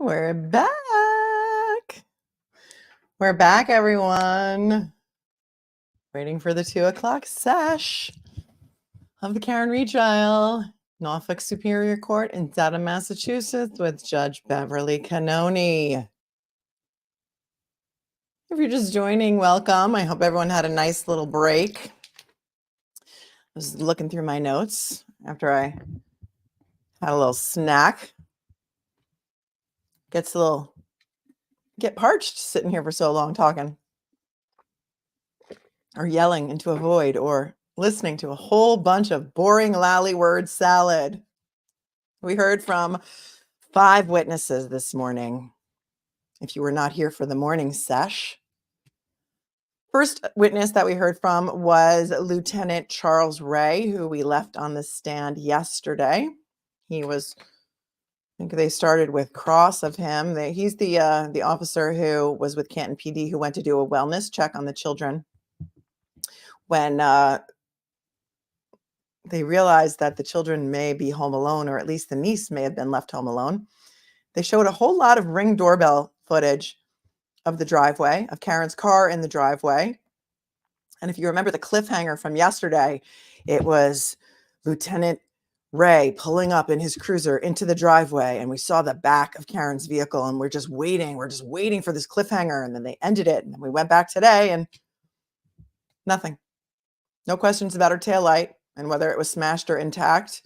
We're back. We're back, everyone. Waiting for the 2:00 sesh of the Karen retrial, Norfolk Superior Court in Dedham, Massachusetts, with Judge Beverly Cannoni. If you're just joining, welcome. I hope everyone had a nice little break. I was looking through my notes after I had a little snack. Get parched sitting here for so long talking or yelling into a void or listening to a whole bunch of boring lally word salad. We heard from 5 witnesses this morning. If you were not here for the morning sesh, first witness that we heard from was Lieutenant Charles Ray, who we left on the stand yesterday. I think they started with cross of him. He's the officer who was with Canton PD who went to do a wellness check on the children when they realized that the children may be home alone, or at least the niece may have been left home alone. They showed a whole lot of Ring doorbell footage of the driveway, of Karen's car in the driveway. And if you remember the cliffhanger from yesterday, it was Lieutenant Ray pulling up in his cruiser into the driveway, and we saw the back of Karen's vehicle, and we're just waiting for this cliffhanger, and then they ended it, and then we went back today, and nothing. No questions about her taillight and whether it was smashed or intact.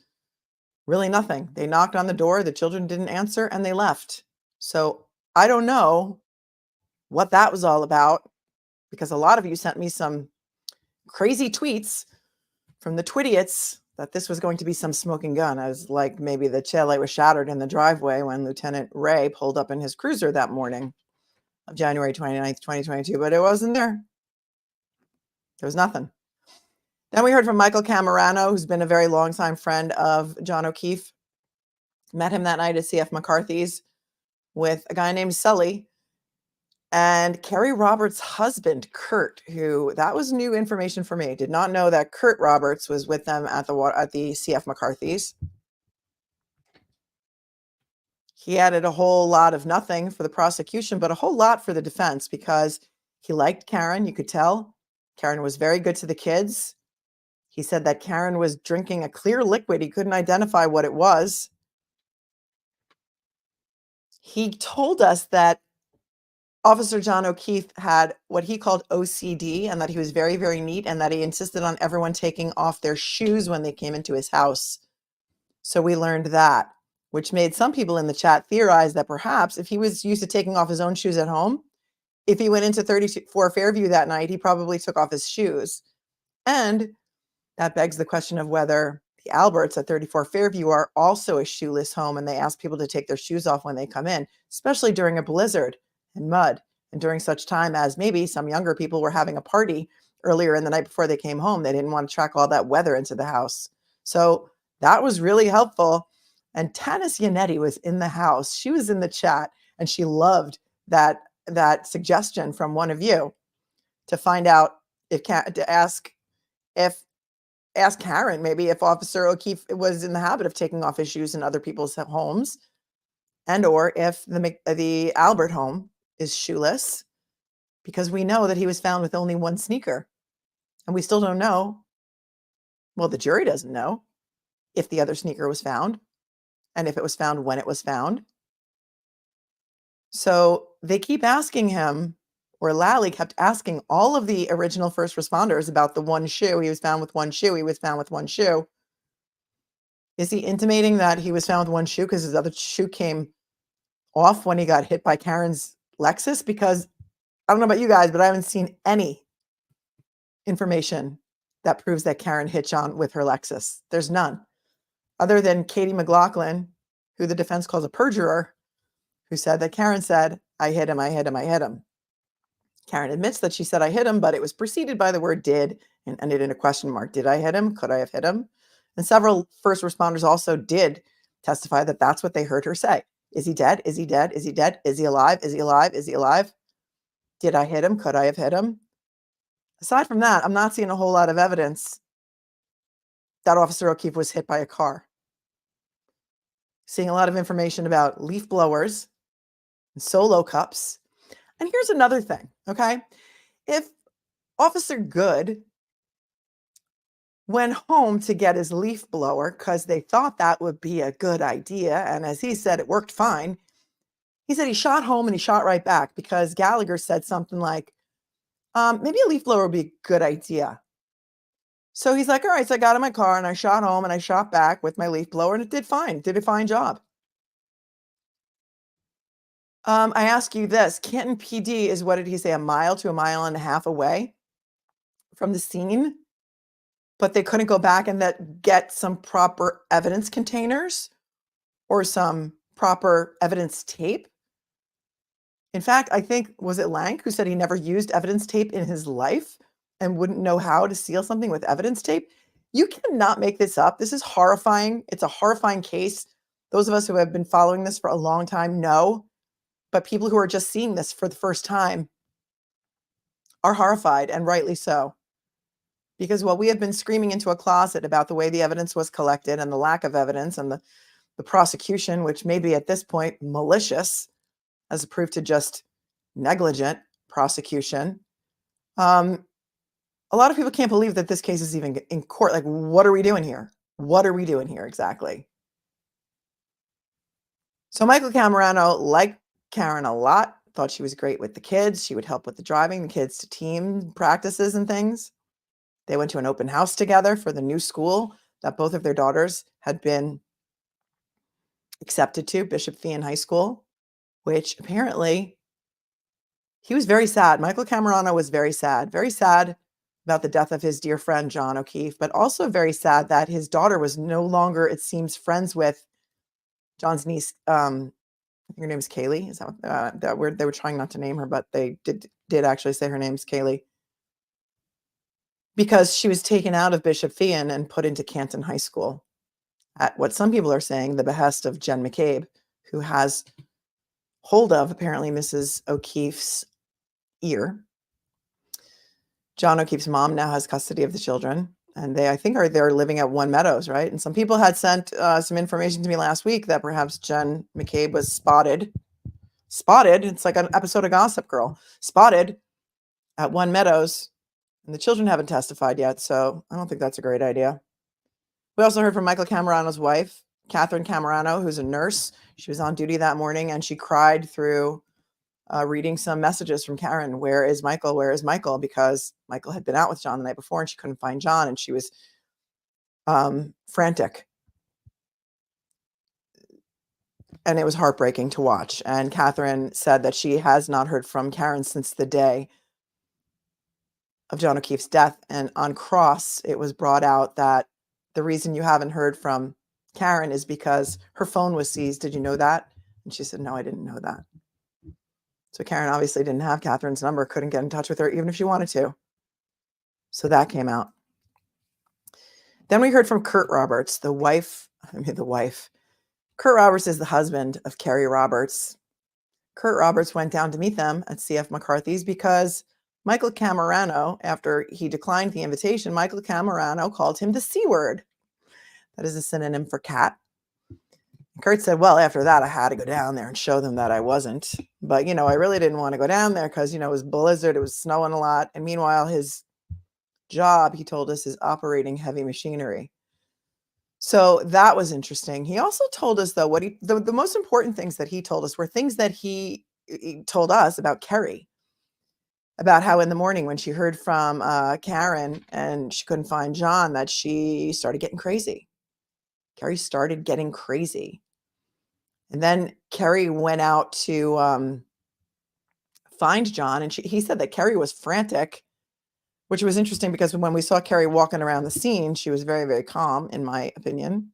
Really nothing. They knocked on the door, the children didn't answer, and they left. So I don't know what that was all about, because a lot of you sent me some crazy tweets from the Twidiots that this was going to be some smoking gun. I was like, maybe the taillight was shattered in the driveway when Lieutenant Ray pulled up in his cruiser that morning of January 29th, 2022, but it wasn't there. There was nothing. Then we heard from Michael Camerano, who's been a very long-time friend of John O'Keefe. Met him that night at CF McCarthy's with a guy named Sully and Carrie Roberts' husband, Kurt, who that was new information for me. Did not know that Kurt Roberts was with them at the CF McCarthy's. He added a whole lot of nothing for the prosecution, but a whole lot for the defense, because he liked Karen. You could tell Karen was very good to the kids. He said that Karen was drinking a clear liquid. He couldn't identify what it was. He told us that Officer John O'Keefe had what he called OCD, and that he was very, very neat, and that he insisted on everyone taking off their shoes when they came into his house. So we learned that, which made some people in the chat theorize that perhaps if he was used to taking off his own shoes at home, if he went into 34 Fairview that night, he probably took off his shoes. And that begs the question of whether the Alberts at 34 Fairview are also a shoeless home, and they ask people to take their shoes off when they come in, especially during a blizzard and mud, and during such time as maybe some younger people were having a party earlier in the night before they came home. They didn't want to track all that weather into the house. So that was really helpful. And Tanis Yannetti was in the house. She was in the chat, and she loved that suggestion from one of you to find out ask Karen maybe if Officer O'Keefe was in the habit of taking off his shoes in other people's homes, and or if the Albert home is shoeless, because we know that he was found with only one sneaker, and we still don't know. Well, the jury doesn't know if the other sneaker was found, and if it was found, when it was found. So they keep asking him, or Lally kept asking all of the original first responders about the one shoe. He was found with one shoe. He was found with one shoe. Is he intimating that he was found with one shoe because his other shoe came off when he got hit by Karen's Lexus? Because I don't know about you guys, but I haven't seen any information that proves that Karen hit John with her Lexus. There's none, other than Katie McLaughlin, who the defense calls a perjurer, who said that Karen said, I hit him, I hit him, I hit him. Karen admits that she said, I hit him, but it was preceded by the word did and ended in a question mark. Did I hit him? Could I have hit him? And several first responders also did testify that that's what they heard her say. Is he dead? Is he dead? Is he dead? Is he alive? Is he alive? Is he alive? Did I hit him? Could I have hit him? Aside from that, I'm not seeing a whole lot of evidence that Officer O'Keefe was hit by a car. Seeing a lot of information about leaf blowers and solo cups. And here's another thing, okay? If Officer Good went home to get his leaf blower because they thought that would be a good idea, and as he said, it worked fine. He said he shot home and he shot right back because Gallagher said something like, maybe a leaf blower would be a good idea. So he's like, all right, so I got in my car and I shot home and I shot back with my leaf blower and it did fine. It did a fine job. I ask you this, Canton PD is, what did he say, a mile to a mile and a half away from the scene, but they couldn't go back and get some proper evidence containers or some proper evidence tape. In fact, I think, was it Lank who said he never used evidence tape in his life and wouldn't know how to seal something with evidence tape? You cannot make this up. This is horrifying. It's a horrifying case. Those of us who have been following this for a long time know, but people who are just seeing this for the first time are horrified, and rightly so. Because while we have been screaming into a closet about the way the evidence was collected and the lack of evidence and the prosecution, which may be at this point malicious, as opposed to just negligent prosecution, a lot of people can't believe that this case is even in court. Like, what are we doing here? What are we doing here exactly? So Michael Camerano liked Karen a lot, thought she was great with the kids. She would help with the driving the kids to team practices and things. They went to an open house together for the new school that both of their daughters had been accepted to, Bishop Feion High School, which apparently he was very sad. Michael Camerano was very sad about the death of his dear friend, John O'Keefe, but also very sad that his daughter was no longer, it seems, friends with John's niece. I think her name is Kaylee. Is that word? They were trying not to name her, but they did actually say her name's Kaylee, because she was taken out of Bishop Feion and put into Canton High School at what some people are saying the behest of Jen McCabe, who has hold of apparently Mrs. O'Keefe's ear. John O'Keefe's mom now has custody of the children, and they, I think, they're living at One Meadows, right? And some people had sent some information to me last week that perhaps Jen McCabe was spotted. It's like an episode of Gossip Girl. Spotted at One Meadows, and the children haven't testified yet, so I don't think that's a great idea. We also heard from Michael Camerano's wife, Catherine Camerano, who's a nurse. She was on duty that morning, and she cried through reading some messages from Karen. Where is Michael? Where is Michael? Because Michael had been out with John the night before and she couldn't find John, and she was frantic. And it was heartbreaking to watch. And Catherine said that she has not heard from Karen since the day of John O'Keefe's death. And on Cross, it was brought out that the reason you haven't heard from Karen is because her phone was seized. Did you know that? And she said, no, I didn't know that. So Karen obviously didn't have Catherine's number, couldn't get in touch with her even if she wanted to. So that came out. Then we heard from Kurt Roberts, the wife. Kurt Roberts is the husband of Carrie Roberts. Kurt Roberts went down to meet them at CF McCarthy's because Michael Camerano, after he declined the invitation, Michael Camerano called him the C word. That is a synonym for cat. Kurt said, well, after that, I had to go down there and show them that I wasn't. But, I really didn't want to go down there because, it was blizzard. It was snowing a lot. And meanwhile, his job, he told us, is operating heavy machinery. So that was interesting. He also told us, though, the most important things that he told us were things that he told us about Kerry, about how in the morning when she heard from Karen and she couldn't find John, that she started getting crazy. Kerry started getting crazy. And then Kerry went out to find John, and he said that Kerry was frantic, which was interesting because when we saw Kerry walking around the scene, she was very, very calm, in my opinion.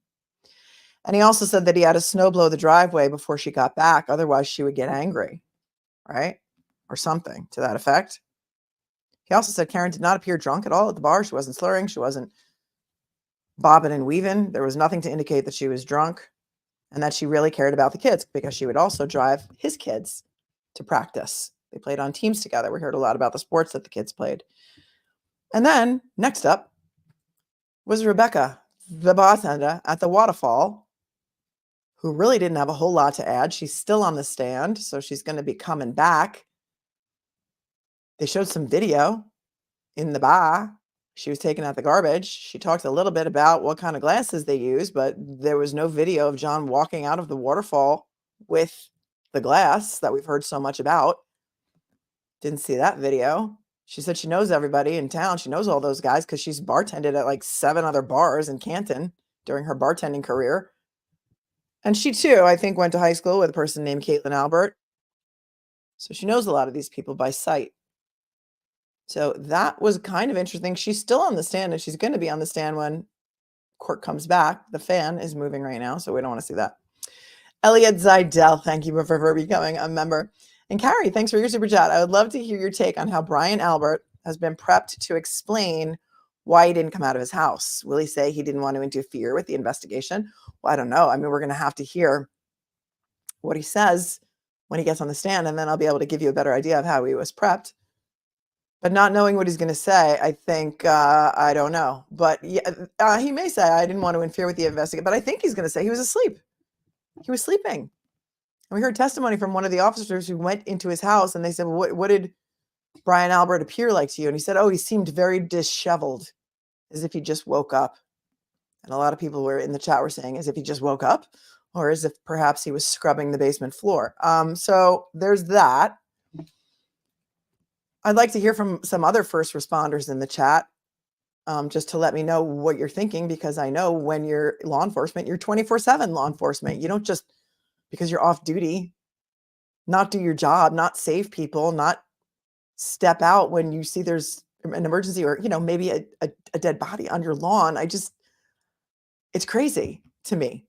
And he also said that he had to snow blow the driveway before she got back. Otherwise, she would get angry, right? Or something to that effect. He also said Karen did not appear drunk at all at the bar. She wasn't slurring. She wasn't bobbing and weaving. There was nothing to indicate that she was drunk, and that she really cared about the kids because she would also drive his kids to practice. They played on teams together. We heard a lot about the sports that the kids played. And then next up was Rebecca, the bartender at the Waterfall, who really didn't have a whole lot to add. She's still on the stand, so she's going to be coming back. They showed some video in the bar. She was taking out the garbage. She talked a little bit about what kind of glasses they use, but there was no video of John walking out of the waterfall with the glass that we've heard so much about. Didn't see that video. She said she knows everybody in town. She knows all those guys because she's bartended at like 7 other bars in Canton during her bartending career. And she too, I think, went to high school with a person named Caitlin Albert. So she knows a lot of these people by sight. So that was kind of interesting. She's still on the stand, and she's going to be on the stand when court comes back. The fan is moving right now, so we don't want to see that. Elliot Zidell, thank you for becoming a member. And Carrie, thanks for your super chat. I would love to hear your take on how Brian Albert has been prepped to explain why he didn't come out of his house. Will he say he didn't want to interfere with the investigation? Well, I don't know. I mean, we're going to have to hear what he says when he gets on the stand, and then I'll be able to give you a better idea of how he was prepped. But not knowing what he's going to say, I think, I don't know. But yeah, he may say, I didn't want to interfere with the investigation. But I think he's going to say he was asleep. He was sleeping. And we heard testimony from one of the officers who went into his house, and they said, well, what did Brian Albert appear like to you? And he said, oh, he seemed very disheveled, as if he just woke up. And a lot of people were in the chat were saying, as if he just woke up, or as if perhaps he was scrubbing the basement floor. So there's that. I'd like to hear from some other first responders in the chat, just to let me know what you're thinking, because I know when you're law enforcement, you're 24/7 law enforcement. You don't just, because you're off duty, not do your job, not save people, not step out when you see there's an emergency or, maybe a dead body on your lawn. It's crazy to me.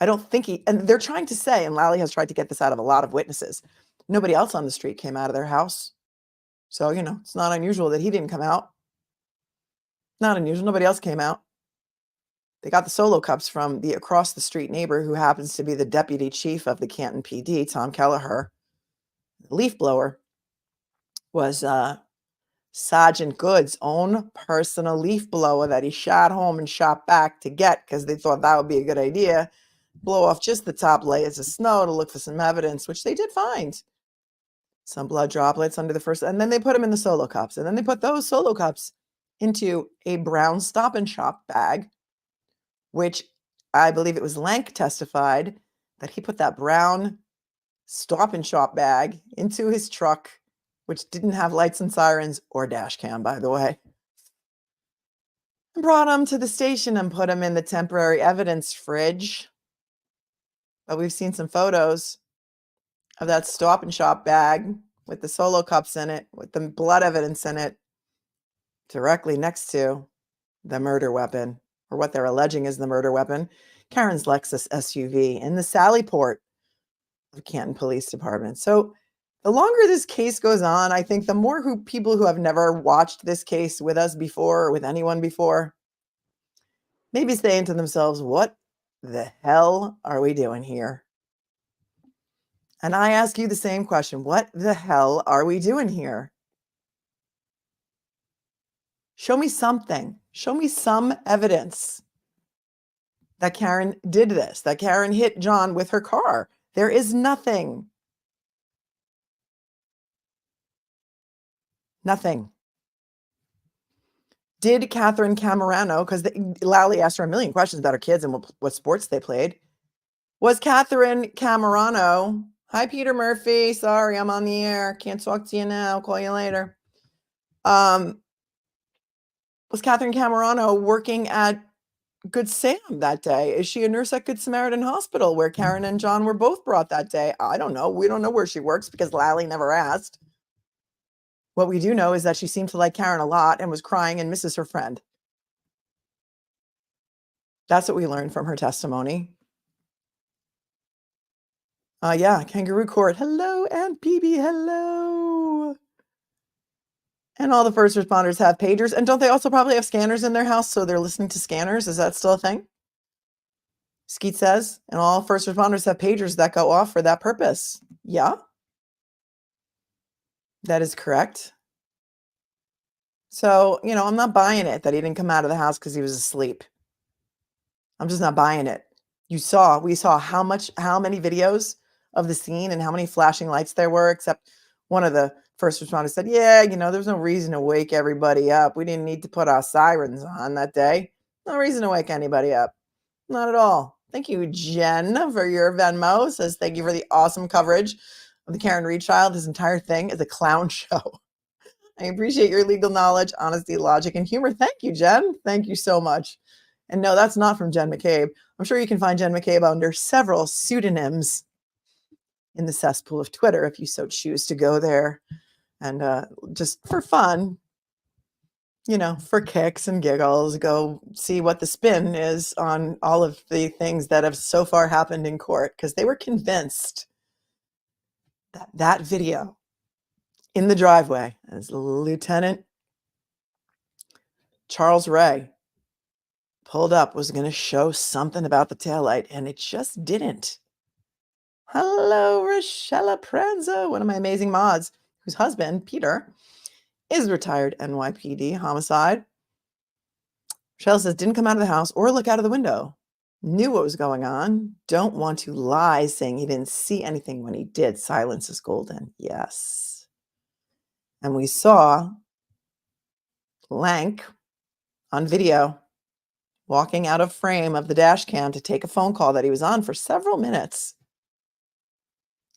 I don't think and they're trying to say, and Lally has tried to get this out of a lot of witnesses, nobody else on the street came out of their house. So, it's not unusual that he didn't come out. Not unusual. Nobody else came out. They got the solo cups from the across the street neighbor who happens to be the deputy chief of the Canton PD, Tom Kelleher. The leaf blower was Sergeant Good's own personal leaf blower that he shot home and shot back to get, because they thought that would be a good idea. Blow off just the top layers of snow to look for some evidence, which they did find. Some blood droplets under the first, and then they put them in the solo cups. And then they put those solo cups into a brown Stop and Shop bag, which I believe it was Lank testified that he put that brown Stop and Shop bag into his truck, which didn't have lights and sirens or dash cam, by the way, and brought him to the station and put him in the temporary evidence fridge. But we've seen some photos of that Stop and Shop bag with the solo cups in it, with the blood evidence in it, directly next to the murder weapon, or what they're alleging is the murder weapon, Karen's Lexus SUV in the Sallyport of Canton Police Department. So the longer this case goes on, I think the more people who have never watched this case with us before or with anyone before, maybe saying to themselves, what the hell are we doing here? And I ask you the same question. What the hell are we doing here? Show me something. Show me some evidence that Karen did this, that Karen hit John with her car. There is nothing. Nothing. Did Catherine Camerano, because Lally asked her a million questions about her kids and what sports they played. Was Catherine Camerano, hi, Peter Murphy, sorry, I'm on the air, can't talk to you now, call you later. Was Catherine Camerano working at Good Sam that day? Is she a nurse at Good Samaritan Hospital where Karen and John were both brought that day? I don't know. We don't know where she works because Lally never asked. What we do know is that she seemed to like Karen a lot and was crying and misses her friend. That's what we learned from her testimony. Yeah, Kangaroo Court. Hello, Aunt BB. Hello. And all the first responders have pagers. And don't they also probably have scanners in their house? So they're listening to scanners. Is that still a thing? Skeet says, and all first responders have pagers that go off for that purpose. Yeah. That is correct. So, I'm not buying it that he didn't come out of the house because he was asleep. I'm just not buying it. we saw how many videos of the scene and how many flashing lights there were, except one of the first responders said, yeah, there's no reason to wake everybody up. We didn't need to put our sirens on that day. No reason to wake anybody up. Not at all. Thank you, Jen, for your Venmo. Says, thank you for the awesome coverage of the Karen Reed trial. This entire thing is a clown show. I appreciate your legal knowledge, honesty, logic, and humor. Thank you, Jen. Thank you so much. And no, that's not from Jen McCabe. I'm sure you can find Jen McCabe under several pseudonyms in the cesspool of Twitter if you so choose to go there. And just for fun, for kicks and giggles, go see what the spin is on all of the things that have so far happened in court, because they were convinced that that video in the driveway, as Lieutenant Charles Ray pulled up, was going to show something about the taillight, and it just didn't. Hello, Rochella Pranzo, one of my amazing mods, whose husband, Peter, is retired NYPD homicide. Rochelle says, didn't come out of the house or look out of the window. Knew what was going on. Don't want to lie, saying he didn't see anything when he did. Silence is golden. Yes. And we saw Lank on video walking out of frame of the dash cam to take a phone call that he was on for several minutes.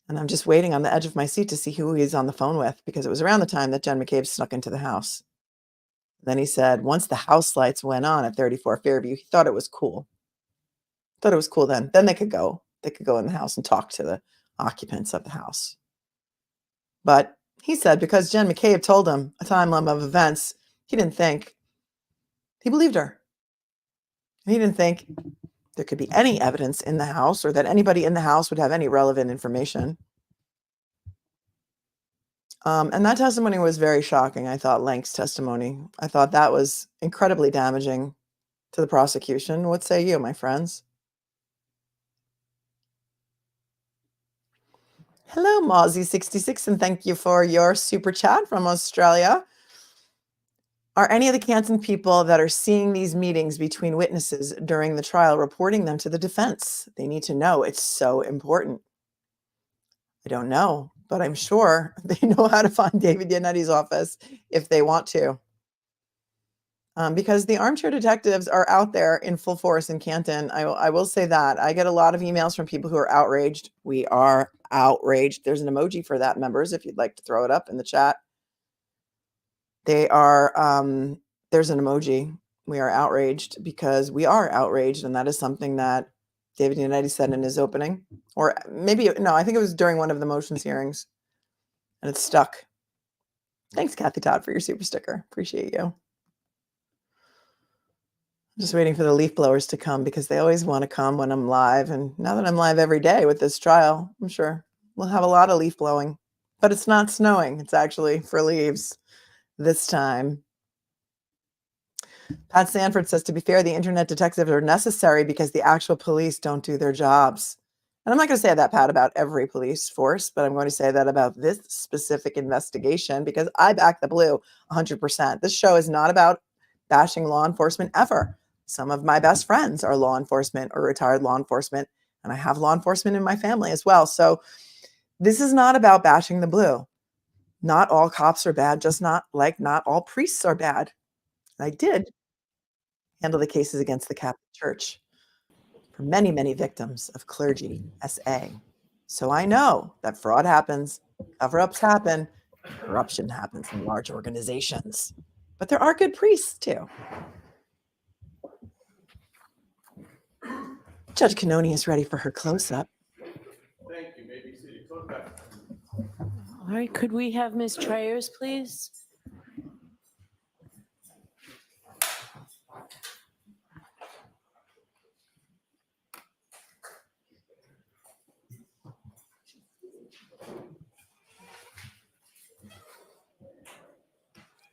And I'm just waiting on the edge of my seat to see who he's on the phone with, because it was around the time that Jen McCabe snuck into the house. Then he said once the house lights went on at 34 Fairview, he thought it was cool. Thought it was cool then. Then they could go. They could go in the house and talk to the occupants of the house. But he said because Jen McCabe told him a timeline of events, he didn't think. He believed her. He didn't think there could be any evidence in the house or that anybody in the house would have any relevant information. And that testimony was very shocking. I thought Lank's testimony, I thought that was incredibly damaging to the prosecution. What say you, my friends? Hello, Mozzie66, and thank you for your super chat from Australia. Are any of the Canton people that are seeing these meetings between witnesses during the trial reporting them to the defense? They need to know. It's so important. I don't know, but I'm sure they know how to find David Yannetti's office if they want to. Because the armchair detectives are out there in full force in Canton. I will say that. I get a lot of emails from people who are outraged. We are outraged. There's an emoji for that, members, if you'd like to throw it up in the chat. They are, there's an emoji. We are outraged because we are outraged. And that is something that David Yannetti said in his opening. Or maybe, no, I think it was during one of the motions hearings. And it's stuck. Thanks, Kathy Todd, for your super sticker. Appreciate you. Just waiting for the leaf blowers to come because they always want to come when I'm live. And now that I'm live every day with this trial, I'm sure we'll have a lot of leaf blowing. But it's not snowing. It's actually for leaves this time. Pat Sanford says, to be fair, the internet detectives are necessary because the actual police don't do their jobs. And I'm not going to say that, Pat, about every police force, but I'm going to say that about this specific investigation because I back the blue 100%. This show is not about bashing law enforcement ever. Some of my best friends are law enforcement or retired law enforcement, and I have law enforcement in my family as well. So this is not about bashing the blue. Not all cops are bad, just not all priests are bad. And I did handle the cases against the Catholic Church for many, many victims of clergy SA. So I know that fraud happens, cover-ups happen, corruption happens in large organizations. But there are good priests too. Judge Canoni is ready for her close-up. Thank you. Maybe seated. Close back. All right, could we have Ms. Trayers, please?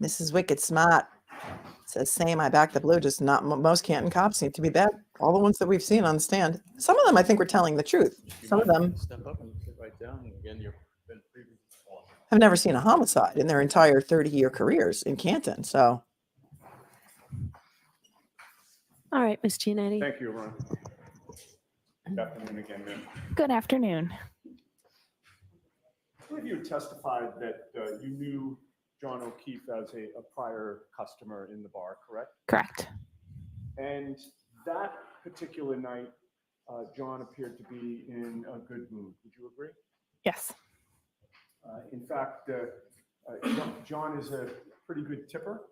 Mrs. Wicked Smart says, same, I back the blue, just not most Canton cops seem to be bad. All the ones that we've seen on the stand. Some of them I think were telling the truth. Some of them Step up and sit right down. And again, you've been previously. have never seen a homicide in their entire 30-year careers in Canton. So, All right, Ms. Giannetti. Thank you, Ron. Good afternoon again, ma'am. Good afternoon. Two of you testified that you knew John O'Keefe as a prior customer in the bar, correct? Correct. And that particular night, John appeared to be in a good mood. Would you agree? Yes. In fact, John is a pretty good tipper.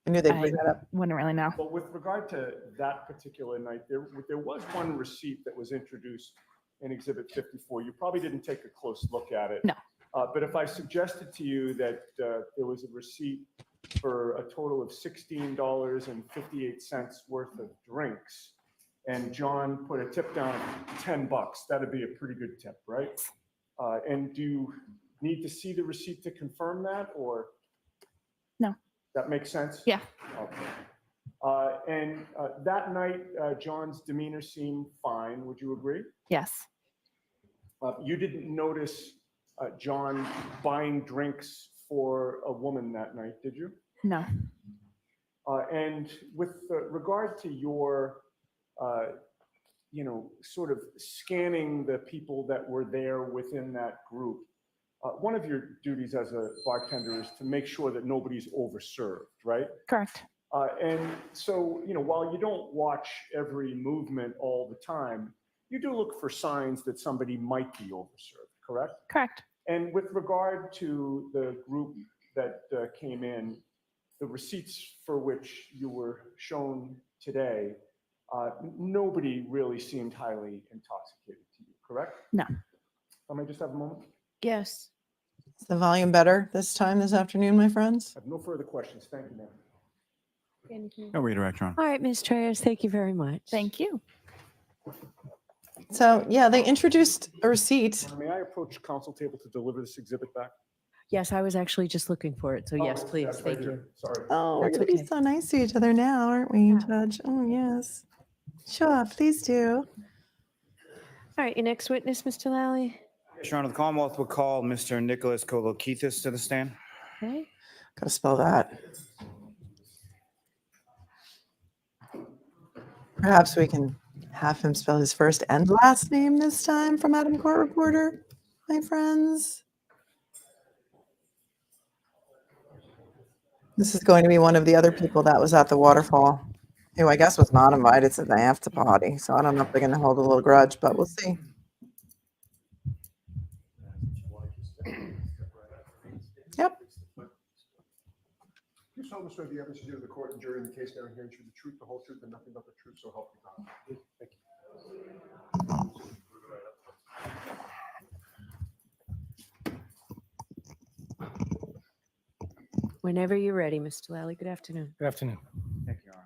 I knew they'd I bring that up. wouldn't really know. But with regard to that particular night, there was one receipt that was introduced in Exhibit 54. You probably didn't take a close look at it. No. But if I suggested to you that there was a receipt for a total of $16.58 worth of drinks, and John put a tip down of $10, that'd be a pretty good tip, right? And do you need to see the receipt to confirm that, or? No. That makes sense? Yeah. Okay. And that night, John's demeanor seemed fine. Would you agree? Yes. You didn't notice John buying drinks for a woman that night, did you? No. And with regard to your, sort of scanning the people that were there within that group, one of your duties as a bartender is to make sure that nobody's overserved, right? Correct. And so, while you don't watch every movement all the time, you do look for signs that somebody might be overserved, correct? Correct. And with regard to the group that came in, the receipts for which you were shown today, nobody really seemed highly intoxicated to you, correct? No. I may just have a moment. Yes. Is the volume better this afternoon, my friends? I have no further questions. Thank you, ma'am. No redirect, Your Honor. All right, Ms. Trayers, thank you very much. Thank you. So, yeah, they introduced a receipt. May I approach council table to deliver this exhibit back? Yes, I was actually just looking for it, so yes, Oh, please, that's right thank you. here. Sorry. Oh, we're That's going to be okay. so nice to each other now, aren't we, Yeah. Judge? Oh, yes. Sure, please do. All right, your next witness, Mr. Lally? Yes, Your Honor, the Commonwealth will call Mr. Nicholas Kolokithas to the stand. Okay. Got to spell that. Perhaps we can have him spell his first and last name this time from Adam Court Reporter, my friends. This is going to be one of the other people that was at the waterfall, who I guess was not invited to the after party. So I don't know if they're going to hold a little grudge, but we'll see. Yep. You solemnly swear the evidence you give to the court and jury in the case now and hearing true, the truth, the whole truth, and nothing but the truth, so help you God. Thank you. Whenever you're ready, Mr. Lally. Good afternoon. Good afternoon. Thank you, Your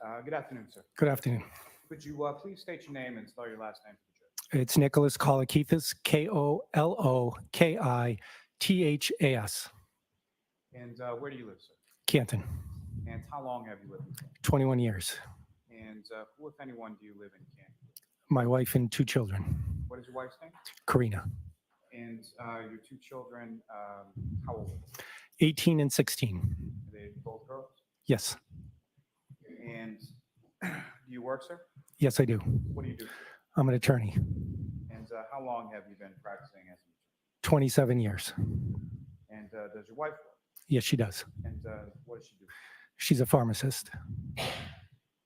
Honor. Good afternoon, sir. Good afternoon. Could you please state your name and spell your last name for the judge? It's Nicholas Kolokithas, Kolokithas, And where do you live, sir? Canton, And how long have you lived in Canton? 21 years. And who, if anyone, do you live in Canton? My wife and 2 children, What is your wife's name? Karina, And your 2 children, how old are 18 and 16. they? Are they both girls? Yes. And do you work, sir? Yes, I do. What do you do? I'm an attorney, And how long have you been practicing as an 27 years. attorney? And does your wife work? Yes, she does. And what does she do? She's a pharmacist.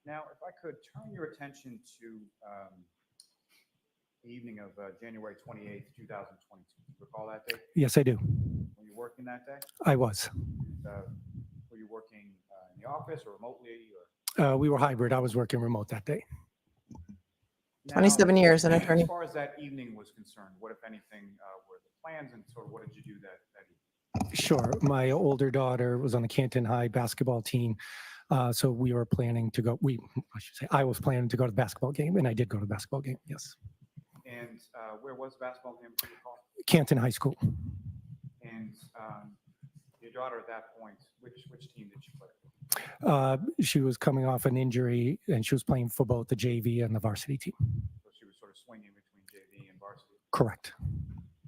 Now, if I could turn your attention to the evening of January 28th, 2022. Do you recall that day? Yes, I do. Were you working that day? I was. Were you working in the office or remotely? We were hybrid. I was working remote that day. Now, 27 years, an attorney. As far as that evening was concerned, what, if anything, were the plans and sort of what did you do that evening? Sure. My older daughter was on the Canton High basketball team. So we were planning to go, I was planning to go to the basketball game, and I did go to the basketball game. Yes. And where was the basketball game? Do you recall? Canton High School. And your daughter at that point, which team did she play? She was coming off an injury, and she was playing for both the JV and the varsity team. So she was sort of swinging between JV and varsity. Correct.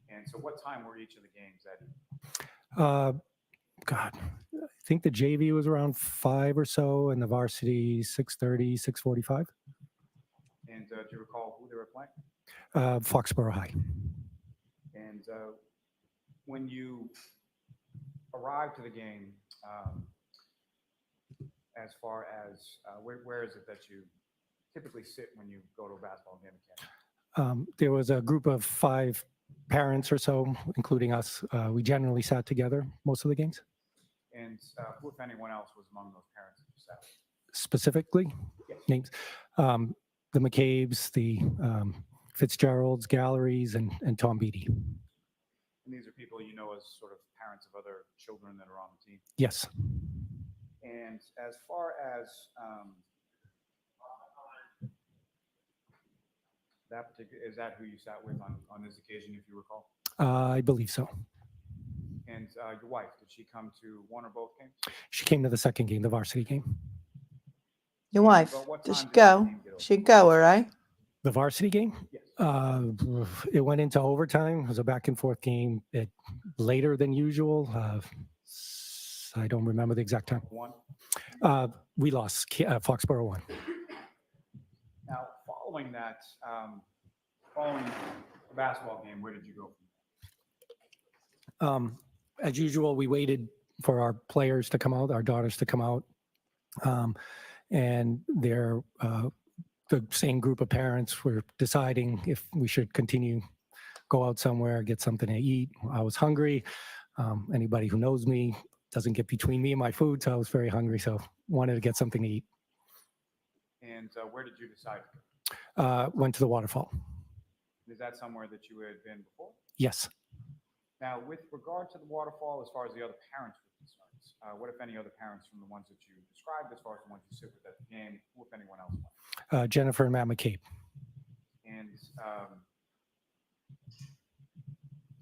And so what time were each of the games that evening? God, I think the JV was around 5 or so, and the varsity 6:30, 6:45. And do you recall who they were playing? Foxborough High. And when you arrived to the game, as far as where is it that you typically sit when you go to a basketball game in Canada? There was a group of 5 parents or so, including us. We generally sat together most of the games. And who, if anyone else, was among those parents that you sat with? Specifically, Yes. names, the McCabes, the Fitzgeralds, Galleries, and Tom Beatty. And these are people you know as sort of parents of other children that are on the team. Yes. And as far as that particular, is that who you sat with on this occasion, if you recall? I believe so. And your wife, did she come to one or both games? She came to the second game, the varsity game. Your wife, About what did time she did the go? game get over? She'd go, all right? The varsity game? Yes. It went into overtime. It was a back and forth game. Later than usual. I don't remember the exact time. One. We lost. Foxborough won. Now, following that, following the basketball game, where did you go from As usual, we waited for our players to come out, our daughters to come out. And they're the same group of parents were deciding if we should continue, go out somewhere, get something to eat. I was hungry. Anybody who knows me doesn't get between me and my food, so I was very hungry, so wanted to get something to eat. And where did you decide to go? Went to the Waterfall. Is that somewhere that you had been before? Yes. Now, with regard to the waterfall, as far as the other parents were concerned, what, if any, other parents from the ones that you described, as far as the ones you sit with at the game, who, if anyone else went? Jennifer and Matt McCabe. And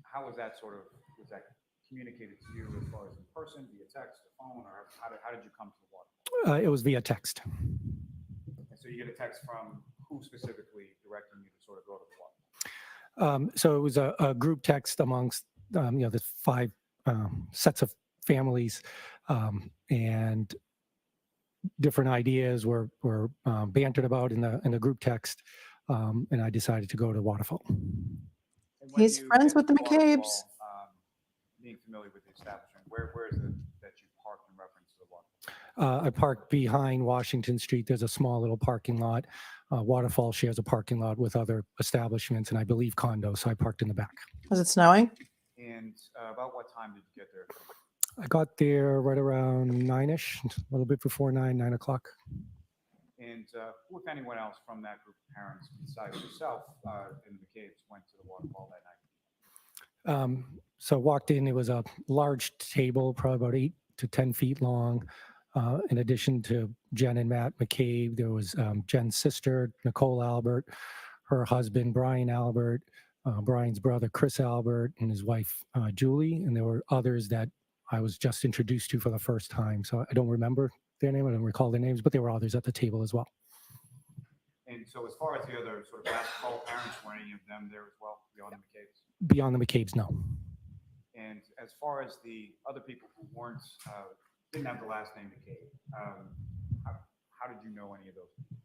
how was that was that communicated to you as far as in person, via text, or phone, or how did you come to the waterfall? It was via text. And so you get a text from who specifically directing you to sort of go to the waterfall? So it was a group text amongst the 5 sets of families, and different ideas were bantered about in the group text, and I decided to go to Waterfall. And when He's you friends get with the to Waterfall, McCabes. Being familiar with the establishment, where is it that you parked in reference to the waterfall? I parked behind Washington Street. There's a small little parking lot. Waterfall shares a parking lot with other establishments and I believe condos, so I parked in the back. Was it snowing? And about what time did you get there? I got there right around 9-ish, a little bit before 9 o'clock. And who, if anyone else from that group of parents besides yourself and the McCabe's went to the waterfall that night? So walked in, it was a large table, probably about 8 to 10 feet long. In addition to Jen and Matt McCabe, there was Jen's sister, Nicole Albert, her husband, Brian Albert, Brian's brother, Chris Albert, and his wife, Julie. And there were others that I was just introduced to for the first time. So I don't remember their name. I don't recall their names, but there were others at the table as well. And so as far as the other sort of basketball parents, were any of them there as well, beyond the McCabe's? Beyond the McCabe's, no. And as far as the other people who weren't, didn't have the last name McCabe, how did you know any of those people?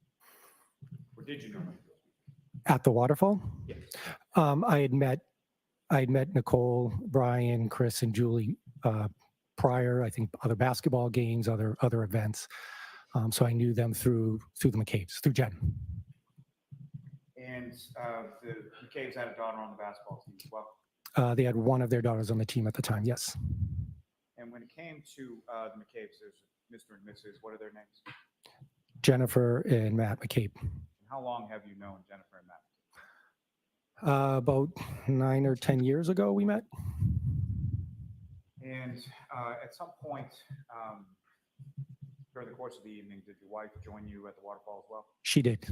Or did you know any of those people? At the Waterfall? Yes. I had met Nicole, Brian, Chris, and Julie prior, I think other basketball games, other events. So I knew them through the McCabe's, through Jen. And the McCabe's had a daughter on the basketball team as well. They had one of their daughters on the team at the time, yes. And when it came to the McCabe's, there's Mr. and Mrs. What are their names? Jennifer and Matt McCabe. And how long have you known Jennifer and Matt? About 9 or 10 years ago, we met. And at some point during the course of the evening, did your wife join you at the waterfall as well? She did.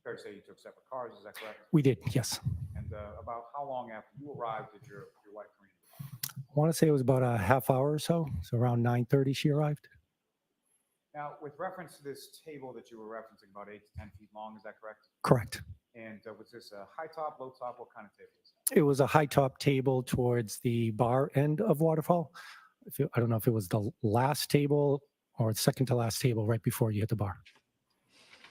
Fair to say you took separate cars, is that correct? We did, yes. And about how long after you arrived did your wife Karina arrive? I want to say it was about a half hour or so. So around 9:30 she arrived. Now, with reference to this table that you were referencing, about 8 to 10 feet long, is that correct? Correct. And was this a high top, low top? What kind of table is It was a high top table towards the bar end of Waterfall. I don't know if it was the last table or second to last table right before you hit the bar.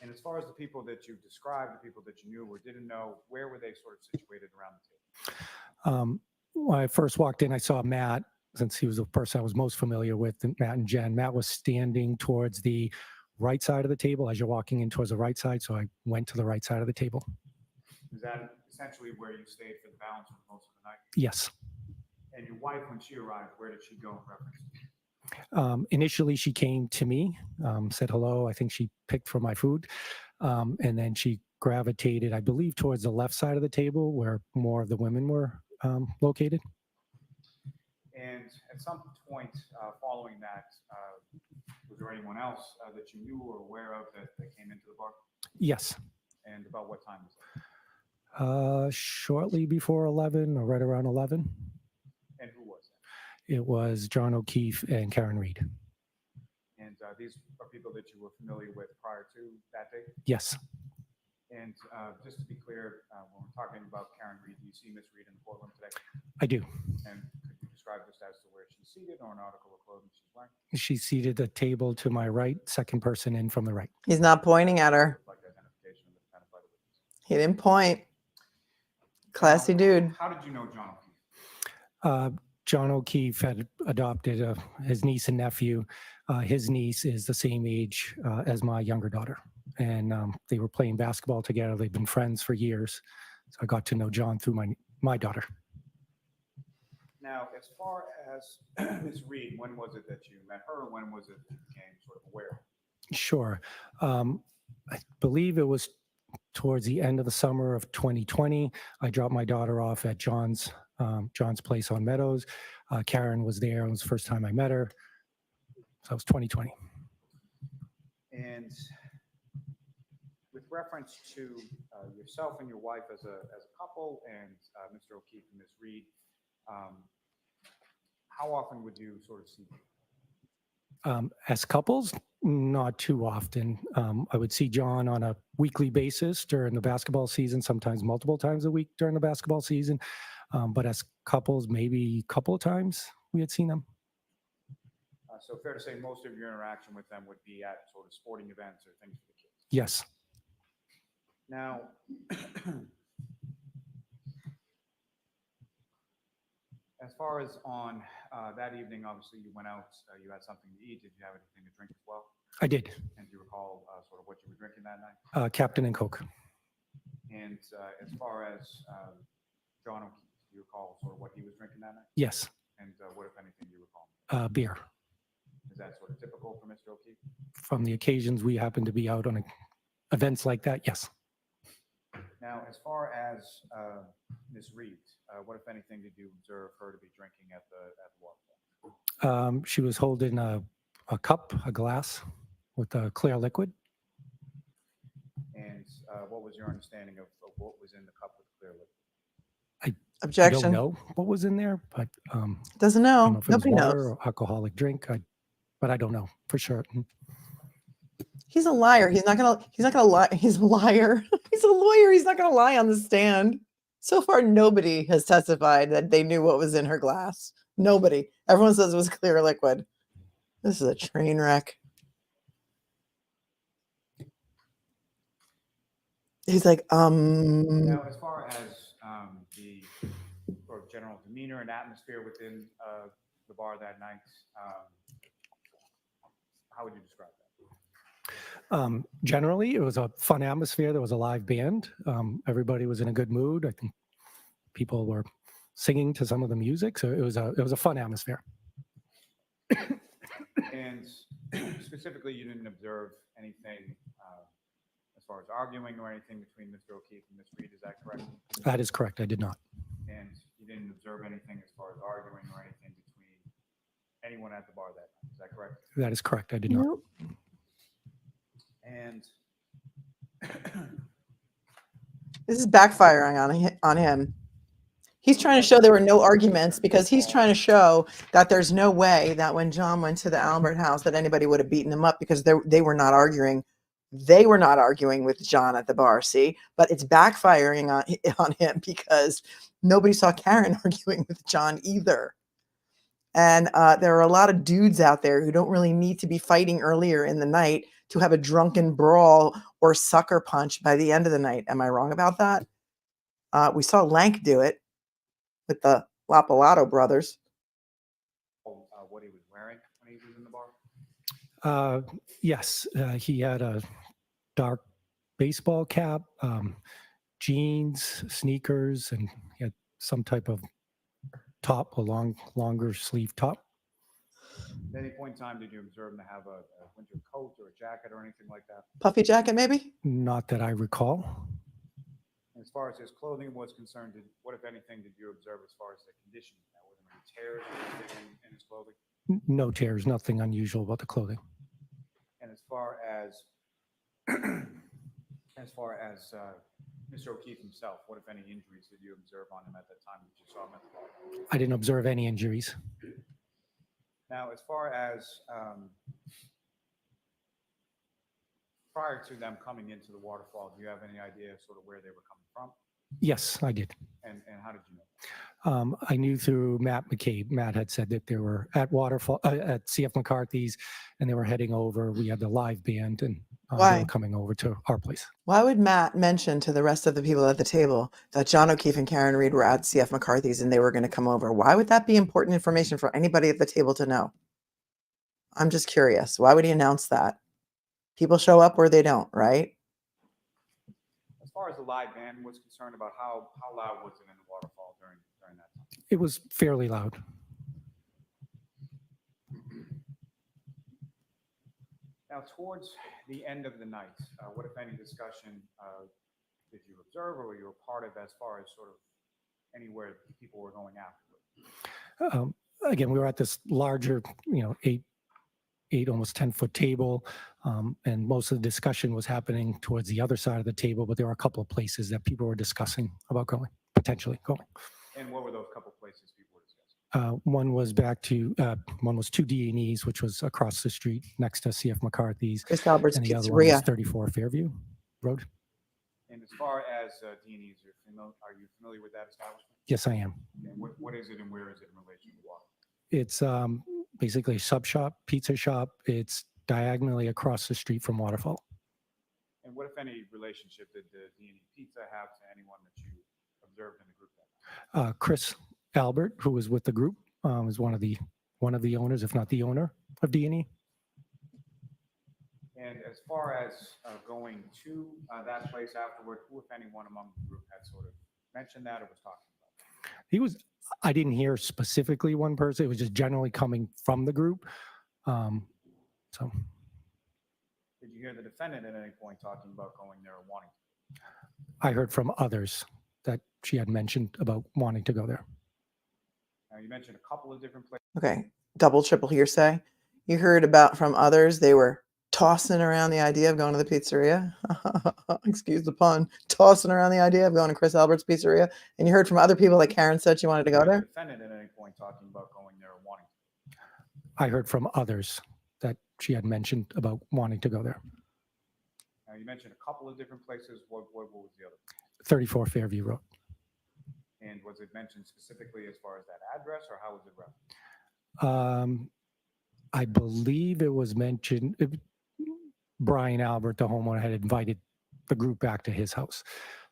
And as far as the people that you described, the people that you knew or didn't know, where were they sort of situated around the table? When I first walked in, I saw Matt, since he was the person I was most familiar with, Matt and Jen. Matt was standing towards the right side of the table as you're walking in towards the right side, so I went to the right side of the table. Is that essentially where you stayed for the balance of most of the night? Yes. And your wife, when she arrived, where did she go in reference? Initially, she came to me, said hello. I think she picked for my food. And then she gravitated, I believe, towards the left side of the table where more of the women were located. And at some point following that, was there anyone else that you knew or aware of that came into the bar? Yes. And about what time was that? Shortly before 11 or right around 11. And who was that? It was John O'Keefe and Karen Reed. And these are people that you were familiar with prior to that date? Yes. And just to be clear, when we're talking about Karen Reed, do you see Miss Reed in the courtroom today? I do. And could you describe just as to where she's seated or an article of clothing she's wearing? She's seated at the table to my right, second person in from the right. He's not pointing at her. Like identification of the identified witness. He didn't point. Classy dude. How did you know John O'Keefe? John O'Keefe had adopted his niece and nephew. His niece is the same age as my younger daughter. And they were playing basketball together. They've been friends for years. So I got to know John through my daughter. Now, as far as Miss Reed, when was it that you met her? When was it that you became sort of aware? Sure. I believe it was towards the end of the summer of 2020. I dropped my daughter off at John's place on Meadows. Karen was there. It was the first time I met her. So it was 2020. And with reference to yourself and your wife as a couple and Mr. O'Keefe and Ms. Reed, how often would you sort of see them? As couples, not too often. I would see John on a weekly basis during the basketball season, sometimes multiple times a week during the basketball season. But as couples, maybe a couple of times we had seen them. So fair to say most of your interaction with them would be at sort of sporting events or things for the kids. Yes. Now, as far as on that evening, obviously you went out, you had something to eat. Did you have anything to drink as well? I did. And do you recall sort of what you were drinking that night? Captain and Coke. And as far as John O'Keefe, do you recall sort of what he was drinking that night? Yes. And what, if anything, do you recall? Beer. Is that sort of typical for Mr. O'Keefe? From the occasions we happen to be out on events like that, yes. Now, as far as Ms. Reed, what, if anything, did you observe her to be drinking at the waterfall? She was holding a cup, a glass with a clear liquid. And what was your understanding of what was in the cup with clear liquid? I Objection. don't know what was in there, but Doesn't I don't know. know if it was Nobody water knows. or alcoholic drink. But I don't know for sure. He's a liar. He's not gonna lie. He's a liar. He's a lawyer. He's not gonna lie on the stand. So far, nobody has testified that they knew what was in her glass. Nobody. Everyone says it was clear liquid. This is a train wreck. He's like, Now, as far as the sort of general demeanor and atmosphere within the bar that night, how would you describe that? Generally, it was a fun atmosphere. There was a live band. Everybody was in a good mood. I think people were singing to some of the music, so it was a fun atmosphere. And specifically, you didn't observe anything as far as arguing or anything between Mr. O'Keefe and Ms. Reed, is that correct? That is correct. I did not. And you didn't observe anything as far as arguing or anything between anyone at the bar that night, is that correct? That is correct. I did not. nope. And This is backfiring on him. He's trying to show there were no arguments because he's trying to show that there's no way that when John went to the Albert house that anybody would have beaten him up because they were not arguing. They were not arguing with John at the bar, see? But it's backfiring on him because nobody saw Karen arguing with John either. And there are a lot of dudes out there who don't really need to be fighting earlier in the night to have a drunken brawl or sucker punch by the end of the night. Am I wrong about that? We saw Lank do it with the Lapalato brothers. What he was wearing when he was in the bar? Yes, he had a dark baseball cap, jeans, sneakers, and he had some type of top, a longer sleeve top. At any point in time, did you observe him to have a winter coat or a jacket or anything like that? Puffy jacket, maybe? Not that I recall. And as far as his clothing was concerned, what, if anything, did you observe as far as the condition? Were there any tears or anything in his clothing? No tears, nothing unusual about the clothing. And as far as Mr. O'Keefe himself, what, if any, injuries did you observe on him at that time that you saw him at the bar? I didn't observe any injuries. Now, as far as prior to them coming into the waterfall, do you have any idea sort of where they were coming from? Yes, I did. And how did you know? I knew through Matt McCabe. Matt had said that they were at Waterfall, at CF McCarthy's, and they were heading over. We had the live band, and they Why? were coming over to our place. Why would Matt mention to the rest of the people at the table that John O'Keefe and Karen Reed were at CF McCarthy's and they were going to come over? Why would that be important information for anybody at the table to know? I'm just curious. Why would he announce that? People show up or they don't, right? As far as the live band was concerned, about how loud was it in the waterfall during that time? It was fairly loud. Now, towards the end of the night, what, if any, discussion did you observe or were you a part of as far as sort of anywhere people were going afterward? Again, we were at this larger, 8, almost 10-foot table, and most of the discussion was happening towards the other side of the table, but there were a couple of places that people were discussing about potentially going. And what were those couple places people were discussing? One was one was 2 D&Es, which was across the street next to CF McCarthy's, Chris Albert's and the other one was Pizzeria. 34 Fairview Road. And as far as D&E's, are you familiar with that establishment? Yes, I am. And what is it and where is it in relation to water? It's basically a sub shop, pizza shop. It's diagonally across the street from Waterfall. And what, if any, relationship did the D&E Pizza have to anyone that you observed in the group that night? Chris Albert, who was with the group, is one of the owners, if not the owner, of D&E. And as far as going to that place afterward, who, if anyone among the group, had sort of mentioned that or was talking about it? I didn't hear specifically one person. It was just generally coming from the group. So Did you hear the defendant at any point talking about going there or wanting to? I heard from others that she had mentioned about wanting to go there. Now, you mentioned a couple of different places. Okay, double, triple hearsay. You heard about from others, they were tossing around the idea of going to the pizzeria. Excuse the pun. Tossing around the idea of going to Chris Albert's Pizzeria. And you heard from other people, like Karen said she wanted to go The there. defendant at any point talking about going there or wanting to. I heard from others that she had mentioned about wanting to go there. Now, you mentioned a couple of different places. What was the other? 34 Fairview Road. And was it mentioned specifically as far as that address, or how was it referenced? I believe it was mentioned. Brian Albert, the homeowner, had invited the group back to his house.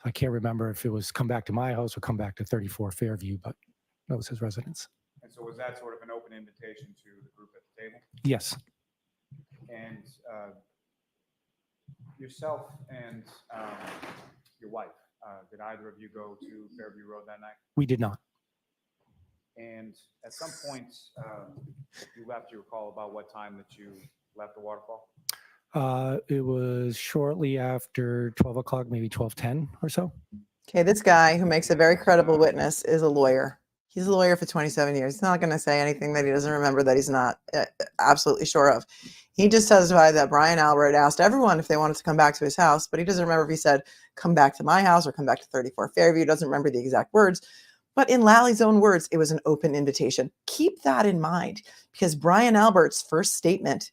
I can't remember if it was come back to my house or come back to 34 Fairview, but that was his residence. And so was that sort of an open invitation to the group at the table? Yes. And yourself and your wife, did either of you go to Fairview Road that night? We did not. And at some point, you left, you recall about what time that you left the waterfall? It was shortly after 12 o'clock, maybe 12:10 or so. Okay, this guy who makes a very credible witness is a lawyer. He's a lawyer for 27 years. He's not going to say anything that he doesn't remember that he's not absolutely sure of. He just testified that Brian Albert asked everyone if they wanted to come back to his house, but he doesn't remember if he said, come back to my house or come back to 34 Fairview. He doesn't remember the exact words. But in Lally's own words, it was an open invitation. Keep that in mind, because Brian Albert's first statement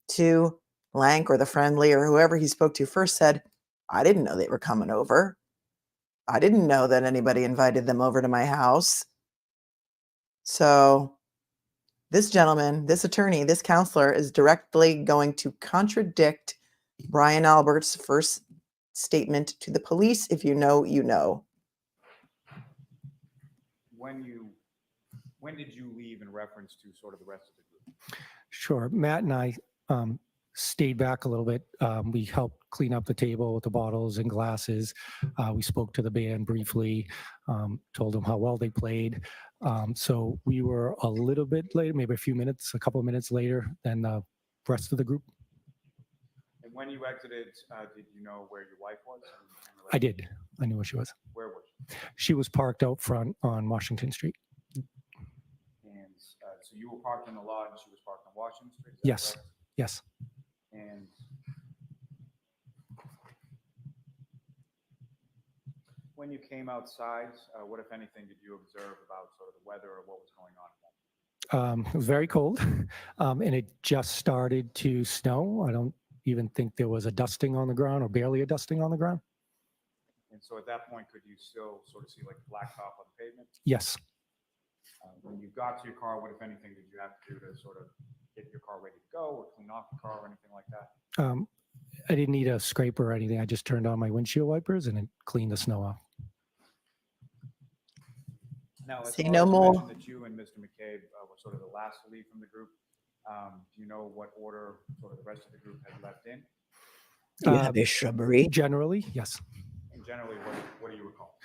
to Lank or the friendly or whoever he spoke to first said, I didn't know they were coming over. I didn't know that anybody invited them over to my house. So this gentleman, this attorney, this counselor is directly going to contradict Brian Albert's first statement to the police. If you know, you know. When did you leave in reference to sort of the rest of the group? Sure. Matt and I stayed back a little bit. We helped clean up the table with the bottles and glasses. We spoke to the band briefly, told them how well they played. So we were a little bit later, maybe a couple of minutes later than the rest of the group. And when you exited, did you know where your wife was? I did. I knew where she was. Where was she? She was parked out front on Washington Street. And so you were parked in the lot and she was parked on Washington Street? Is that Yes. correct? Yes. And when you came outside, what, if anything, did you observe about sort of the weather or what was going on? It was very cold, and it just started to snow. I don't even think there was a dusting on the ground, or barely a dusting on the ground. And so at that point, could you still sort of see like blacktop on the pavement? Yes. When you got to your car, what, if anything, did you have to do to sort of get your car ready to go or clean off the car or anything like that? I didn't need a scraper or anything. I just turned on my windshield wipers and it cleaned the snow off. Now, as Say far no as you more. mentioned that you and Mr. McCabe were sort of the last to leave from the group, do you know what order sort of the rest of the group had left in? Do you have a shrubbery? Generally, yes. And generally, what do you recall?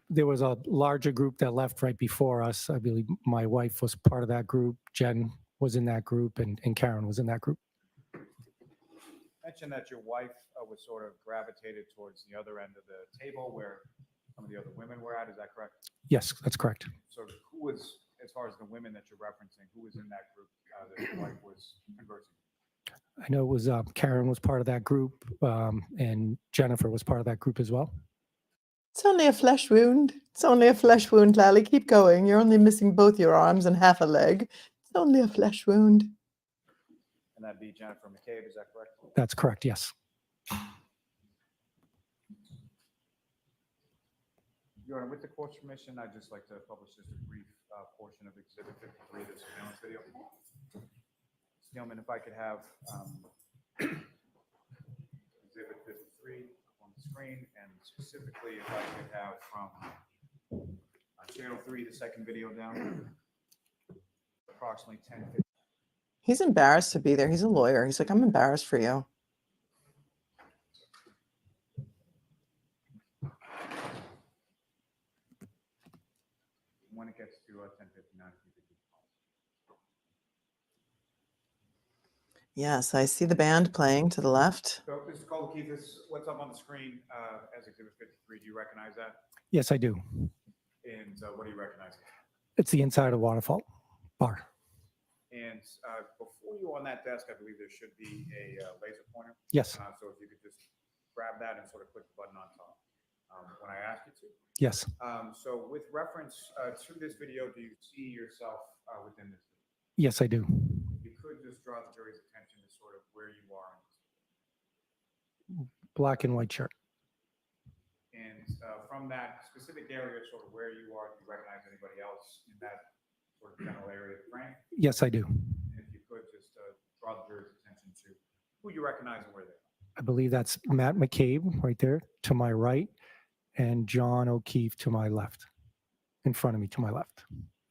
There was a larger group that left right before us. I believe my wife was part of that group. Jen was in that group, and Karen was in that group. Mentioned that your wife was sort of gravitated towards the other end of the table where some of the other women were at. Is that correct? Yes, that's correct. So who was, as far as the women that you're referencing, who was in that group that your wife was conversing with? I know it was Karen was part of that group, and Jennifer was part of that group as well. It's only a flesh wound. It's only a flesh wound, Lally. Keep going. You're only missing both your arms and half a leg. It's only a flesh wound. And that'd be Jennifer McCabe, is that correct? That's correct, yes. Your Honor, with the court's permission, I'd just like to publish just a brief portion of Exhibit 53 of the surveillance video. Gentlemen, if I could have Exhibit 53 on the screen, and specifically if I could have from Channel 3, the second video down, approximately 10:50. He's embarrassed to be there. He's a lawyer. He's like, I'm embarrassed for you. When it gets to 10:59, if you could just pause. Yes, I see the band playing to the left. So, Mr. Kolokithas, what's up on the screen as Exhibit 53? Do you recognize that? Yes, I do. And what do you recognize? It's the inside of Waterfall Bar. And before you on that desk, I believe there should be a laser pointer. Yes. So if you could just grab that and sort of click the button on top when I ask you to. Yes. So with reference to this video, do you see yourself within this video? Yes, I do. If you could just draw the jury's attention to sort of where you are. Black and white shirt. And from that specific area, sort of where you are, do you recognize anybody else in that sort of general area of the frame? Yes, I do. And if you could just draw the jury's attention to who you recognize and where they are. I believe that's Matt McCabe right there to my right, and John O'Keefe to my left, in front of me to my left.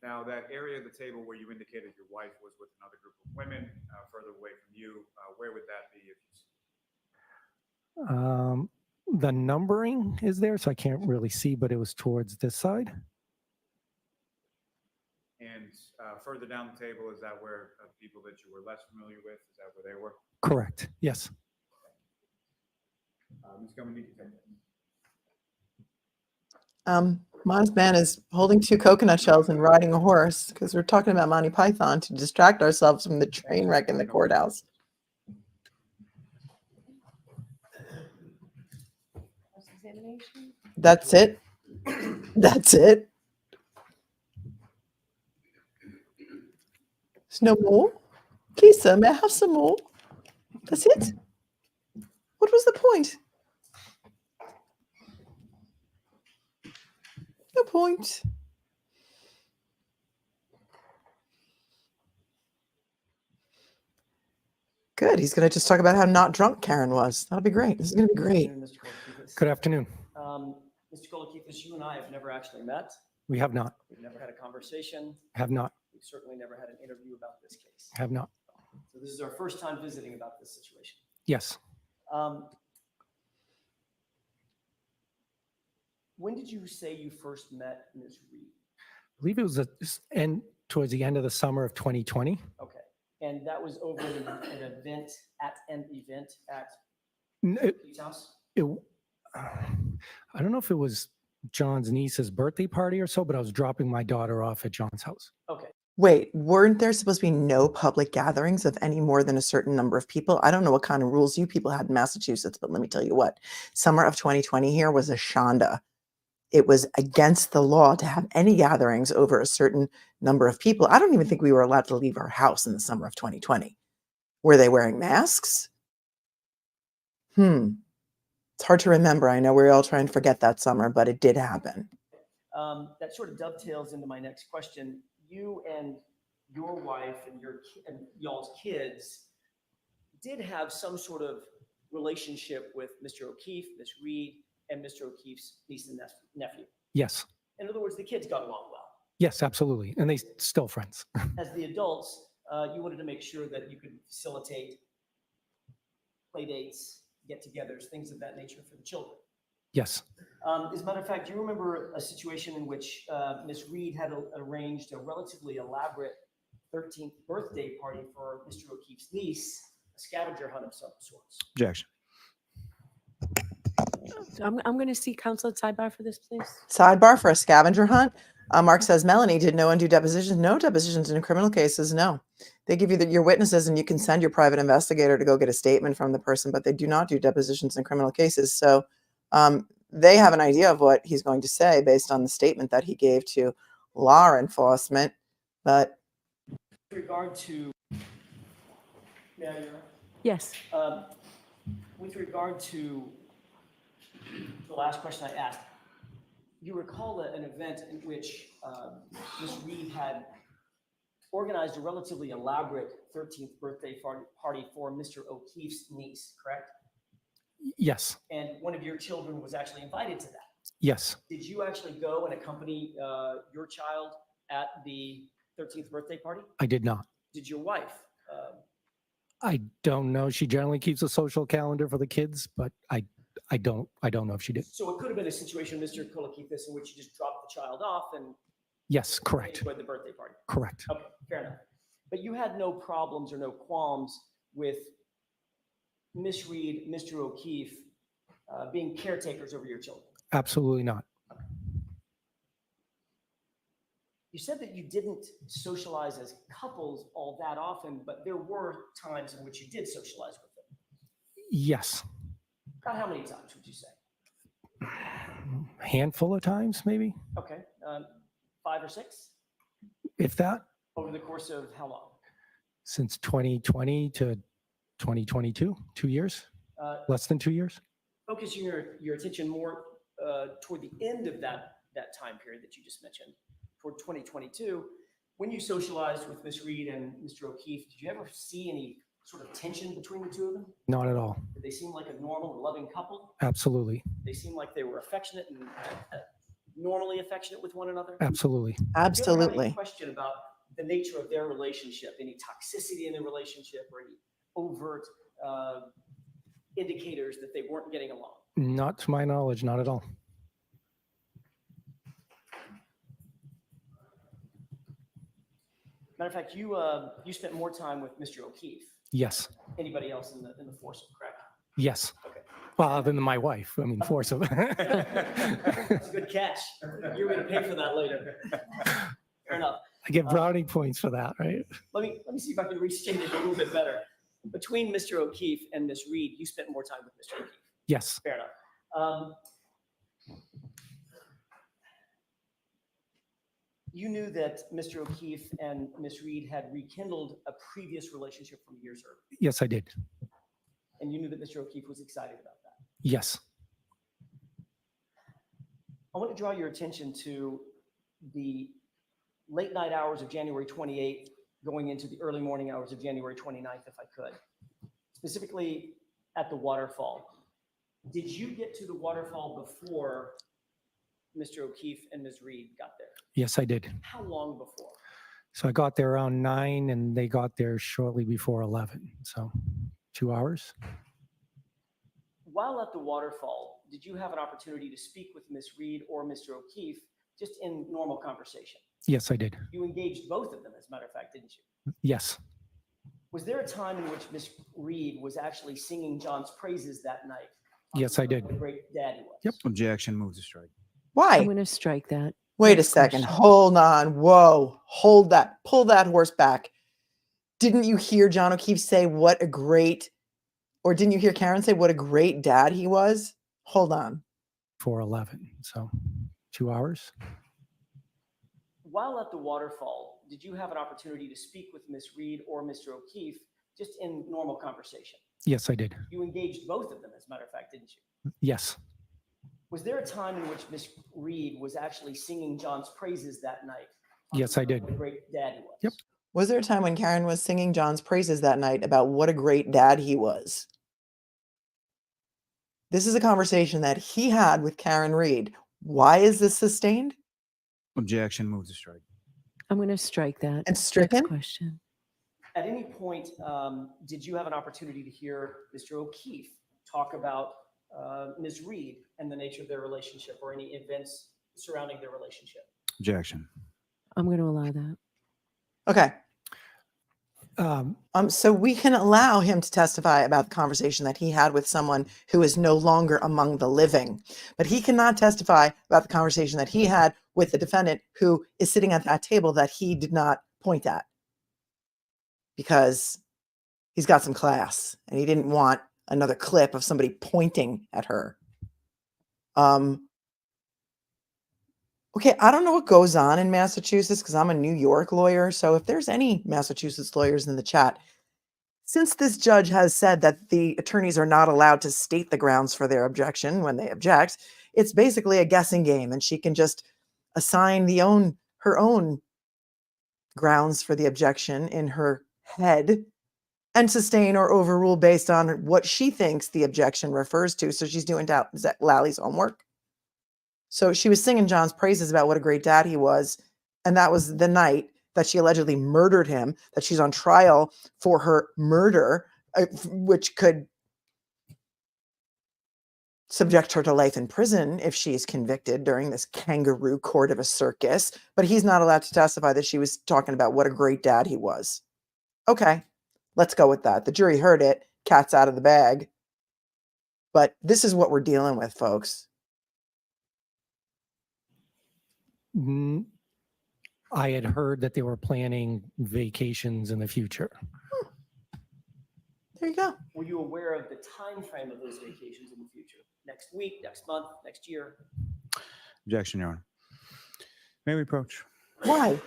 Now, that area of the table where you indicated your wife was with another group of women further away from you, where would that be if you see? The numbering is there, so I can't really see, but it was towards this side. And further down the table, is that where people that you were less familiar with, is that where they were? Correct. Yes. Ms. Gilman, you can take that. Modest Man is holding 2 coconut shells and riding a horse because we're talking about Monty Python to distract ourselves from the train wreck in the courthouse. That's it. That's it. There's no more. Please, sir, may I have some more? That's it. What was the point? No point. Good. He's going to just talk about how not drunk Karen was. That'll be great. This is going to be great. Mr. Kolokithas. Good afternoon. Mr. Kolokithas, you and I have never actually met. We have not. We've never had a conversation. Have not. We've certainly never had an interview about this case. Have not. So this is our first time visiting about this situation. Yes. When did you say you first met Ms. Reed? I believe it was towards the end of the summer of 2020. Okay. And that was over an event at N- It, Pete's house? I don't know if it was John's niece's birthday party or so, but I was dropping my daughter off at John's house. Okay. Wait, weren't there supposed to be no public gatherings of any more than a certain number of people? I don't know what kind of rules you people had in Massachusetts, but let me tell you what. Summer of 2020 here was a shanda. It was against the law to have any gatherings over a certain number of people. I don't even think we were allowed to leave our house in the summer of 2020. Were they wearing masks? It's hard to remember. I know we're all trying to forget that summer, but it did happen. That sort of dovetails into my next question. You and your wife and y'all's kids did have some sort of relationship with Mr. O'Keefe, Ms. Reed, and Mr. O'Keefe's niece and nephew. Yes. In other words, the kids got along well. Yes, absolutely. And they still friends. As the adults, you wanted to make sure that you could facilitate play dates, get-togethers, things of that nature for the children. Yes. As a matter of fact, do you remember a situation in which Ms. Reed had arranged a relatively elaborate 13th birthday party for Mr. O'Keefe's niece, a scavenger hunt of some sorts? Objection. I'm going to see counsel at sidebar for this, please. Sidebar for a scavenger hunt. Mark says, Melanie, did no one do depositions? No depositions in criminal cases, no. They give you your witnesses and you can send your private investigator to go get a statement from the person, but they do not do depositions in criminal cases. So they have an idea of what he's going to say based on the statement that he gave to law enforcement. But With regard to, Yes. with regard to the last question I asked, you recall an event in which Ms. Reed had organized a relatively elaborate 13th birthday party for Mr. O'Keefe's niece, correct? Yes. And one of your children was actually invited to that. Yes. Did you actually go and accompany your child at the 13th birthday party? I did not. Did your wife? I don't know. She generally keeps a social calendar for the kids, but I don't know if she did. So it could have been a situation, Mr. Kolokithas, in which you just dropped the child off and Yes, correct. enjoyed the birthday party. Correct. Okay, fair enough. But you had no problems or no qualms with Miss Reed, Mr. O'Keefe being caretakers over your children. Absolutely not. You said that you didn't socialize as couples all that often, but there were times in which you did socialize with them. Yes. About how many times would you say? A handful of times, maybe, Okay, 5 or 6 if that, over the course of how long? since 2020 to 2022, 2 years, less than 2 years. Focusing your attention more toward the end of that time period that you just mentioned, toward 2022, when you socialized with Miss Reed and Mr. O'Keefe, did you ever see any sort of tension between the two of them? Not at all. Did they seem like a normal and loving couple? Absolutely. They seemed like they were affectionate and normally affectionate with one another? Absolutely. Do you ever have absolutely. any question about the nature of their relationship, any toxicity in their relationship or any overt indicators that they weren't getting along? Not to my knowledge, not at all. Matter of fact, you spent more time with Mr. O'Keefe. Yes. Anybody else in the foursome, correct? Yes. Okay. Well, other than my wife, I mean, force of. That's a good catch. You're going to pay for that later. Fair enough. I get brownie points for that, right? Let me see if I can restate it a little bit better. Between Mr. O'Keefe and Miss Reed, you spent more time with Mr. O'Keefe. Yes. Fair enough. You knew that Mr. O'Keefe and Miss Reed had rekindled a previous relationship from years earlier, Yes, I did. and you knew that Mr. O'Keefe was excited about that. Yes. I want to draw your attention to the late night hours of January 28th, going into the early morning hours of January 29th, if I could. specifically at the waterfall. Did you get to the waterfall before Mr. O'Keefe and Ms. Reed got there? Yes, I did. How long before? So I got there around 9 and they got there shortly before 11. So 2 hours. While at the waterfall, did you have an opportunity to speak with Ms. Reed or Mr. O'Keefe just in normal conversation? Yes, I did. You engaged both of them, as a matter of fact, didn't you? Yes. Was there a time in which Ms. Reed was actually singing John's praises that night? Yes, I did. What a great dad he was. Yep. Objection, move to strike. Why? I'm going to strike that. Wait a Next second. question. Hold on. Whoa. Hold that. Pull that horse back. Didn't you hear John O'Keefe say what a great, or didn't you hear Karen say what a great dad he was? Hold on. Before 11. So 2 hours. While at the waterfall, did you have an opportunity to speak with Ms. Reed or Mr. O'Keefe just in normal conversation? Yes, I did. You engaged both of them, as a matter of fact, didn't you? Yes. Was there a time in which Ms. Reed was actually singing John's praises that night? Yes, I did. What a great dad he was. Yep. Was there a time when Karen was singing John's praises that night about what a great dad he was? This is a conversation that he had with Karen Reed. Why is this sustained Objection, move to strike. I'm going to strike that. and stricken? Next question. At any point, did you have an opportunity to hear Mr. O'Keefe talk about Ms. Reed and the nature of their relationship or any events surrounding their relationship? Objection. I'm going to allow that. Okay. Um, So we can allow him to testify about the conversation that he had with someone who is no longer among the living, but he cannot testify about the conversation that he had with the defendant who is sitting at that table that he did not point at, because he's got some class and he didn't want another clip of somebody pointing at her. Okay, I don't know what goes on in Massachusetts because I'm a New York lawyer. So if there's any Massachusetts lawyers in the chat, since this judge has said that the attorneys are not allowed to state the grounds for their objection when they object, it's basically a guessing game, and she can just assign her own grounds for the objection in her head and sustain or overrule based on what she thinks the objection refers to. So she's doing Lally's homework. So she was singing John's praises about what a great dad he was. And that was the night that she allegedly murdered him, that she's on trial for her murder, which could subject her to life in prison if she is convicted during this kangaroo court of a circus. But he's not allowed to testify that she was talking about what a great dad he was. Okay, let's go with that. The jury heard it. Cat's out of the bag. But this is what we're dealing with, folks. I had heard that they were planning vacations in the future. There you go. Were you aware of the time frame of those vacations in the future? Next week, next month, next year? Objection, Your Honor. May we approach? Why?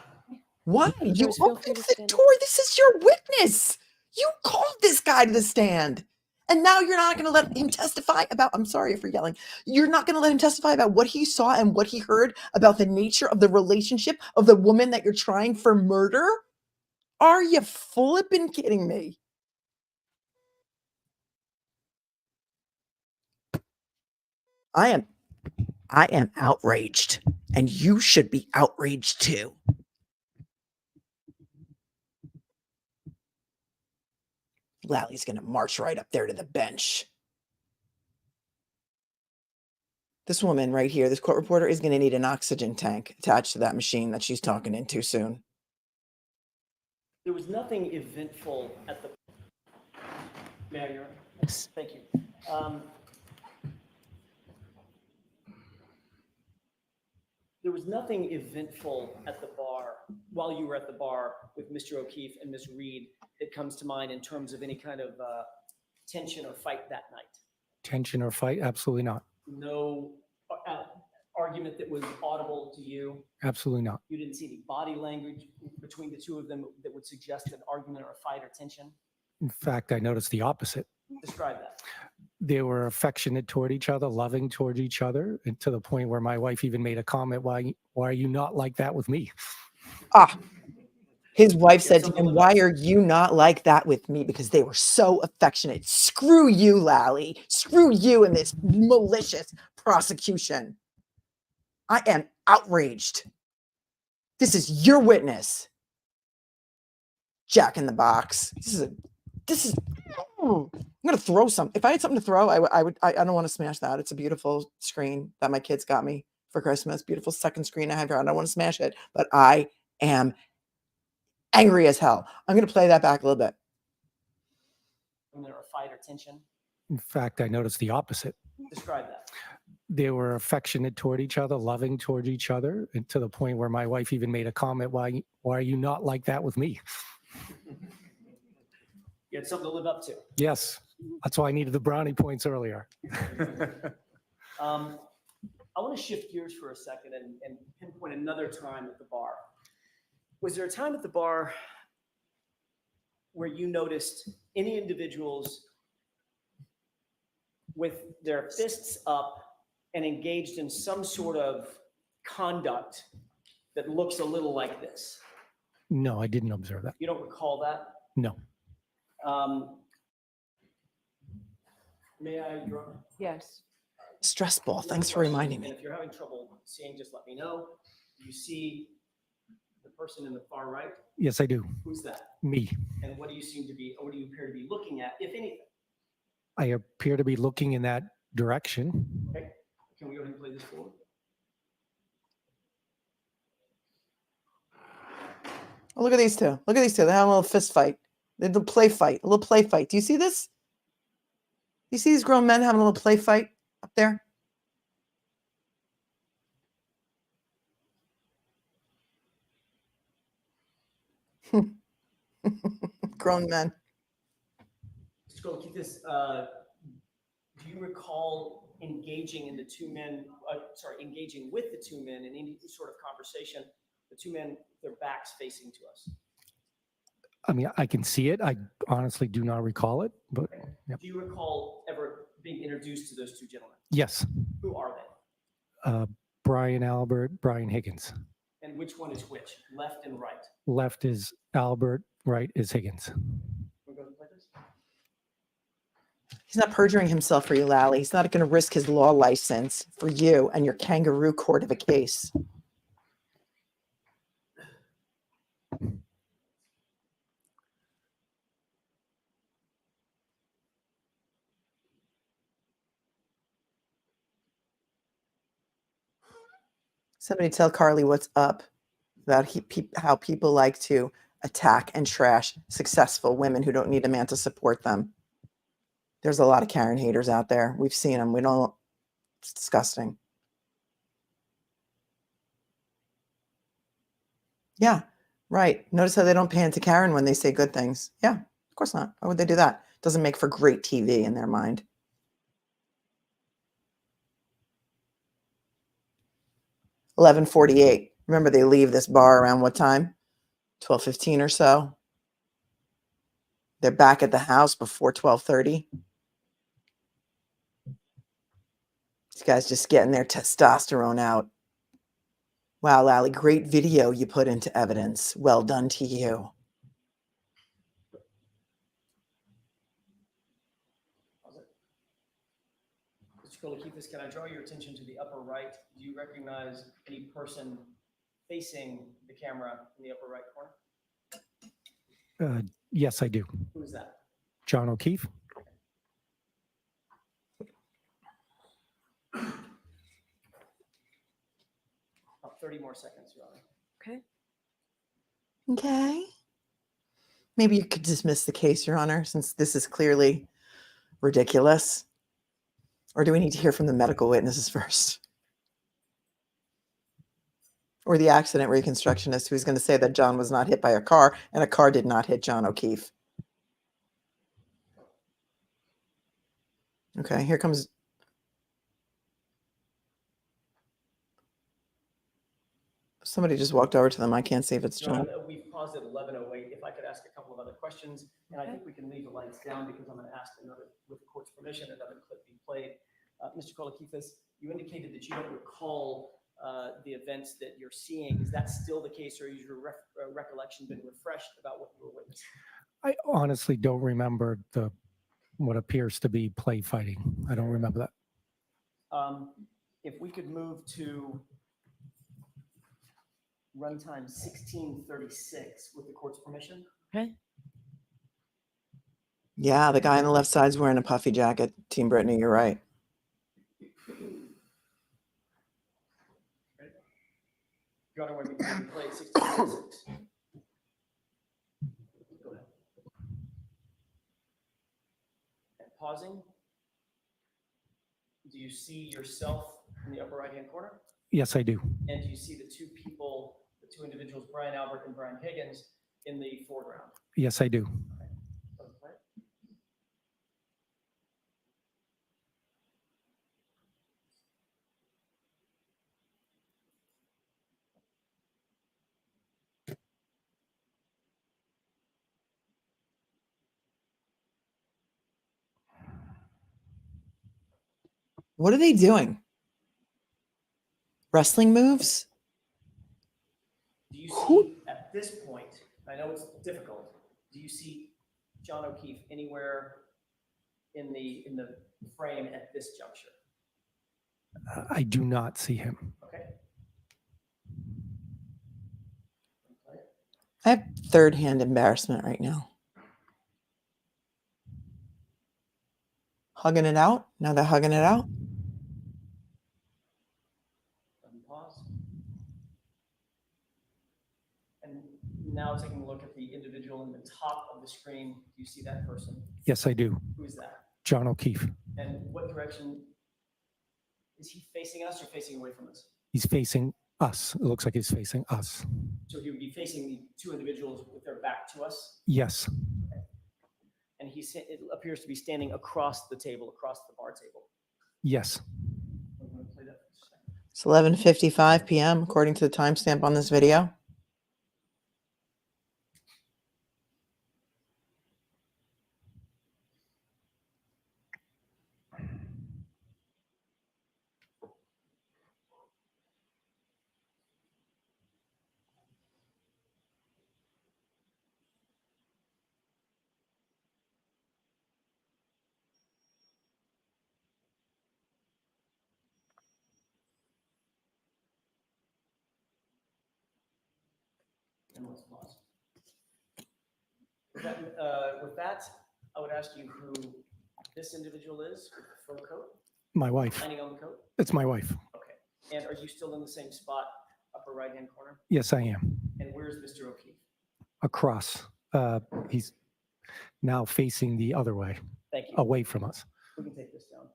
Why? You Jurors, feel free opened to the stand up. door. This is your witness. You called this guy to the stand. And now you're not going to let him testify about, I'm sorry for yelling. You're not going to let him testify about what he saw and what he heard about the nature of the relationship of the woman that you're trying for murder? Are you flipping kidding me? I am outraged, and you should be outraged too. Lally's going to march right up there to the bench. This woman right here, this court reporter, is going to need an oxygen tank attached to that machine that she's talking into soon. There was nothing eventful at the. May I, Your Honor? Yes. Thank you. There was nothing eventful at the bar while you were at the bar with Mr. O'Keefe and Ms. Reed that comes to mind in terms of any kind of tension or fight that night? Tension or fight? Absolutely not. No argument that was audible to you? Absolutely not. You didn't see any body language between the two of them that would suggest an argument or a fight or tension? In fact, I noticed the opposite. Describe that. They were affectionate toward each other, loving toward each other, and to the point where my wife even made a comment, why are you not like that with me? Ah, His wife Yeah, said to something him, to "Why look are you not like that with me?" Because they were so affectionate. Screw you, Lally. Screw you and this malicious prosecution. I am outraged. This is your witness. Jack in the box. I'm gonna throw some. If I had something to throw, I don't want to smash that. It's a beautiful screen that my kids got me for Christmas. Beautiful second screen I have here. I don't want to smash it, but I am angry as hell. I'm gonna play that back a little bit. When there are fight or tension, In fact, I noticed the opposite. describe that. They were affectionate toward each other, loving toward each other, and to the point where my wife even made a comment, why are you not like that with me? You had something to live up to. Yes, that's why I needed the brownie points earlier. I want to shift gears for a second and pinpoint another time at the bar. Was there a time at the bar where you noticed any individuals with their fists up and engaged in some sort of conduct that looks a little like this? No, I didn't observe that. You don't recall that? No. May I, Your Honor? Yes. Stress ball. Another Thanks for question, reminding me. And if you're having trouble seeing, just let me know. You see the person in the far right? Yes, I do. Who's that? Me. And what do you seem to be, or what do you appear to be looking at, if anything? I appear to be looking in that direction. Okay, can we go ahead and play this forward? Oh, look at these two. Look at these two. They have a little fist fight. They did a play fight. A little play fight. Do you see this? You see these grown men having a little play fight up there? Grown men. Mr. Kolokithas, do you recall engaging in the two men, engaging with the two men in any sort of conversation, the two men, their backs facing to us? I mean, I can see it. I honestly do not recall it, but yep. Do you recall ever being introduced to those two gentlemen? Yes. Who are they? Brian Albert, Brian Higgins. And which one is which, left and right? Left is Albert, right is Higgins. Can we go ahead and play this? He's not perjuring himself for you, Lally. He's not going to risk his law license for you and your kangaroo court of a case. Somebody tell Carly what's up about how people like to attack and trash successful women who don't need a man to support them. There's a lot of Karen haters out there. We've seen them. We don't. It's disgusting. Yeah, right. Notice how they don't pan to Karen when they say good things. Yeah, of course not. Why would they do that? Doesn't make for great TV in their mind. $11:48. Remember, they leave this bar around what time? 12:15 or so. They're back at the house before 12:30. These guys just getting their testosterone out. Wow, Lally, great video you put into evidence. Well done to you. Mr. Kolokithas, can I draw your attention to the upper right? Do you recognize any person facing the camera in the upper right corner? Yes, I do. Who is that? John O'Keefe. About 30 more seconds, Your Honor. Okay. Okay. Maybe you could dismiss the case, Your Honor, since this is clearly ridiculous. Or do we need to hear from the medical witnesses first? Or the accident reconstructionist who's going to say that John was not hit by a car and a car did not hit John O'Keefe. Okay, here comes. Somebody just walked over to them. I can't see if it's Your John. Honor, we've paused at 11:08. If I could ask a couple of other questions, and I think we can leave the lights down because I'm going to ask another, with the court's permission, another clip be played. Mr. Kolokithas, you indicated that you don't recall the events that you're seeing. Is that still the case, or has your recollection been refreshed about what you were witnessing? I honestly don't remember what appears to be play fighting. I don't remember that. If we could move to runtime 1636 with the court's permission. Okay. Yeah, the guy on the left side's wearing a puffy jacket. Team Brittany, you're right. Your Honor, when we play 1636. Go ahead. And pausing. Do you see yourself in the upper right-hand corner? Yes, I do. And do you see the two people, the two individuals, Brian Albert and Brian Higgins, in the foreground? Yes, I do. What are they doing? Wrestling moves? Do you see at this point, I know it's difficult, do you see John O'Keefe anywhere in the frame at this juncture? I do not see him. Okay. I have third-hand embarrassment right now. Hugging it out. Now they're hugging it out. Pause. And now taking a look at the individual in the top of the screen, do you see that person? Yes, I do. Who is that? John O'Keefe. And what direction is he facing us or facing away from us? He's facing us. It looks like he's facing us. So he would be facing the two individuals with their back to us? Yes. And it appears to be standing across the table, across the bar table. Yes. I'm going to play that for a second. It's 11:55 p.m. according to the timestamp on this video. And let's pause. With that, I would ask you who this individual is with the fur coat, My wife. lining on the coat. It's my wife. Okay. And are you still in the same spot, upper right-hand corner? Yes, I am. And where's Mr. O'Keefe? Across. He's now facing the other way, Thank you. away from us. We can take this down.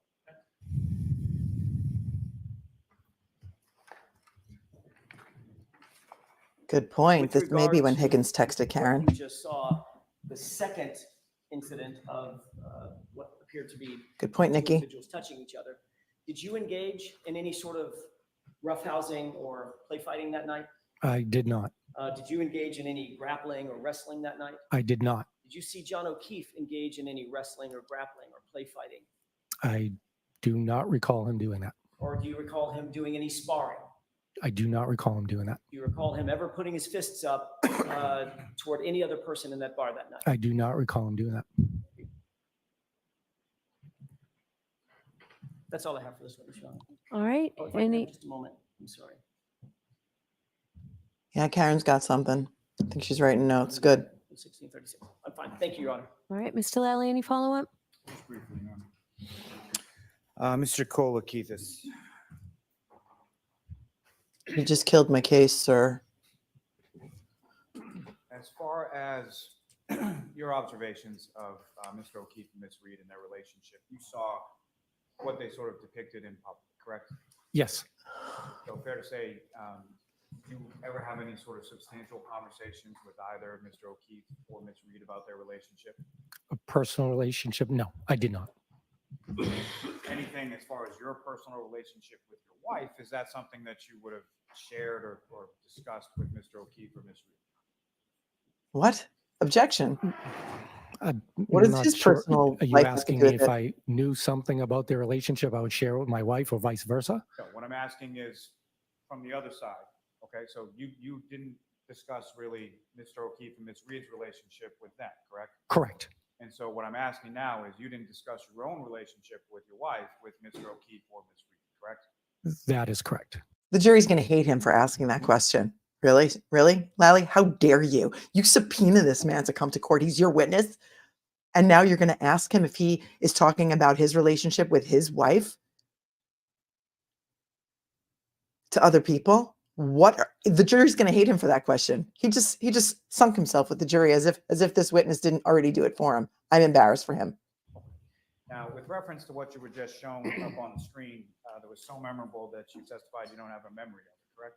Good point. With This may be regard when to Higgins texted Karen. What you just saw, the second incident of what appeared to be Good point, two Nikki. individuals touching each other. Did you engage in any sort of roughhousing or play fighting that night? I did not. Did you engage in any grappling or wrestling that night? I did not. Did you see John O'Keefe engage in any wrestling or grappling or play fighting? I do not recall him doing that. Or do you recall him doing any sparring? I do not recall him doing that. Do you recall him ever putting his fists up toward any other person in that bar that night? I do not recall him doing that. That's all I have for this one, Sean. All right. Oh, if I can have Any, just a moment, I'm sorry. Yeah, Karen's got something. I think she's writing notes. Good. 1636. I'm fine. Thank you, Your Honor. all right, Mr. Lally, any follow-up? Just briefly, Your Honor. Mr. Kolokithas, You just killed my case, sir. as far as your observations of Mr. O'Keefe and Miss Reed and their relationship, you saw what they sort of depicted in public, correct? Yes. So fair to say, do you ever have any sort of substantial conversations with either Mr. O'Keefe or Miss Reed about their relationship? A personal relationship? No, I did not. Anything as far as your personal relationship with your wife, is that something that you would have shared or discussed with Mr. O'Keefe or Miss Reed? What? Objection. I'm What is not his sure. personal Are you life have to asking do me with if it? I knew something about their relationship I would share it with my wife or vice versa? So what I'm asking is, from the other side. Okay, so you didn't discuss really Mr. O'Keefe and Ms. Reed's relationship with them, correct? Correct. And so what I'm asking now is you didn't discuss your own relationship with your wife, with Mr. O'Keefe or Ms. Reed, correct? That is correct. The jury's going to hate him for asking that question. Really? Really? Lally, how dare you? You subpoena this man to come to court. He's your witness. And now you're going to ask him if he is talking about his relationship with his wife to other people. The jury's going to hate him for that question. He just sunk himself with the jury as if this witness didn't already do it for him. I'm embarrassed for him. Now, with reference to what you were just shown up on the screen, that was so memorable that you testified you don't have a memory of it, correct?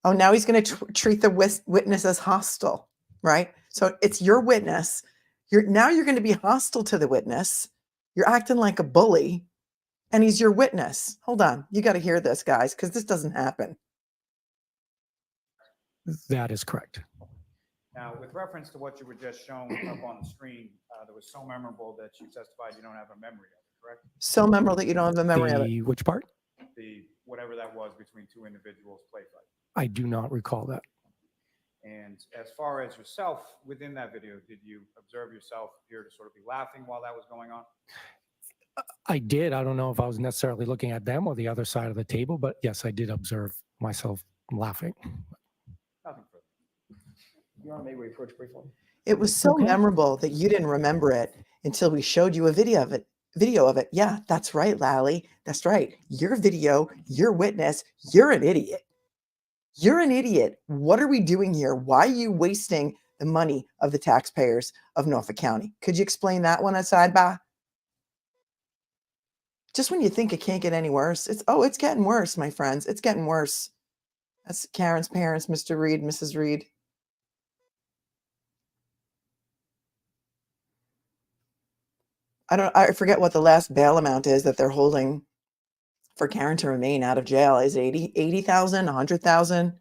Oh, now he's going to treat the witness as hostile, right? So it's your witness. You're going to be hostile to the witness. You're acting like a bully, and he's your witness. Hold on. You got to hear this, guys, because this doesn't happen. That is correct. Now, with reference to what you were just shown up on the screen, that was so memorable that you testified you don't have a memory of it, correct? So memorable that you don't have a memory of it. Which part? The whatever that was between two individuals play fight. I do not recall that. And as far as yourself within that video, did you observe yourself appear to sort of be laughing while that was going on? I did. I don't know if I was necessarily looking at them or the other side of the table, but yes, I did observe myself laughing. Nothing further. Your Honor, may we approach briefly? It was so Okay. memorable that you didn't remember it until we showed you a video of it. Yeah, that's right, Lally. That's right. Your video, your witness, you're an idiot. You're an idiot. What are we doing here? Why are you wasting the money of the taxpayers of Norfolk County? Could you explain that one aside, Ba? Just when you think it can't get any worse, it's getting worse, my friends. It's getting worse. That's Karen's parents, Mr. Reed, Mrs. Reed. I forget what the last bail amount is that they're holding for Karen to remain out of jail. Is it 80,000, 100,000?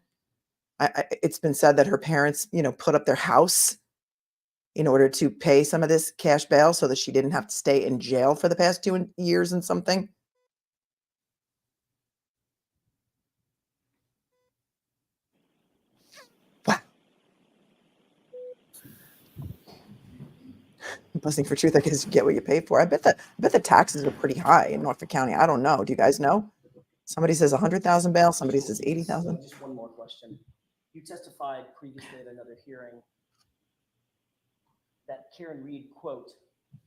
It's been said that her parents, put up their house in order to pay some of this cash bail so that she didn't have to stay in jail for the past 2 years and something. Wow. Busting for truth, I guess you get what you pay for. I bet the taxes are pretty high in Norfolk County. I don't know. Do you guys know? Somebody says 100,000 bail. Somebody says 80,000. Just one more question. You testified previously at another hearing that Karen Reed, quote,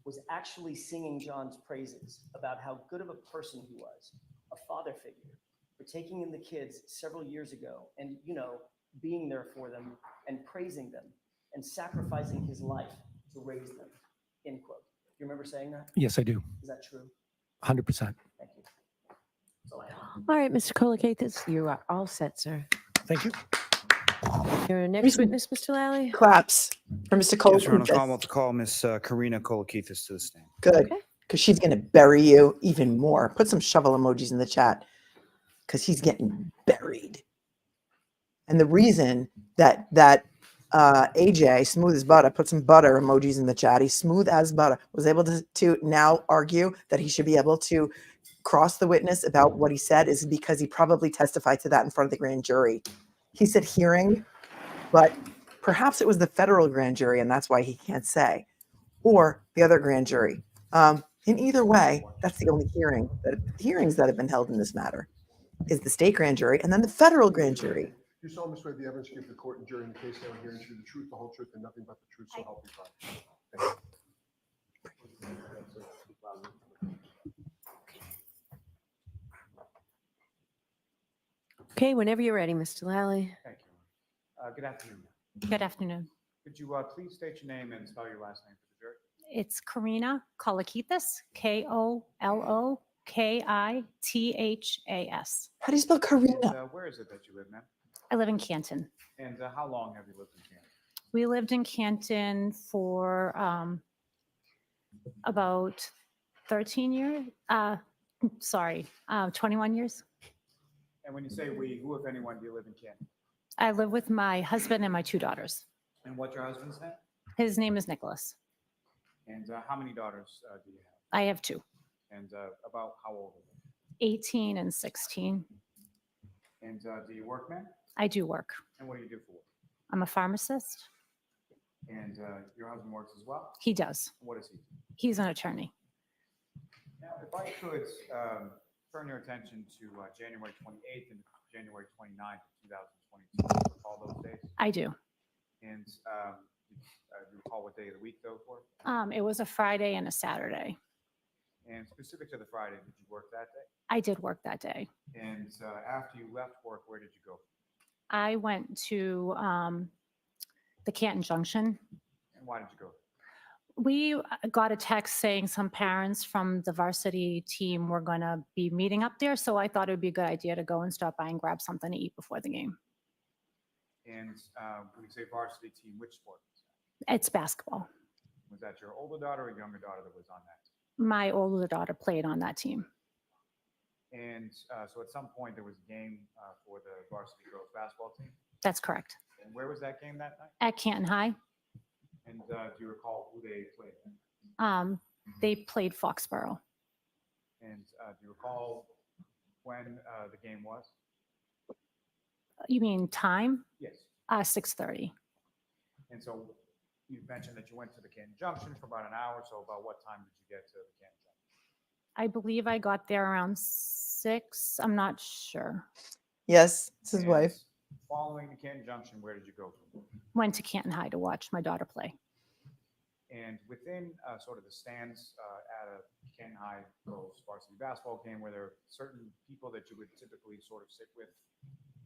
was actually singing John's praises about how good of a person he was, a father figure, for taking in the kids several years ago and, being there for them and praising them and sacrificing his life to raise them, end quote. Do you remember saying that? Yes, I do. Is that true? 100%. Thank you. That's all I have. All right, Mr. Kolokithas, you are all set, sir. Thank you. Your next witness, Mr. Lally. Claps for Mr. Yes, Your Honor, Kolokithas. I'm about to call Miss Karina Kolokithas to the stand. Good, Okay. because she's going to bury you even more. Put some shovel emojis in the chat because he's getting buried. And the reason that AJ, smooth as butter, put some butter emojis in the chat. He's smooth as butter, was able to now argue that he should be able to cross the witness about what he said is because he probably testified to that in front of the grand jury. He said hearing, but perhaps it was the federal grand jury, and that's why he can't say, or the other grand jury. In either way, that's the only hearings that have been held in this matter is the state grand jury and then the federal grand jury. You solemnly swear the evidence you give to the court and jury in the case now hearing true the truth, the whole truth, and nothing but the truth, so help you God. Okay, whenever you're ready, Mr. Lally. Thank you. Good afternoon. Good afternoon. Could you please state your name and spell your last name for the jury? It's Karina Kolokithas, Kolokithas. How do you spell Karina? And, where is it that you live, ma'am? I live in Canton. And how long have you lived in Canada? We lived in Canton for about 13 years. 21 years. And when you say we, who, if anyone, do you live in Canada? I live with my husband and my 2 daughters. And what's your husband's name? His name is Nicholas. And how many daughters do you have? I have 2, And about how old are they? 18 and 16. And do you work, ma'am? I do work. And what do you do for work? I'm a pharmacist. And your husband works as well? He does. What does he do? He's an attorney. Now, if I could turn your attention to January 28th and January 29th, 2022, recall those days? I do. And do you recall what day of the week those were? It was a Friday and a Saturday. And specific to the Friday, did you work that day? I did work that day. And after you left work, where did you go? I went to the Canton Junction. And why did you go? We got a text saying some parents from the varsity team were going to be meeting up there. So I thought it would be a good idea to go and stop by and grab something to eat before the game. And when you say varsity team, which sport? It's basketball. Was that your older daughter or younger daughter that was on that? My older daughter played on that team. And so at some point there was a game for the varsity girls basketball team. That's correct. And where was that game that night? At Canton High, And do you recall who they played? they played Foxborough. And do you recall when the game was? You mean time? Yes. 6:30. And so you mentioned that you went to the Canton Junction for about an hour. So about what time did you get to the Canton Junction? I believe I got there around 6. I'm not sure. Yes, it's his And wife. Following the Canton Junction, where did you go from? Went to Canton High to watch my daughter play. And within sort of the stands at a Canton High girls varsity basketball game, were there certain people that you would typically sort of sit with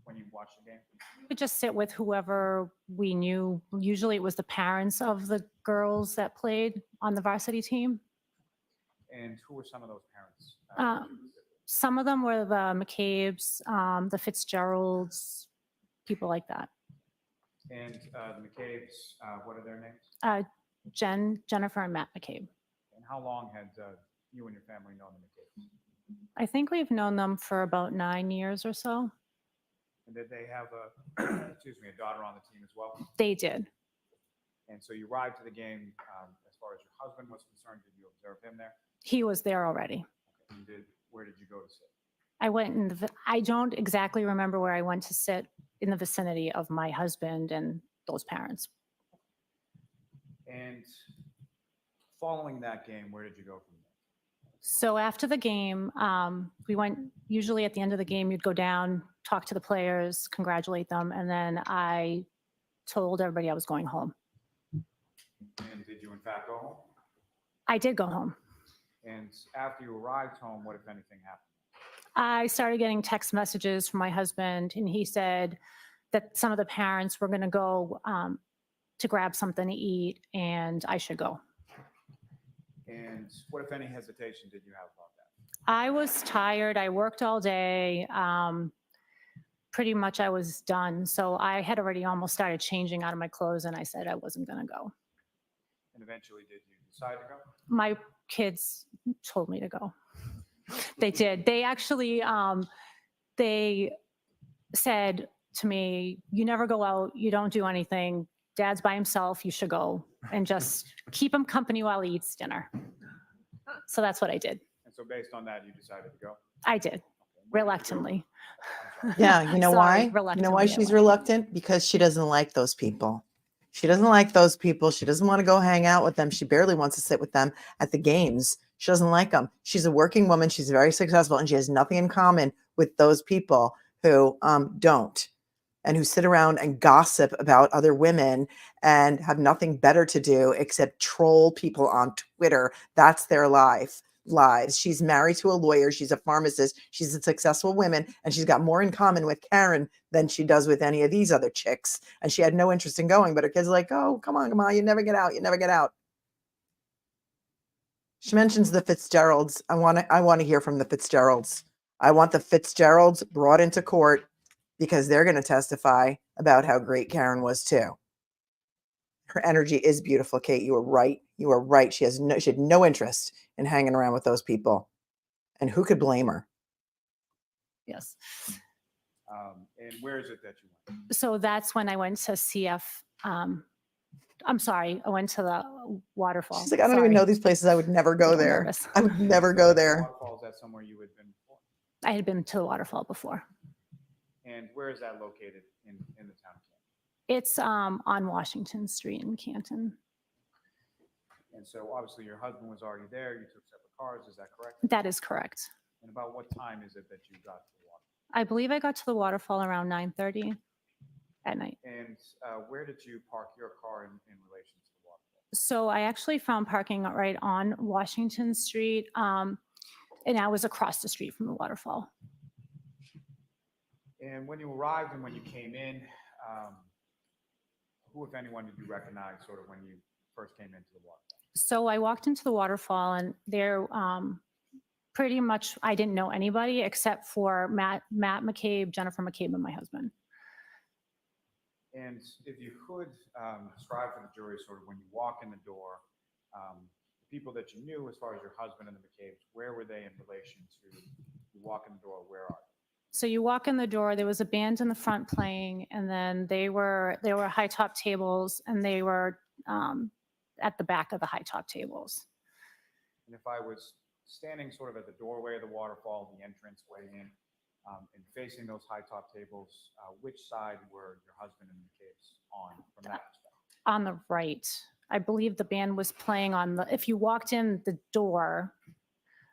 when you watch the game? We would just sit with whoever we knew. Usually it was the parents of the girls that played on the varsity team. And who were some of those parents? Some of them were the McCabes, the Fitzgeralds, people like that. And the McCabe's, what are their names? Jennifer and Matt McCabe. And how long had you and your family known the McCabe's? I think we've known them for about 9 years or so. And did they have a, excuse me, a daughter on the team as well? They did. And so you arrived to the game, as far as your husband was concerned, did you observe him there? He was there already. And where did you go to sit? I went in I don't exactly remember where I went to sit in the vicinity of my husband and those parents. And following that game, where did you go from there? So after the game, we went, usually at the end of the game, you'd go down, talk to the players, congratulate them, and then I told everybody I was going home. And did you in fact go home? I did go home. And after you arrived home, what, if anything, happened? I started getting text messages from my husband, and he said that some of the parents were going to go to grab something to eat, and I should go. And what, if any, hesitation did you have about that? I was tired. I worked all day. Pretty much I was done. So I had already almost started changing out of my clothes, and I said I wasn't going to go. And eventually, did you decide to go? My kids told me to go. They did. They actually, they said to me, you never go out, you don't do anything. Dad's by himself, you should go and just keep him company while he eats dinner. So that's what I did. And so based on that, you decided to go? I did, reluctantly. Yeah, you know Sorry, why? You know why reluctantly, I she's went. reluctant? Because she doesn't like those people. She doesn't like those people. She doesn't want to go hang out with them. She barely wants to sit with them at the games. She doesn't like them. She's a working woman. She's very successful, and she has nothing in common with those people who don't, and who sit around and gossip about other women and have nothing better to do except troll people on Twitter. That's their lives. She's married to a lawyer. She's a pharmacist. She's a successful woman, and she's got more in common with Karen than she does with any of these other chicks. And she had no interest in going, but her kids are like, oh, come on, you never get out. You never get out. She mentions the Fitzgeralds. I want to hear from the Fitzgeralds. I want the Fitzgeralds brought into court because they're going to testify about how great Karen was too. Her energy is beautiful, Kate. You were right. You were right. She had no interest in hanging around with those people. And who could blame her? Yes. And where is it that you went? So that's when I went to CF. I'm sorry, I went to the Waterfall. She's like, I don't even know these places. I would never go little there. nervous. I would never go there. Waterfall, is that somewhere you had been before? I had been to the Waterfall before. And where is that located in the town of Canton? It's on Washington Street in Canton. And so obviously your husband was already there, you took separate cars, is that correct? That is correct. And about what time is it that you got to the water? I believe I got to the waterfall around 9:30 at night. And where did you park your car in relation to the waterfall? So I actually found parking right on Washington Street, and I was across the street from the waterfall. And when you arrived and when you came in, who, if anyone, did you recognize sort of when you first came into the waterfall? So I walked into the waterfall, and there, pretty much, I didn't know anybody except for Matt McCabe, Jennifer McCabe, and my husband. And if you could describe for the jury sort of when you walk in the door, the people that you knew as far as your husband and the McCabes, where were they in relation to you walk in the door, where are they? So you walk in the door, there was a band in the front playing, and then there were high top tables, and they were at the back of the high top tables. And if I was standing sort of at the doorway of the waterfall, the entrance way in, and facing those high top tables, which side were your husband and the McCabes on from that perspective? On the right. I believe the band was playing on the, if you walked in the door,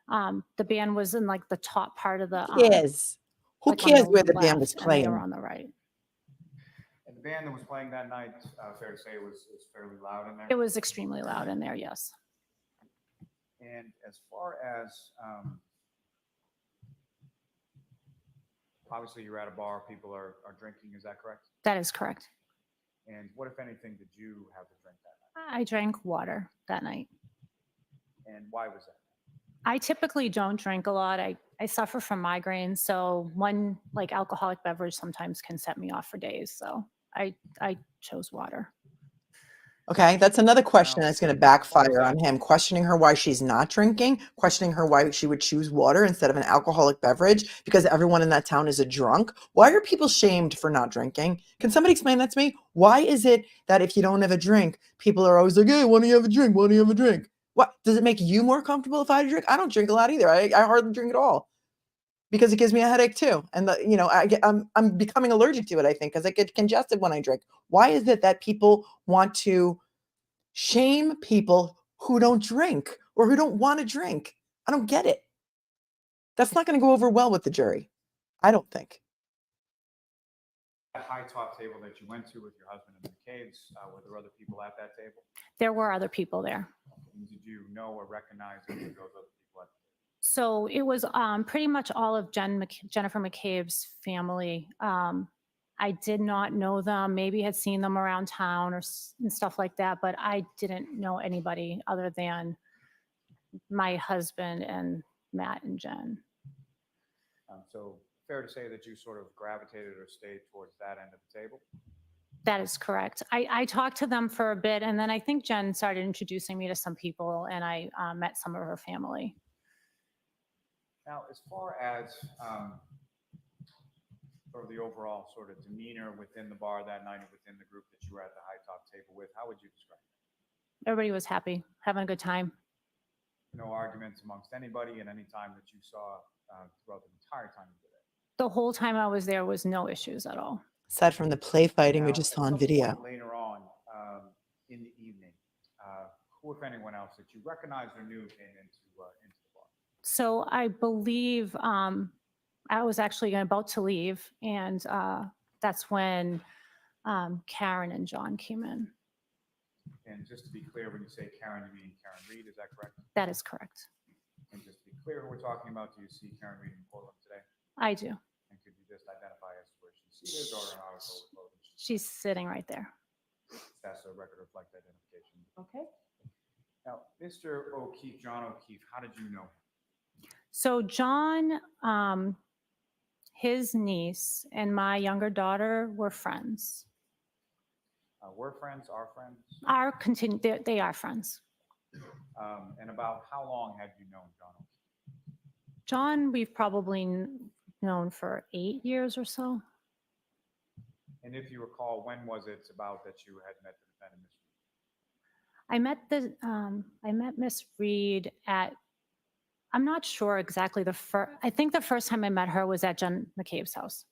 the band was in like the top part of the. Yes. Who like on cares where the band left, was and they playing? were on the right. And the band that was playing that night, fair to say, was fairly loud in there? It was extremely loud in there, yes. And as far as, obviously you're at a bar, people are drinking, is that correct? That is correct. And what, if anything, did you have to drink that night? I drank water that night. And why was that? I typically don't drink a lot. I suffer from migraines, so one like alcoholic beverage sometimes can set me off for days. So I chose water. Okay, that's another question that's going to backfire on him. Questioning her why she's not drinking, questioning her why she would choose water instead of an alcoholic beverage because everyone in that town is a drunk. Why are people shamed for not drinking? Can somebody explain that to me? Why is it that if you don't have a drink, people are always like, hey, why don't you have a drink? Why don't you have a drink? What, does it make you more comfortable if I drink? I don't drink a lot either. I hardly drink at all because it gives me a headache too. And I'm becoming allergic to it, I think, because I get congested when I drink. Why is it that people want to shame people who don't drink or who don't want to drink? I don't get it. That's not going to go over well with the jury. I don't think. That high top table that you went to with your husband and the McCabes, were there other people at that table? There were other people there. And did you know or recognize any of those other people at the table? So it was pretty much all of Jennifer McCabe's family. I did not know them, maybe had seen them around town and stuff like that, but I didn't know anybody other than my husband and Matt and Jen. So fair to say that you sort of gravitated or stayed towards that end of the table? That is correct. I talked to them for a bit, and then I think Jen started introducing me to some people, and I met some of her family. Now, as far as sort of the overall sort of demeanor within the bar that night and within the group that you were at the high top table with, how would you describe it? Everybody was happy, having a good time. No arguments amongst anybody at any time that you saw throughout the entire time you were there? The whole time I was there was no issues at all. Aside from the play fighting we Now, just at saw on some video. point later on in the evening, who, if anyone else, that you recognized or knew came into the bar? So I believe I was actually about to leave, and that's when Karen and John came in. And just to be clear, when you say Karen, you mean Karen Reed, is that correct? That is correct. And just to be clear who we're talking about, do you see Karen Reed in Portland today? I do. And could you just identify as to where she's seated or an article of clothing? She's sitting right there. That's a record reflect identification. Okay. Now, Mr. O'Keefe, John O'Keefe, how did you know him? So John, his niece and my younger daughter were friends. Were friends, are friends? They are friends. And about how long had you known John O'Keefe? John, we've probably known for 8 years or so. And if you recall, when was it about that you had met the defendant, Ms. Reed? I met Miss Reed at, I'm not sure exactly I think the first time I met her was at Jen McCabe's house.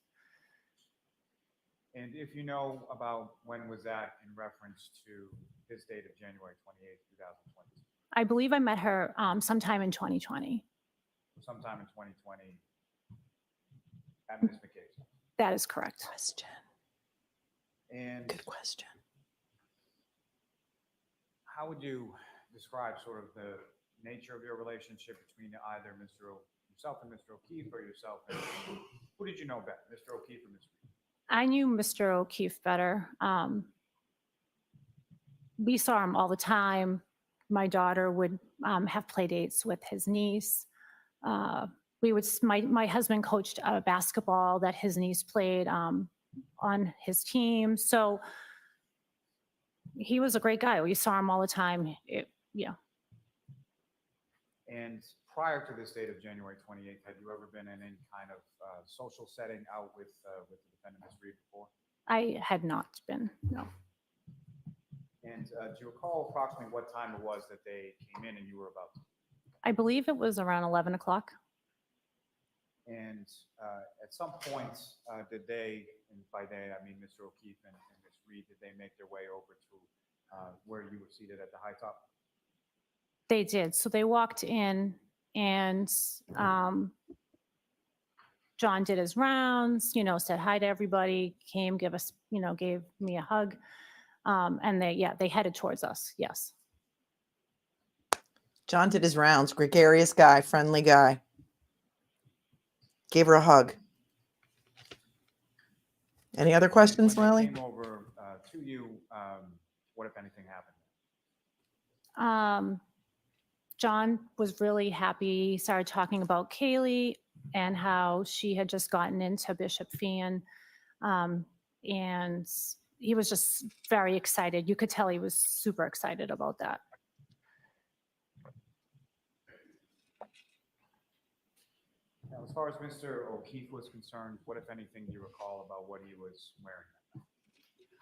And if you know about when was that in reference to this date of January 28th, 2020? I believe I met her sometime in 2020. Sometime in 2020 at Ms. McCabe's. That is correct. Question. And Good question. how would you describe sort of the nature of your relationship between either yourself and Mr. O'Keefe, or yourself and who did you know better, Mr. O'Keefe or Ms. Reed? I knew Mr. O'Keefe better. We saw him all the time. My daughter would have play dates with his niece. My husband coached basketball that his niece played on his team. So he was a great guy. We saw him all the time. Yeah. And prior to this date of January 28th, had you ever been in any kind of social setting out with the defendant, Ms. Reed, before? I had not been, no. And do you recall approximately what time it was that they came in and you were about to? I believe it was around 11 o'clock. And at some point, did they, and by they, I mean Mr. O'Keefe and Ms. Reed, did they make their way over to where you were seated at the high top? They did. So they walked in and John did his rounds, said hi to everybody, came, gave me a hug. And they headed towards us. Yes. John did his rounds. Gregarious guy, friendly guy. Gave her a hug. Any other questions, When they Lily? came over to you, what, if anything, happened? John was really happy. He started talking about Kaylee and how she had just gotten into Bishop Fian. And he was just very excited. You could tell he was super excited about that. Now, as far as Mr. O'Keefe was concerned, what, if anything, do you recall about what he was wearing?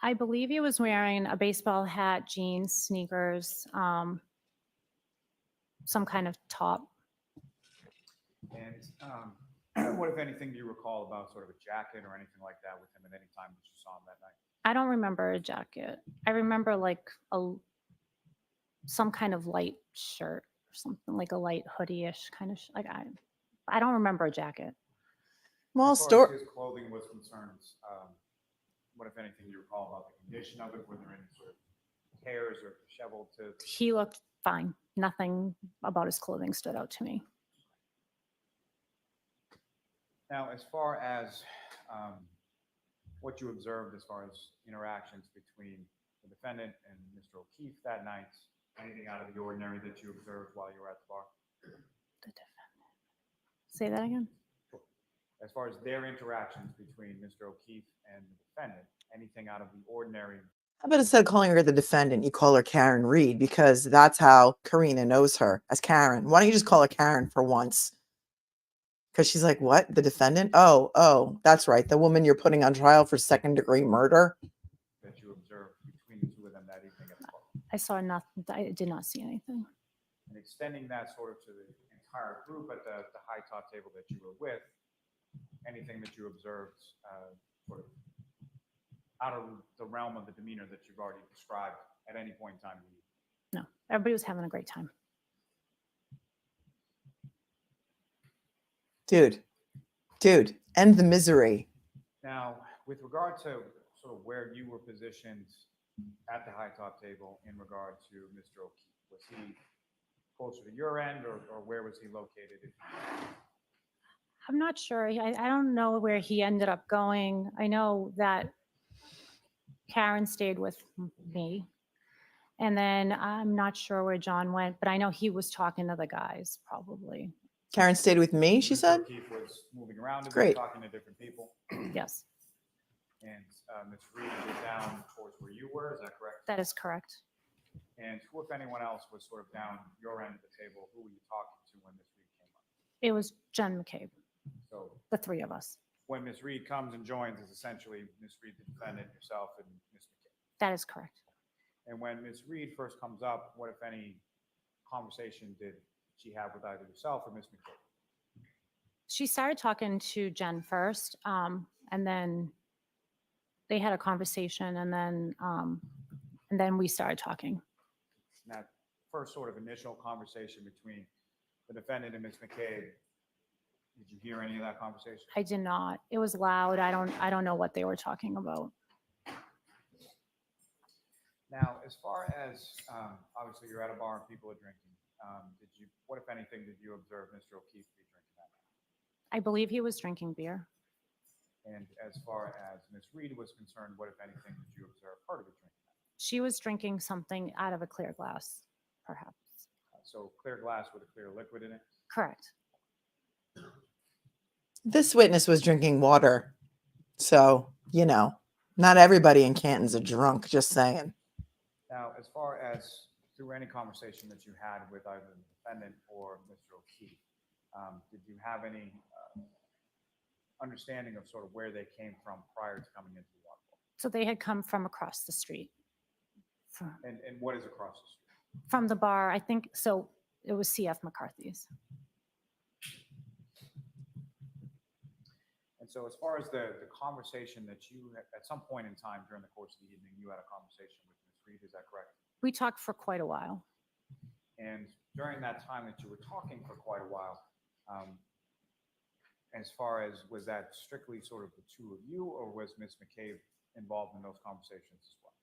I believe he was wearing a baseball hat, jeans, sneakers, some kind of top. And what, if anything, do you recall about sort of a jacket or anything like that with him at any time that you saw him that night? I don't remember a jacket. I remember like some kind of light shirt or something, like a light hoodie-ish kind of, I don't remember a jacket. Well, As far as his clothing was concerned, what, if anything, do you recall about the condition of it? Were there any sort of tears or disheveled to? He looked fine. Nothing about his clothing stood out to me. Now, as far as what you observed as far as interactions between the defendant and Mr. O'Keefe that night, anything out of the ordinary that you observed while you were at the bar? The defendant. Say that again? As far as their interactions between Mr. O'Keefe and the defendant, anything out of the ordinary? How about instead of calling her the defendant, you call her Karen Reed, because that's how Karina knows her, as Karen. Why don't you just call her Karen for once? Because she's like, what? The defendant? Oh, that's right. The woman you're putting on trial for second-degree murder? That you observed between the two of them that evening at the bar? I saw nothing. I did not see anything. And extending that sort of to the entire group at the high top table that you were with, anything that you observed sort of out of the realm of the demeanor that you've already described at any point in time? No, everybody was having a great time. Dude, end the misery. Now, with regard to sort of where you were positioned at the high top table in regard to Mr. O'Keefe, was he closer to your end, or where was he located? I'm not sure. I don't know where he ended up going. I know that Karen stayed with me. And then I'm not sure where John went, but I know he was talking to the guys probably. Karen stayed with me, she said? Mr. O'Keefe was moving around and Great. talking to different people. Yes, And Ms. Reed was down towards where you were, is that correct? that is correct. And who, if anyone else, was sort of down your end of the table? Who were you talking to when Ms. Reed came up? It was Jen McCabe, So the three of us. when Ms. Reed comes and joins, is essentially Ms. Reed, the defendant, yourself, and Ms. McCabe. That is correct. And when Ms. Reed first comes up, what, if any, conversation did she have with either yourself or Ms. McCabe? She started talking to Jen first, and then they had a conversation, and then we started talking. That first sort of initial conversation between the defendant and Ms. McCabe, did you hear any of that conversation? I did not. It was loud. I don't know what they were talking about. Now, as far as, obviously you're at a bar and people are drinking, what if anything, did you observe Mr. O'Keefe be drinking that night? I believe he was drinking beer. And as far as Ms. Reed was concerned, what if anything, did you observe her to be drinking that night? She was drinking something out of a clear glass, perhaps. So clear glass with a clear liquid in it? Correct. This witness was drinking water. So, you know, not everybody in Canton's a drunk, just saying. Now, as far as through any conversation that you had with either the defendant or Mr. O'Keefe, did you have any understanding of sort of where they came from prior to coming into the Waterfall? So they had come from across the street. And what is across the street? From the bar, I think, so it was CF McCarthy's. And so as far as the conversation that you, at some point in time during the course of the evening, you had a conversation with Ms. Reed, is that correct? We talked for quite a while. And during that time that you were talking for quite a while, as far as, was that strictly sort of the two of you, or was Ms. McCabe involved in those conversations as well?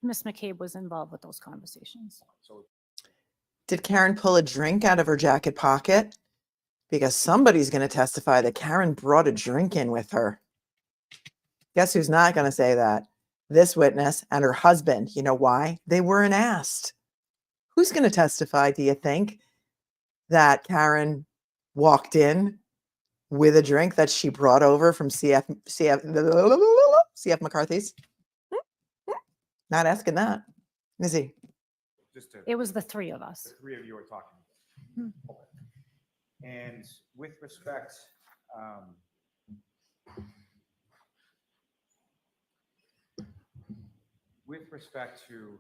Miss McCabe was involved with those conversations. So Did Karen pull a drink out of her jacket pocket? Because somebody's going to testify that Karen brought a drink in with her. Guess who's not going to say that? This witness and her husband. You know why? They weren't asked. Who's going to testify, do you think, that Karen walked in with a drink that she brought over from CF McCarthy's? Not asking that, is he? just to, It was the three of us. the three of you are talking. Hmm. Okay. And with respect, to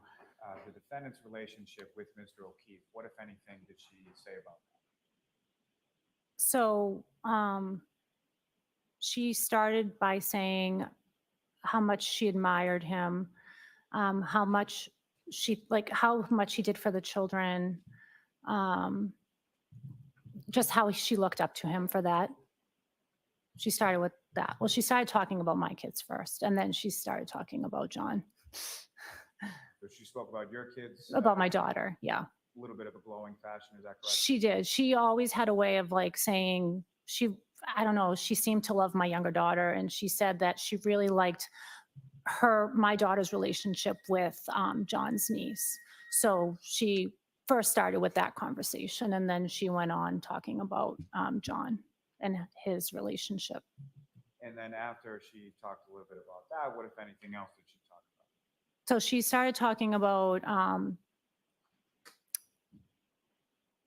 the defendant's relationship with Mr. O'Keefe, what, if anything, did she say about that? So she started by saying how much she admired him, how much he did for the children, just how she looked up to him for that. She started with that. Well, she started talking about my kids first, and then she started talking about John. So she spoke about your kids? About my daughter, yeah. A little bit of a glowing fashion, is that correct? She did. She always had a way of like saying, I don't know, she seemed to love my younger daughter, and she said that she really liked my daughter's relationship with John's niece. So she first started with that conversation, and then she went on talking about John and his relationship. And then after she talked a little bit about that, what, if anything else, did she talk about? So she started talking about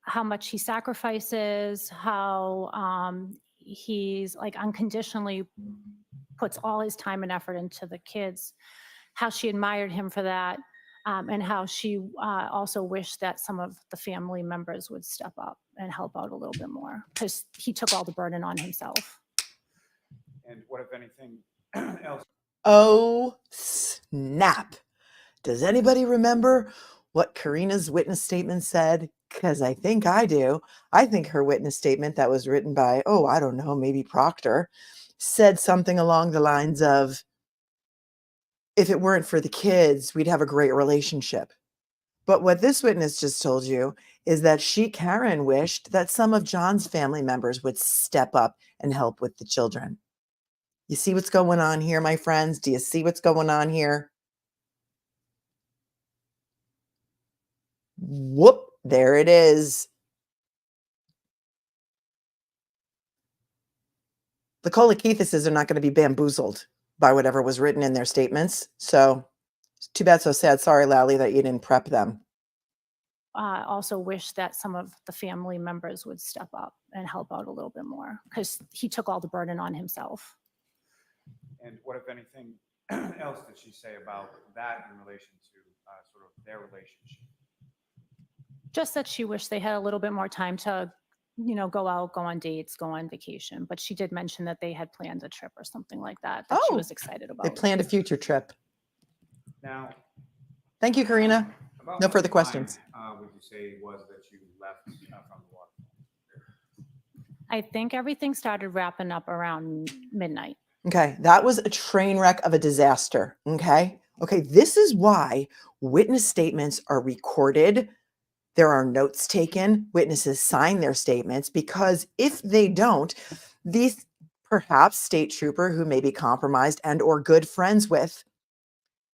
how much he sacrifices, how he's like unconditionally puts all his time and effort into the kids, how she admired him for that, and how she also wished that some of the family members would step up and help out a little bit more, because he took all the burden on himself. And what, if anything, else? Oh, snap. Does anybody remember what Karina's witness statement said? Because I think I do. I think her witness statement that was written by, I don't know, maybe Proctor, said something along the lines of, if it weren't for the kids, we'd have a great relationship. But what this witness just told you is that Karen, wished that some of John's family members would step up and help with the children. You see what's going on here, my friends? Do you see what's going on here? Whoop, there it is. The Kolokithases are not going to be bamboozled by whatever was written in their statements. So too bad, so sad. Sorry, Lally, that you didn't prep them. Also wish that some of the family members would step up and help out a little bit more, because he took all the burden on himself. And what, if anything, else did she say about that in relation to sort of their relationship? Just that she wished they had a little bit more time to go out, go on dates, go on vacation. But she did mention that they had planned a trip or something like that she Oh, was excited They about. planned a future trip. Now, Thank you, Karina. about No what further time, questions. Would you say was that you left from the waterfall? I think everything started wrapping up around midnight. Okay, that was a train wreck of a disaster. Okay. Okay, this is why witness statements are recorded. There are notes taken. Witnesses sign their statements, because if they don't, these perhaps state trooper who may be compromised and or good friends with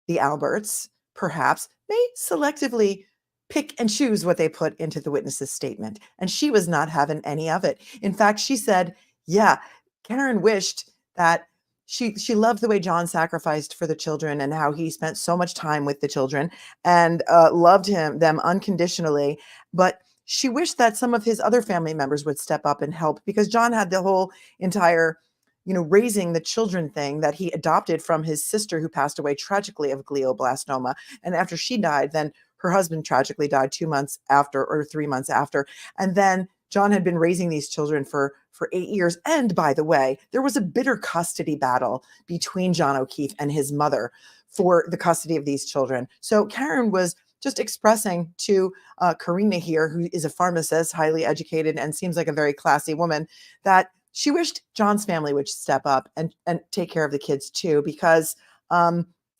the Alberts perhaps may selectively pick and choose what they put into the witness's statement. And she was not having any of it. In fact, she said, yeah, Karen wished that she loved the way John sacrificed for the children and how he spent so much time with the children and loved them unconditionally. But she wished that some of his other family members would step up and help, because John had the whole entire raising the children thing that he adopted from his sister, who passed away tragically of glioblastoma. And after she died, then her husband tragically died 2 months after, or 3 months after. And then John had been raising these children for 8 years. And by the way, there was a bitter custody battle between John O'Keefe and his mother for the custody of these children. So Karen was just expressing to Karina here, who is a pharmacist, highly educated, and seems like a very classy woman, that she wished John's family would step up and take care of the kids too, because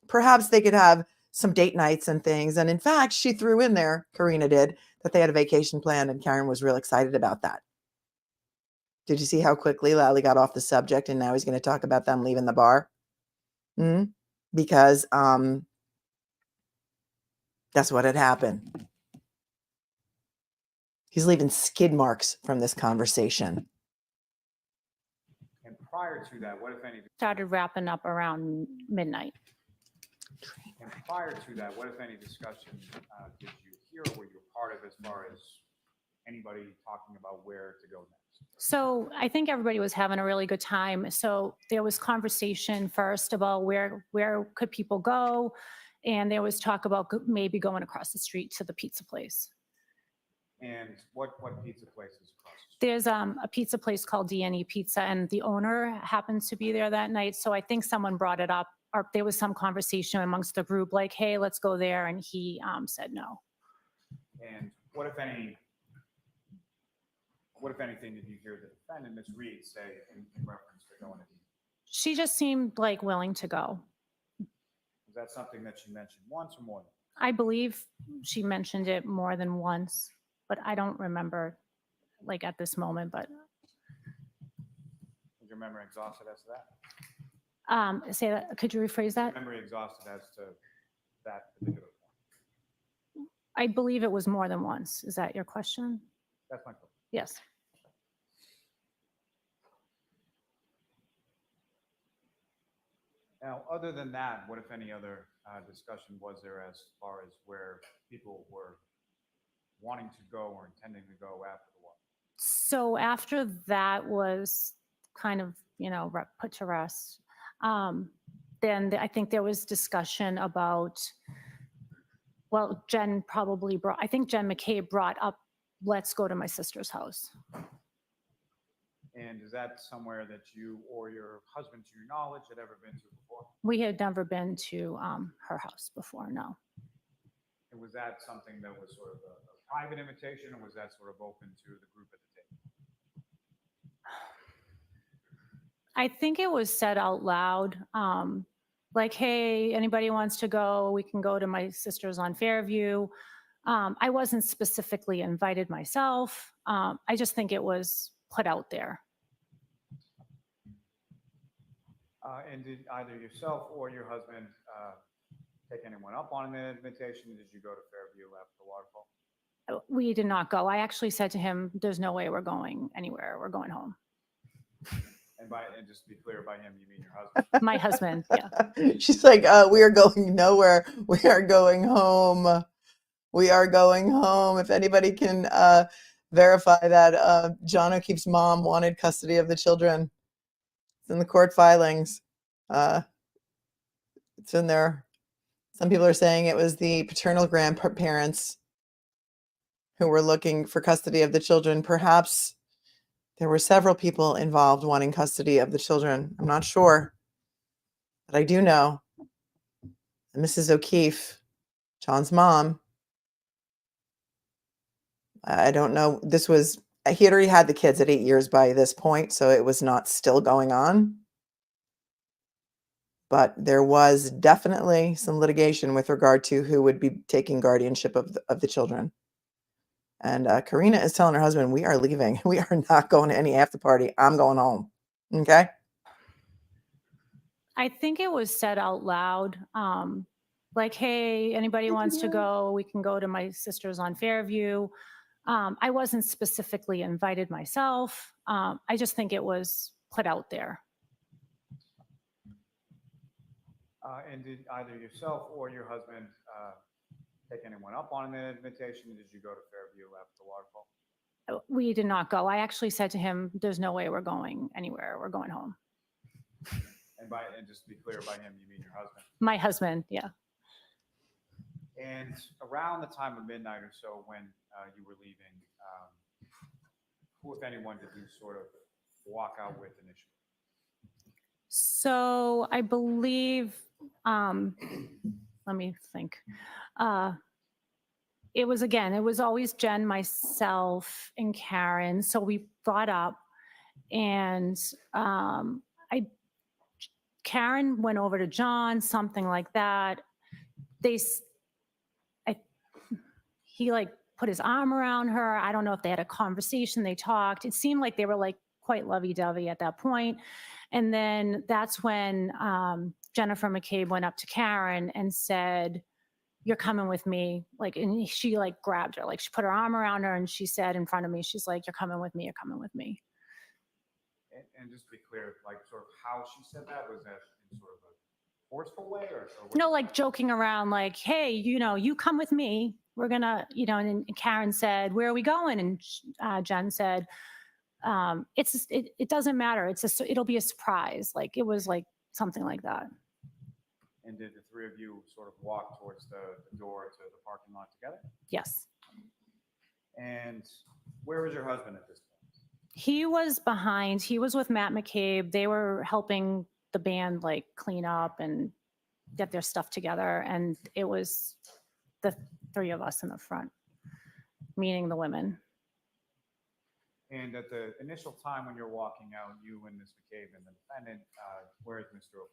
perhaps they could have some date nights and things. And in fact, she threw in there, Karina did, that they had a vacation planned, and Karen was real excited about that. Did you see how quickly Lally got off the subject, and now he's going to talk about them leaving the bar? Because that's what had happened. He's leaving skid marks from this conversation. And prior to that, what if any? Started wrapping up around midnight. And prior to that, what if any discussion did you hear or were you a part of, as far as anybody talking about where to go next? So I think everybody was having a really good time. So there was conversation first about where could people go, and there was talk about maybe going across the street to the pizza place. And what pizza places across the street? There's a pizza place called D&E Pizza, and the owner happens to be there that night. So I think someone brought it up, or there was some conversation amongst the group, like, hey, let's go there. And he said no. And what if anything did you hear the defendant, Ms. Reed, say in reference to going to the? She just seemed like willing to go. Was that something that she mentioned once or more than? I believe she mentioned it more than once, but I don't remember like at this moment, but. Is your memory exhausted as to that? Say that, could you rephrase that? Memory exhausted as to that particular point? I believe it was more than once. Is that your question? That's my question. Yes. Now, other than that, what if any other discussion was there as far as where people were wanting to go or intending to go after the war? So after that was kind of, put to rest, then I think there was discussion about, well, Jen McCabe brought up, let's go to my sister's house. And is that somewhere that you or your husband, to your knowledge, had ever been to before? We had never been to her house before, no. And was that something that was sort of a private invitation, or was that sort of open to the group at the table? I think it was said out loud, like, hey, anybody wants to go, we can go to my sister's on Fairview. I wasn't specifically invited myself. I just think it was put out there. And did either yourself or your husband take anyone up on an invitation? Did you go to Fairview after the waterfall? We did not go. I actually said to him, there's no way we're going anywhere. We're going home. And just to be clear, by him, you mean your husband? My husband, yeah. She's like, we are going nowhere. We are going home. We are going home. If anybody can verify that John O'Keefe's mom wanted custody of the children. It's in the court filings. It's in there. Some people are saying it was the paternal grandparents who were looking for custody of the children. Perhaps There were several people involved wanting custody of the children. I'm not sure, but I do know that Mrs. O'Keefe, John's mom, I don't know, he had already had the kids at 8 years by this point, so it was not still going on. But there was definitely some litigation with regard to who would be taking guardianship of the children. And Karina is telling her husband, we are leaving. We are not going to any after party. I'm going home. Okay? I think it was said out loud, like, hey, anybody wants to go, we can go to my sister's on Fairview. I wasn't specifically invited myself. I just think it was put out there. And did either yourself or your husband take anyone up on an invitation? Did you go to Fairview after the waterfall? We did not go. I actually said to him, there's no way we're going anywhere. We're going home. And just to be clear, by him, you mean your husband? My husband, yeah. And around the time of midnight or so when you were leaving, who, if anyone, did you sort of walk out with initially? So I believe, let me think. It was always Jen, myself, and Karen. So we brought up, and Karen went over to John, something like that. He like put his arm around her. I don't know if they had a conversation, they talked. It seemed like they were like quite lovey-dovey at that point. And then that's when Jennifer McCabe went up to Karen and said, you're coming with me. Like, and she like grabbed her, like she put her arm around her and she said in front of me, she's like, you're coming with me, you're coming with me. And just to be clear, like sort of how she said that, was that in sort of a forceful way or no, like joking around, like, hey, you come with me. We're gonna, and then Karen said, where are we going? And Jen said, it doesn't matter. It'll be a surprise. Like, it was like something like that. And did the three of you sort of walk towards the door to the parking lot together? Yes. And where was your husband at this point? He was behind. He was with Matt McCabe. They were helping the band like clean up and get their stuff together. And it was the three of us in the front, meaning the women. And at the initial time when you're walking out, you and Ms. McCabe and the defendant, where is Mr. O'Keefe?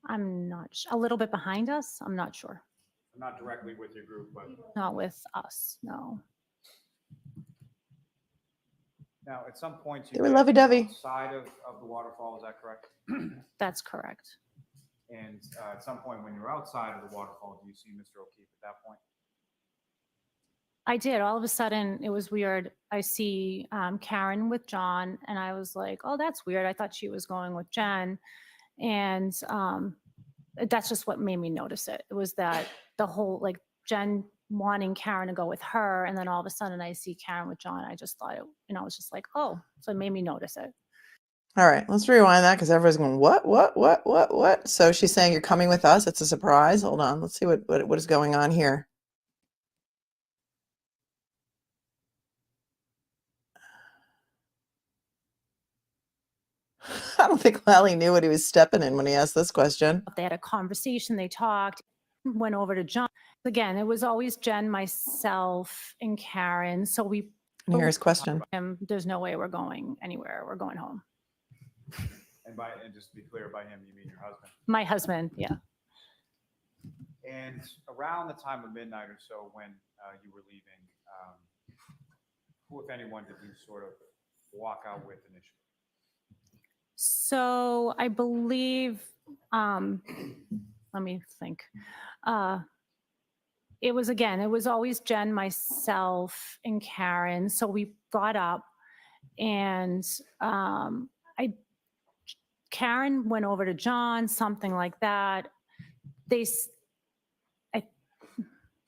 I'm not a little bit behind us. I'm not sure. Not directly with your group, but Not with us. No. now at some point They were lovey-dovey. outside of the waterfall. Is that correct? That's correct. And at some point when you're outside of the waterfall, do you see Mr. O'Keefe at that point? I did. All of a sudden, it was weird. I see Karen with John, and I was like, oh, that's weird. I thought she was going with Jen. And that's just what made me notice it. It was that the whole, like, Jen wanting Karen to go with her, and then all of a sudden I see Karen with John. I just thought it, I was just like, oh, so it made me notice it. All right, let's rewind that because everyone's going, what? So she's saying you're coming with us. It's a surprise. Hold on. Let's see what is going on here. I don't think Lally knew what he was stepping in when he asked this question. They had a conversation, they talked, went over to John. Again, it was always Jen, myself, and Karen. So we And here's his question. There's no way we're going anywhere. We're going home. And just to be clear, by him, you mean your husband? My husband, yeah. And around the time of midnight or so when you were leaving, who, if anyone, did you sort of walk out with initially? So I believe, let me think. It was always Jen, myself, and Karen. So we brought up, and Karen went over to John, something like that.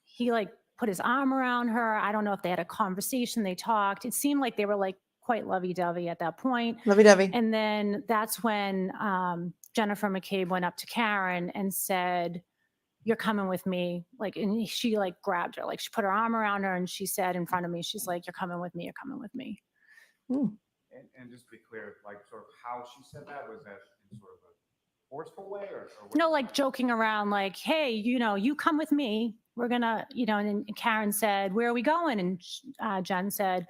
He like put his arm around her. I don't know if they had a conversation, they talked. It seemed like they were like quite lovey-dovey at that point. Lovey-dovey. And then that's when Jennifer McCabe went up to Karen and said, you're coming with me. Like, and she like grabbed her, like she put her arm around her and she said in front of me, she's like, you're coming with me, you're coming with me. And just to be clear, like sort of how she said that, was that in sort of a forceful way or what? No, like joking around, like, hey, you come with me. We're gonna, and then Karen said, where are we going? And Jen said,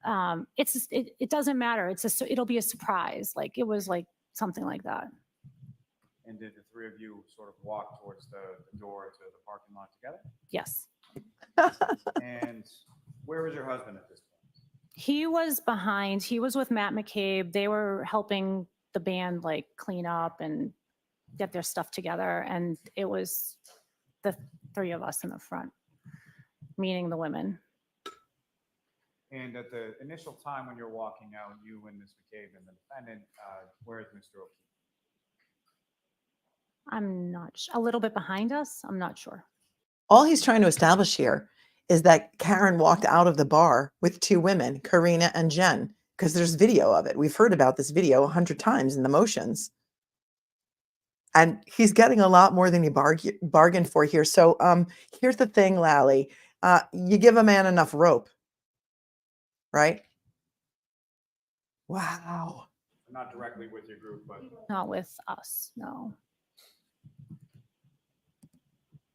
it doesn't matter. It'll be a surprise. Like, it was like something like that. And did the three of you sort of walk towards the door to the parking lot together? Yes. And where was your husband at this point? He was behind. He was with Matt McCabe. They were helping the band like clean up and get their stuff together. And it was the three of us in the front, meaning the women. And at the initial time when you're walking out, you and Ms. McCabe and the defendant, where is Mr. O'Keefe? I'm not a little bit behind us. I'm not sure. All he's trying to establish here is that Karen walked out of the bar with two women, Karina and Jen, because there's video of it. We've heard about this video 100 times in the motions. And he's getting a lot more than he bargained for here. So here's the thing, Lally. You give a man enough rope, right? Wow. Not directly with your group, but Not with us, no.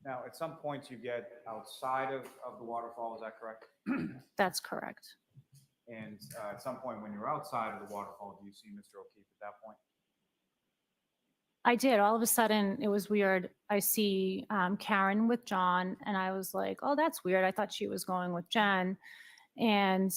now at some point you get outside of the waterfall, is that correct? That's correct. And at some point when you're outside of the waterfall, do you see Mr. O'Keefe at that point? I did. All of a sudden, it was weird. I see Karen with John, and I was like, oh, that's weird. I thought she was going with Jen. And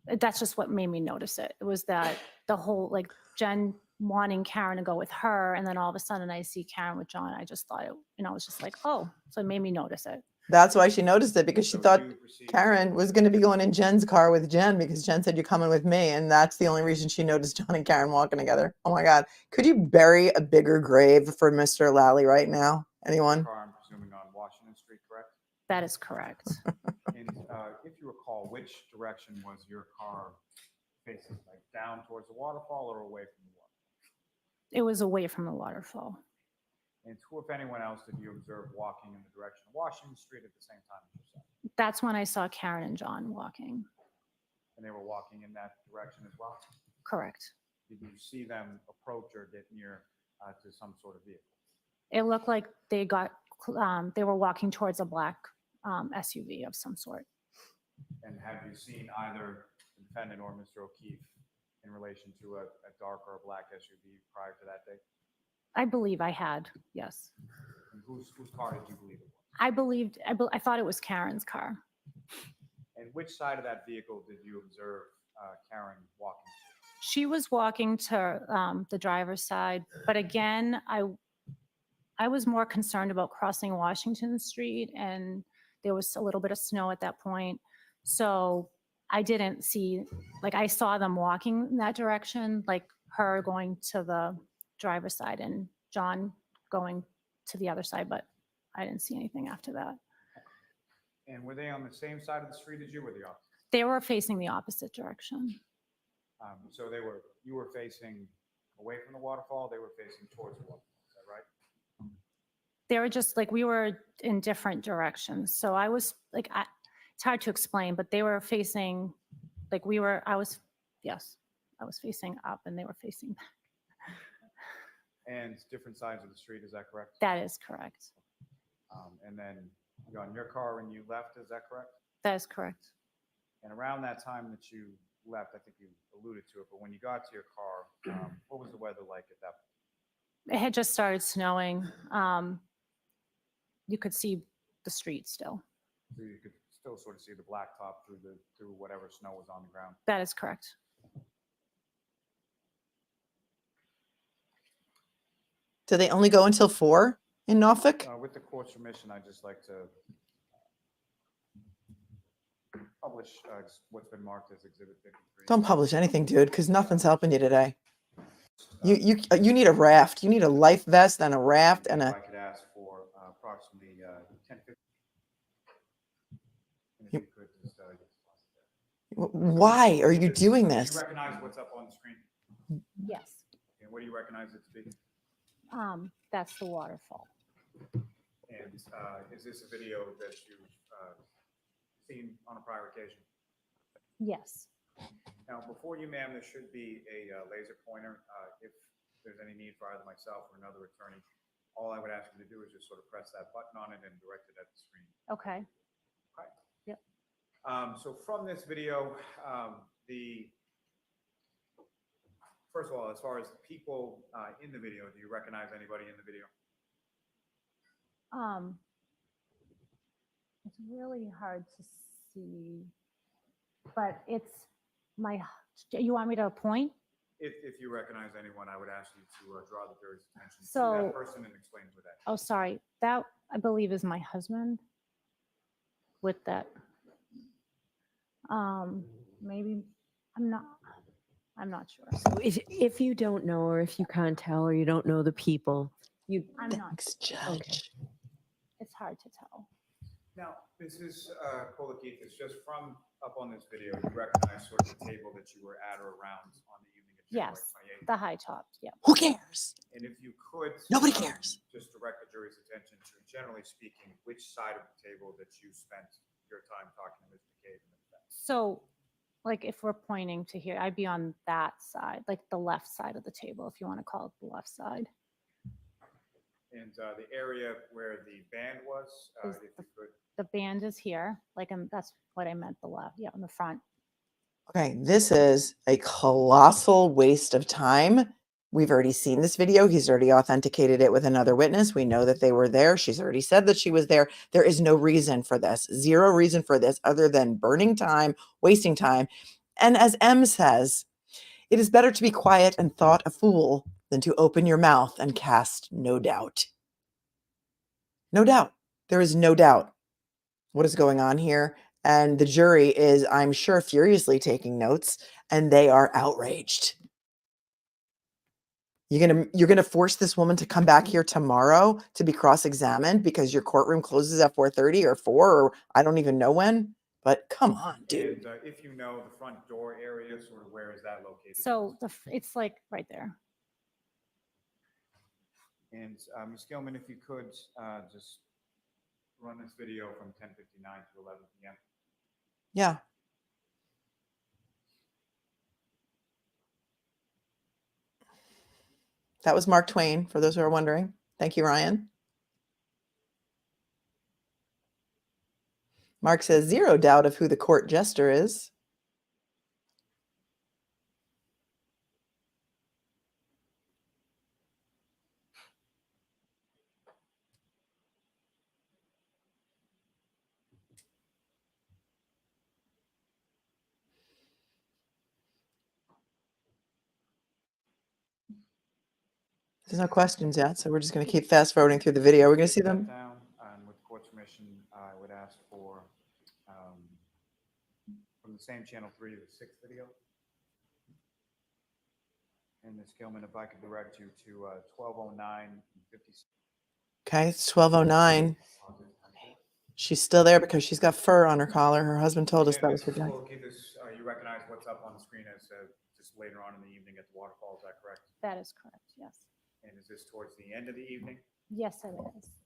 that's just what made me notice it. It was that the whole, like, Jen wanting Karen to go with her, and then all of a sudden I see Karen with John. I just thought it, I was just like, oh, so it made me notice it. That's why she noticed it, because she So thought you perceive- Karen was going to be going in Jen's car with Jen, because Jen said, you're coming with me. And that's the only reason she noticed John and Karen walking together. Oh my God. Could you bury a bigger grave for Mr. Lally right now? Anyone? Car, I'm presuming on Washington Street, correct? That is correct. And if you recall, which direction was your car facing, like down towards the waterfall or away from the waterfall? It was away from the waterfall. And who, if anyone else, did you observe walking in the direction of Washington Street at the same time as yourself? That's when I saw Karen and John walking. And they were walking in that direction as well? Correct. Did you see them approach or get near to some sort of vehicle? It looked like they were walking towards a black SUV of some sort. And have you seen either the defendant or Mr. O'Keefe in relation to a dark or a black SUV prior to that date? I believe I had, yes. And whose car did you believe it was? I thought it was Karen's car. And which side of that vehicle did you observe Karen walking to? She was walking to the driver's side, but again, I was more concerned about crossing Washington Street, and there was a little bit of snow at that point. So I didn't see, like, I saw them walking in that direction, like her going to the driver's side and John going to the other side, but I didn't see anything after that. And were they on the same side of the street as you or the opposite? They were facing the opposite direction. So you were facing away from the waterfall, they were facing towards the waterfall, is that right? They were just like, we were in different directions. So I was like, it's hard to explain, but they were facing, like I was facing up and they were facing back. And different sides of the street, is that correct? That is correct. And then you got in your car when you left, is that correct? That is correct. And around that time that you left, I think you alluded to it, but when you got to your car, what was the weather like at that point? It had just started snowing. You could see the street still. So you could still sort of see the blacktop through whatever snow was on the ground. That is correct. Do they only go until 4 in Norfolk? With the court's permission, I'd just like to publish what's been marked as Exhibit 53. Don't publish anything, dude, because nothing's helping you today. You need a raft. You need a life vest and a raft and If a. I could ask for approximately 10, 15. And if you could just, Why are you doing Do this? you recognize what's up on the screen? Yes. And what do you recognize it to be? That's the waterfall. is this a video that you've seen on a prior occasion? Yes. Now, before you, ma'am, there should be a laser pointer. If there's any need for either myself or another attorney, all I would ask you to do is just sort of press that button on it and direct it at the screen. Okay. Okay. Yep. So from this video, first of all, as far as the people in the video, do you recognize anybody in the video? It's really hard to see, but it's you want me to point? If you recognize anyone, I would ask you to draw the jury's attention to So- that person and explain who that is. Oh, sorry. That I believe is my husband with that. Maybe I'm not sure. So if you don't know, or if you can't tell, or you don't know the people, I'm not. Thanks, Judge. It's hard to tell. Now, Mrs. Kolokithas, just from up on this video, you recognize sort of the table that you were at or around on the evening of January Yes, 28th? the high tops. Yeah. Who cares? And if you could. Nobody cares. Just direct the jury's attention to, generally speaking, which side of the table that you spent your time talking to Ms. McCabe and the defense. So, like, if we're pointing to here, I'd be on that side, like the left side of the table, if you want to call it the left side. And the area where the band was, Is if you could. The band is here, like that's what I meant, the left, yeah, in the front. Okay, this is a colossal waste of time. We've already seen this video. He's already authenticated it with another witness. We know that they were there. She's already said that she was there. There is no reason for this, zero reason for this other than burning time, wasting time. And as M says, it is better to be quiet and thought a fool than to open your mouth and cast no doubt. No doubt. There is no doubt what is going on here. And the jury is, I'm sure, furiously taking notes, and they are outraged. You're gonna force this woman to come back here tomorrow to be cross-examined because your courtroom closes at 4:30 or 4 or I don't even know when. But come on, dude. And if you know the front door area, sort of where is that located? So it's like right there. And Ms. Gilman, if you could just run this video from 10:59 to 11 p.m. Yeah. That was Mark Twain, for those who are wondering. Thank you, Ryan. Mark says, zero doubt of who the court jester is. There's no questions yet, so we're just going to keep fast forwarding through the video. We're going to see them. Down, and with court's permission, I would ask for, from the same channel 3, the 6th video. And Ms. Gilman, if I could direct you to 12:09 and 56. Okay, it's 12:09. She's still there because she's got fur on her collar. Her husband told us that was her jacket. You recognize what's up on the screen as just later on in the evening at the Waterfall, is that correct? That is correct, yes. And is this towards the end of the evening? Yes, it is.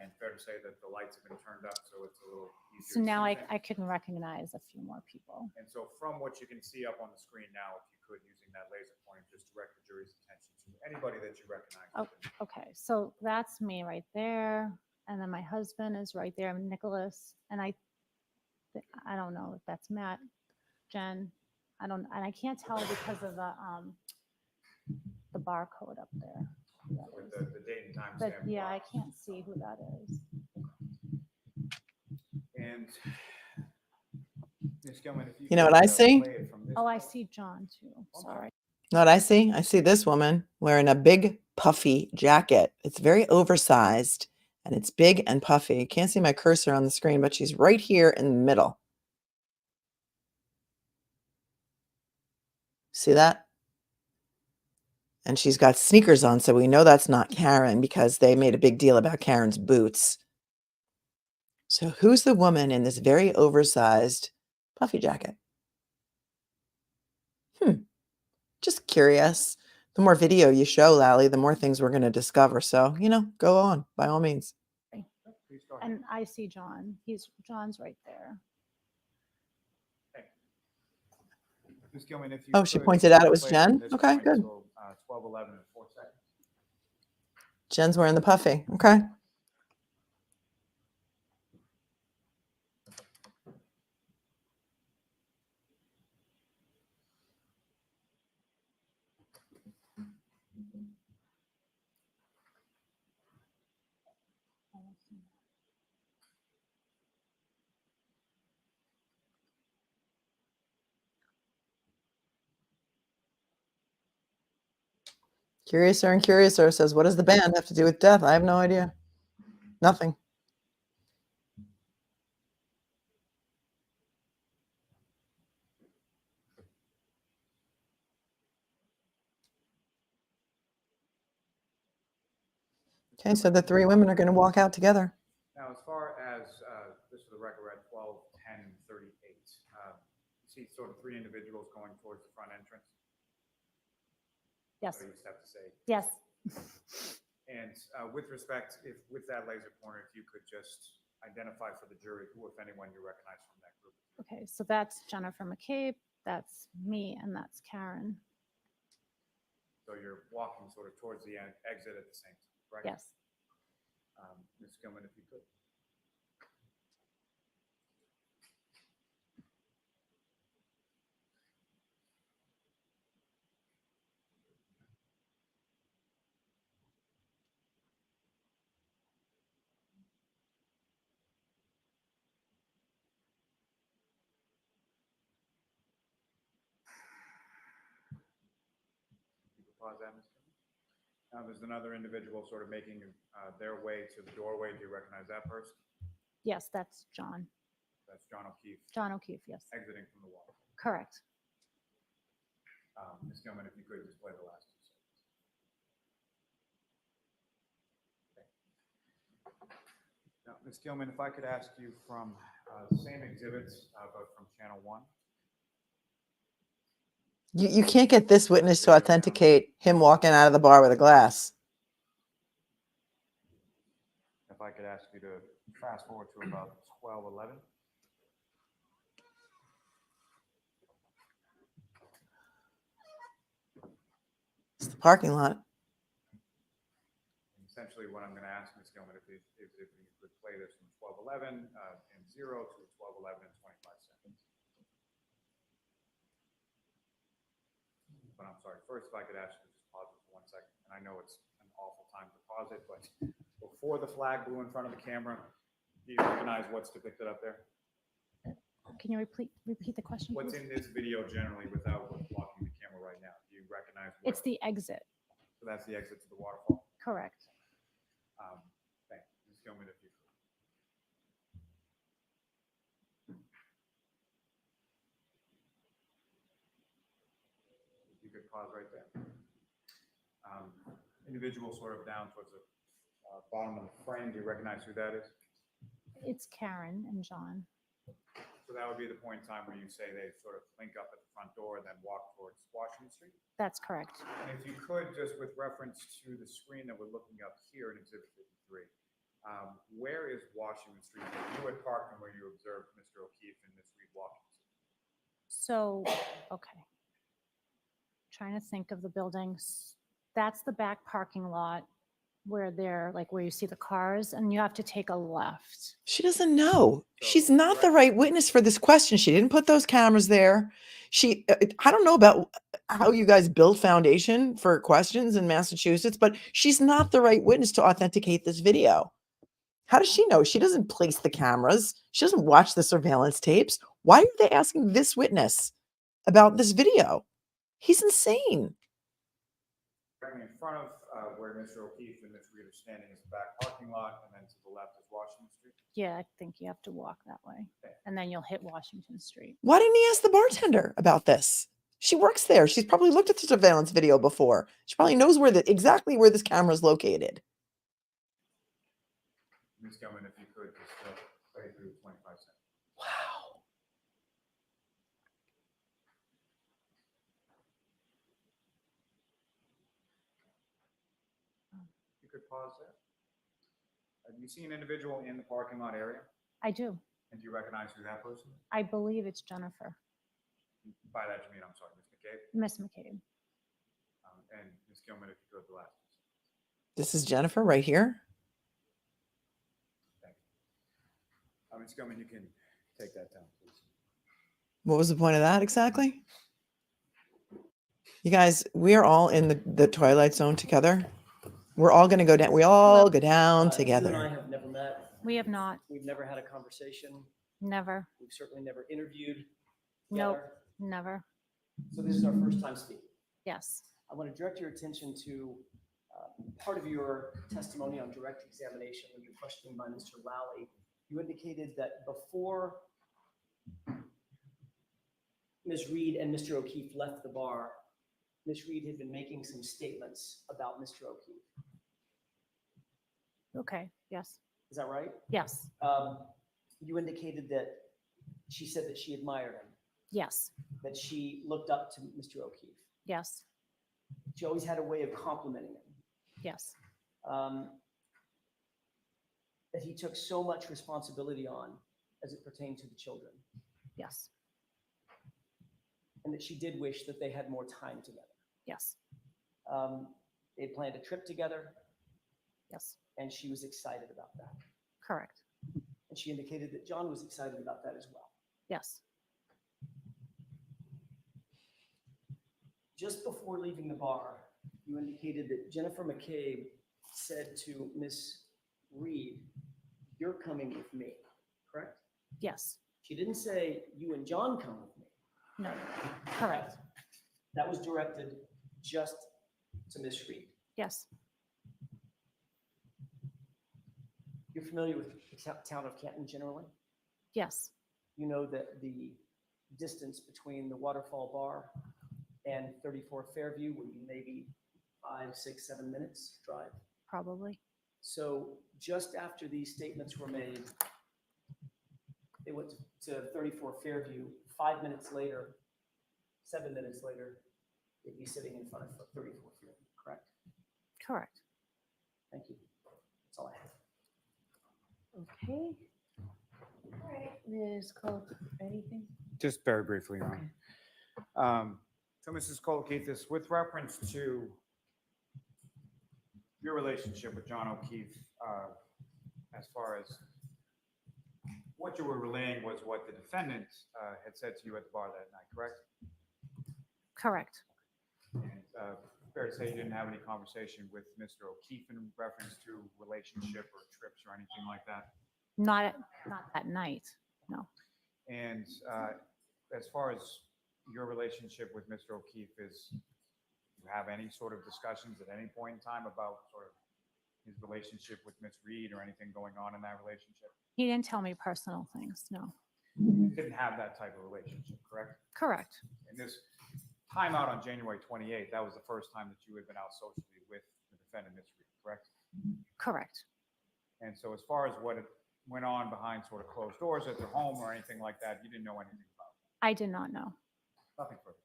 And fair to say that the lights have been turned up, so it's a little easier. So to now see I things? can recognize a few more people. And so from what you can see up on the screen now, if you could, using that laser pointer, just direct the jury's attention to anybody that you recognize. Oh, okay, so that's me right there. And then my husband is right there, Nicholas. And I don't know if that's Matt, Jen. And I can't tell because of the barcode up there. With the date and time But stamp. yeah, I can't see who that is. And Ms. Gilman, if You know what I see? play it from this Oh, I point. see John too. Sorry. Know what I see? I see this woman wearing a big puffy jacket. It's very oversized and it's big and puffy. You can't see my cursor on the screen, but she's right here in the middle. See that? And she's got sneakers on, so we know that's not Karen because they made a big deal about Karen's boots. So who's the woman in this very oversized puffy jacket? Just curious. The more video you show, Lally, the more things we're going to discover. So, go on by all means. please go ahead. And I see John. John's right there. Ms. Gilman, if you Oh, she could pointed out it was play Jen? this Okay, point good. till, 12:11 and 4 seconds. Jen's wearing the puffy. Okay. Curiouser and Curiouser says, what does the band have to do with death? I have no idea. Nothing. Okay, so the three women are going to walk out together. Now, as far as, just for the record, we're at 12, 10, and 38. You see sort of three individuals going towards the front entrance. Yes. So you just have to say. Yes. And with respect, if with that laser pointer, if you could just identify for the jury who, if anyone, you recognize from that group. Okay, so that's Jennifer McCabe, that's me, and that's Karen. So you're walking sort of towards the exit at the same time, right? Yes. Ms. Gilman, if you could. You could pause that, Ms. Gilman. Now, there's another individual sort of making their way to the doorway. Do you recognize that person? Yes, that's John. That's John O'Keefe. John O'Keefe, yes. Exiting from the wall. Correct. Ms. Gilman, if you could just play the last 2 seconds. Okay. Now, Ms. Gilman, if I could ask you from the same exhibits, but from channel 1. You can't get this witness to authenticate him walking out of the bar with a glass. If I could ask you to fast forward to about 12:11. It's the parking lot. Essentially, what I'm going to ask Ms. Gilman if you could play this from 12:11 and 0 to 12:11 and 25 seconds. But I'm sorry, first, if I could ask you to just pause it for 1 second. And I know it's an awful time to pause it, but before the flag blew in front of the camera, do you recognize what's depicted up there? Can you repeat the question? What's please? in this video generally without what's blocking the camera right now? Do you recognize what? It's the exit. So that's the exit to the waterfall? Correct. Thank you. Ms. Gilman, if you could. If you could pause right there. Individual sort of down towards the bottom of the frame. Do you recognize who that is? It's Karen and John. So that would be the point in time where you say they sort of link up at the front door and then walk towards Washington Street? That's correct. And if you could, just with reference to the screen that we're looking up here in Exhibit 53, where is Washington Street? You had parked and where you observed Mr. O'Keefe and Ms. Reed walking. So, okay. Trying to think of the buildings. That's the back parking lot where they're like where you see the cars and you have to take a left. She doesn't know. She's not the right witness for this question. She didn't put those cameras there. I don't know about how you guys build foundation for questions in Massachusetts, but she's not the right witness to authenticate this video. How does she know? She doesn't place the cameras. She doesn't watch the surveillance tapes. Why are they asking this witness about this video? He's insane. In front of where Mr. O'Keefe and Ms. Reed are standing is the back parking lot, and then to the left is Washington Street. Yeah, I think you have to walk that way. And then you'll hit Washington Street. Why didn't he ask the bartender about this? She works there. She's probably looked at the surveillance video before. She probably knows exactly where this camera is located. Ms. Gilman, if you could just play through 25 seconds. Wow. You could pause there. You you see an individual in the parking lot area? I do. And do you recognize who that person is? I believe it's Jennifer, By that you mean, I'm sorry, Ms. McCabe? Miss McCabe. And Ms. Gilman, if you go to the last. This is Jennifer right here. Thank you. Ms. Gilman, you can take that down, please. What was the point of that exactly? You guys, we are all in the twilight zone together. We're all going to go down. We all go down You and I together. have never met. We have not, We've never had a conversation. never, We've certainly never interviewed nope, together. never. So this is our first time speaking. Yes, I want to direct your attention to part of your testimony on direct examination when you're questioned by Mr. Lally. You indicated that before Ms. Reed and Mr. O'Keefe left the bar, Ms. Reed had been making some statements about Mr. O'Keefe. okay, yes, Is that right? yes, You indicated that she said that she admired him, yes, that she looked up to Mr. O'Keefe. yes, She always had a way of complimenting him. yes, That he took so much responsibility on as it pertained to the children, yes, and that she did wish that they had more time together. yes, They had planned a trip together, yes, and she was excited about that. correct, And she indicated that John was excited about that as well. yes, Just before leaving the bar, you indicated that Jennifer McCabe said to Miss Reed, "You're coming with me," correct? yes, She didn't say, "You and John come with me." no, correct, That was directed just to Miss Reed. yes, You're familiar with the town of Canton generally? yes, You know that the distance between the Waterfall Bar and 34 Fairview would be maybe 5, 6, 7 minutes drive. probably, So just after these statements were made, they went to 34 Fairview. 5 minutes later, 7 minutes later, they'd be sitting in front of 34 Fairview, correct? correct. Thank you. That's all I have. Okay. All right, Ms. Cole, anything? Just very briefly, Your Honor. So Mrs. Kolokithas, with reference to your relationship with John O'Keefe, as far as what you were relaying was what the defendant had said to you at the bar that night, correct? Correct. And fair to say you didn't have any conversation with Mr. O'Keefe in reference to relationship or trips or anything like that? Not that night, no. And as far as your relationship with Mr. O'Keefe is, do you have any sort of discussions at any point in time about sort of his relationship with Miss Reed or anything going on in that relationship? He didn't tell me personal things, no. You didn't have that type of relationship, correct? Correct, And this time out on January 28th, that was the first time that you had been out socially with the defendant, Miss Reed, correct? correct. And so as far as what went on behind sort of closed doors at their home or anything like that, you didn't know anything about it? I did not know. Nothing further.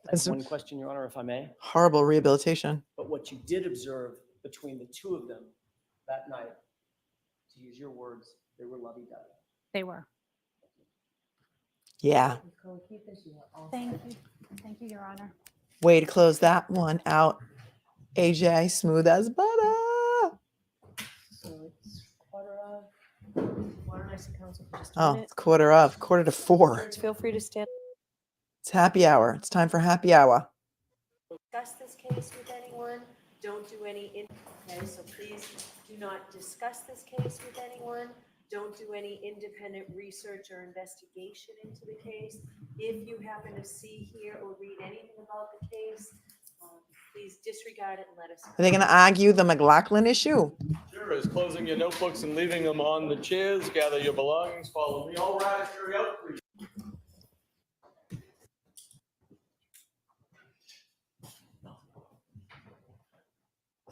I have one question, Your Honor, if I may. Horrible rehabilitation. But what you did observe between the two of them that night, to use your words, they were lovey-dovey. They were. Yeah. Ms. Kolokithas, you are all Thank set. you. Thank you, Your Honor. Way to close that one out. AJ, smooth as butter. So it's quarter nice and council for just a Oh, minute. it's quarter to 4. Feel free to stand. It's happy hour. It's time for happy hour. Discuss this case with anyone. Don't do any, okay, so please do not discuss this case with anyone. Don't do any independent research or investigation into the case. If you happen to see, hear, or read anything about the case, please disregard it and let us know. Are they going to argue the McLaughlin issue? Sure is closing your notebooks and leaving them on the chairs. Gather your belongings. Follow me. All rise. Hurry up, please.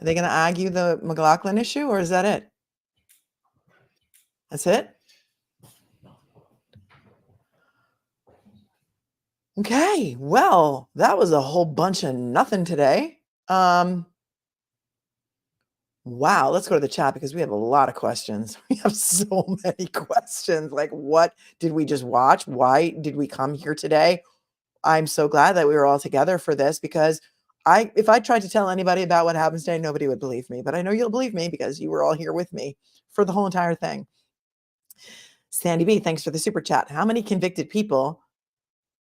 Are they going to argue the McLaughlin issue, or is that it? That's it? Okay, well, that was a whole bunch of nothing today. Wow, let's go to the chat because we have a lot of questions. We have so many questions. Like, what did we just watch? Why did we come here today? I'm so glad that we were all together for this because if I tried to tell anybody about what happens today, nobody would believe me. But I know you'll believe me because you were all here with me for the whole entire thing. Sandy B, thanks for the super chat. How many convicted people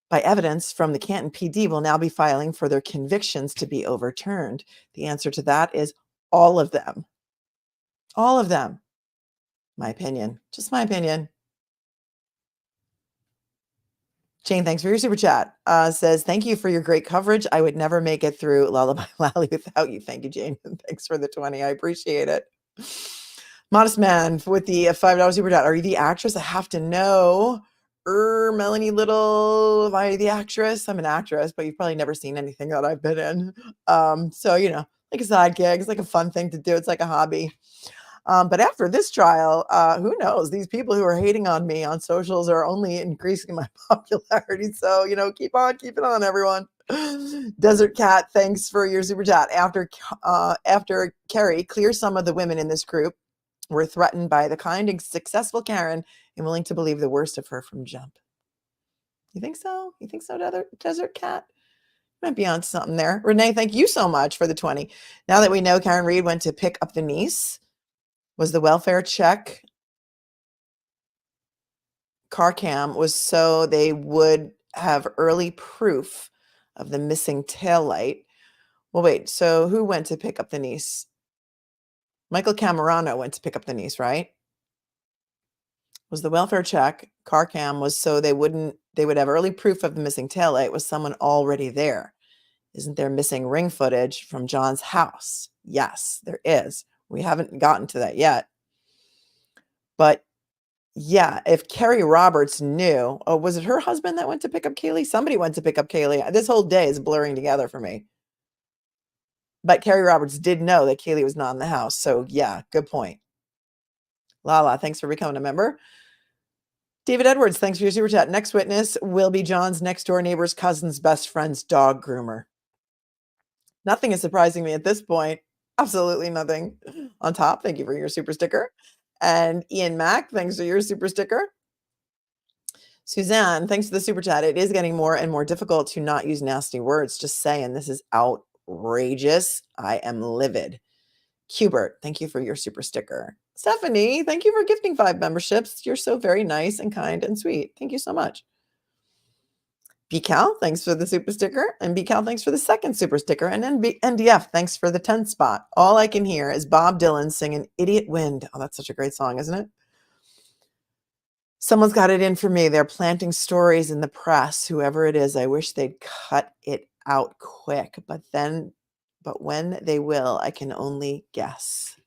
by evidence from the Canton PD will now be filing for their convictions to be overturned? The answer to that is all of them. All of them. My opinion. Just my opinion. Jane, thanks for your super chat. Says, thank you for your great coverage. I would never make it through Lullaby Lally without you. Thank you, Jane. And thanks for the 20. I appreciate it. Modest Man with the $5 super chat. Are you the actress? I have to know. Melanie Little, am I the actress? I'm an actress, but you've probably never seen anything that I've been in. So, like a side gig. It's like a fun thing to do. It's like a hobby. But after this trial, who knows? These people who are hating on me on socials are only increasing my popularity. So, keep on keeping on, everyone. Desert Cat, thanks for your super chat. After Carrie clears some of the women in this group were threatened by the kind and successful Karen and willing to believe the worst of her from jump. You think so? You think so, Desert Cat? Might be on something there. Renee, thank you so much for the 20. Now that we know Karen Reed went to pick up the niece, was the welfare check car cam was so they would have early proof of the missing taillight. Well, wait, so who went to pick up the niece? Michael Camerano went to pick up the niece, right? Was the welfare check car cam was so they would have early proof of the missing taillight. Was someone already there? Isn't there missing ring footage from John's house? Yes, there is. We haven't gotten to that yet. But yeah, if Carrie Roberts knew, was it her husband that went to pick up Kaylee? Somebody went to pick up Kaylee. This whole day is blurring together for me. But Carrie Roberts did know that Kaylee was not in the house. So yeah, good point. Lala, thanks for becoming a member. David Edwards, thanks for your super chat. Next witness will be John's next door neighbor's cousin's best friend's dog groomer. Nothing is surprising me at this point. Absolutely nothing. On top, thank you for your super sticker. And Ian Mack, thanks for your super sticker. Suzanne, thanks for the super chat. It is getting more and more difficult to not use nasty words. Just saying, this is outrageous. I am livid. Hubert, thank you for your super sticker. Stephanie, thank you for gifting 5 memberships. You're so very nice and kind and sweet. Thank you so much. BCal, thanks for the super sticker. And BCal, thanks for the second super sticker. And then NDF, thanks for the 10 spot. All I can hear is Bob Dylan singing Idiot Wind. Oh, that's such a great song, isn't it? Someone's got it in for me. They're planting stories in the press. Whoever it is, I wish they'd cut it out quick. But when they will, I can only guess.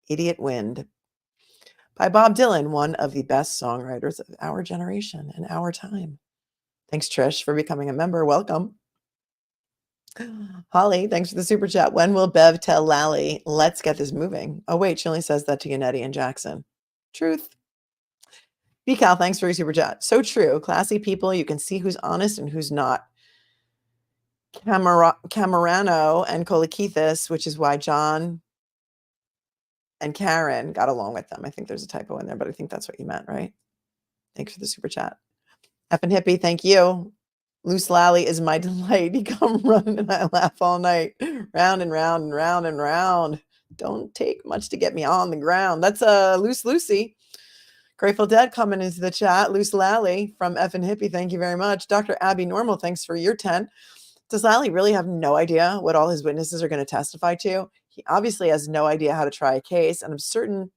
Idiot Wind by Bob Dylan, one of the best songwriters of our generation and our time. Thanks, Trish, for becoming a member. Welcome. Holly, thanks for the super chat. When will Bev tell Lally, let's get this moving? Oh, wait, she only says that to Yannetti and Jackson. Truth. BCal, thanks for your super chat. So true. Classy people, you can see who's honest and who's not. Camerano and Kolokithas, which is why John and Karen got along with them. I think there's a typo in there, but I think that's what you meant, right? Thanks for the super chat. F and Hippie, thank you. Loose Lally is my delight. You come running and I laugh all night. Round and round and round and round. Don't take much to get me on the ground. That's Loose Lucy. Grateful Dead coming into the chat. Loose Lally from F and Hippie, thank you very much. Dr. Abby Normal, thanks for your 10. Does Lally really have no idea what all his witnesses are going to testify to? He obviously has no idea how to try a case, and I'm certainly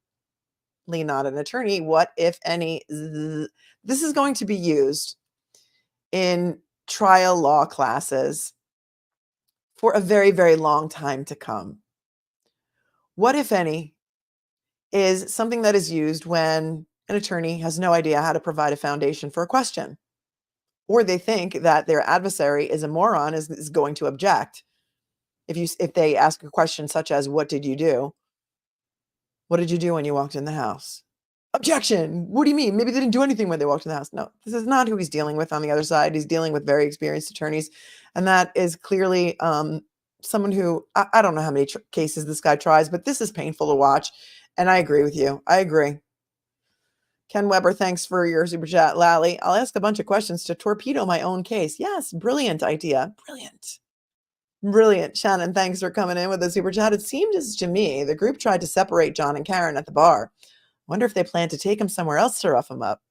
not an attorney. What, if any, this is going to be used in trial law classes for a very, very long time to come. What, if any, is something that is used when an attorney has no idea how to provide a foundation for a question, or they think that their adversary is a moron, is going to object. If they ask a question such as, what did you do? What did you do when you walked in the house? Objection. What do you mean? Maybe they didn't do anything when they walked in the house. No, this is not who he's dealing with on the other side. He's dealing with very experienced attorneys. And that is clearly someone who, I don't know how many cases this guy tries, but this is painful to watch. And I agree with you. I agree. Ken Weber, thanks for your super chat. Lally, I'll ask a bunch of questions to torpedo my own case. Yes, brilliant idea. Brilliant. Brilliant. Shannon, thanks for coming in with the super chat. It seemed as to me the group tried to separate John and Karen at the bar. Wonder if they plan to take him somewhere else to rough him up.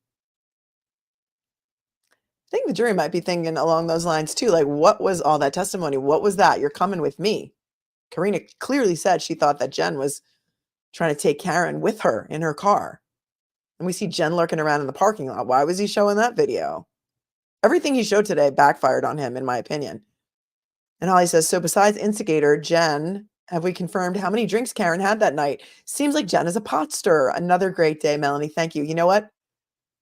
I think the jury might be thinking along those lines too. Like, what was all that testimony? What was that? You're coming with me. Karina clearly said she thought that Jen was trying to take Karen with her in her car. And we see Jen lurking around in the parking lot. Why was he showing that video? Everything he showed today backfired on him, in my opinion. And Holly says, so besides instigator, Jen, have we confirmed how many drinks Karen had that night? Seems like Jen is a pot stirrer. Another great day, Melanie. Thank you. You know what?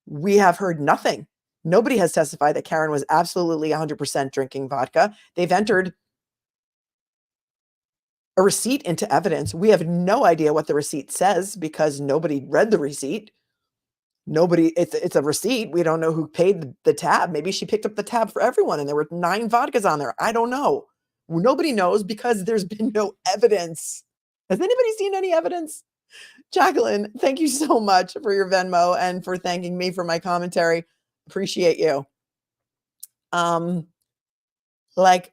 We have heard nothing. Nobody has testified that Karen was absolutely 100% drinking vodka. They've entered a receipt into evidence. We have no idea what the receipt says because nobody read the receipt. It's a receipt. We don't know who paid the tab. Maybe she picked up the tab for everyone and there were 9 vodkas on there. I don't know. Nobody knows because there's been no evidence. Has anybody seen any evidence? Jacqueline, thank you so much for your Venmo and for thanking me for my commentary. Appreciate you. Like,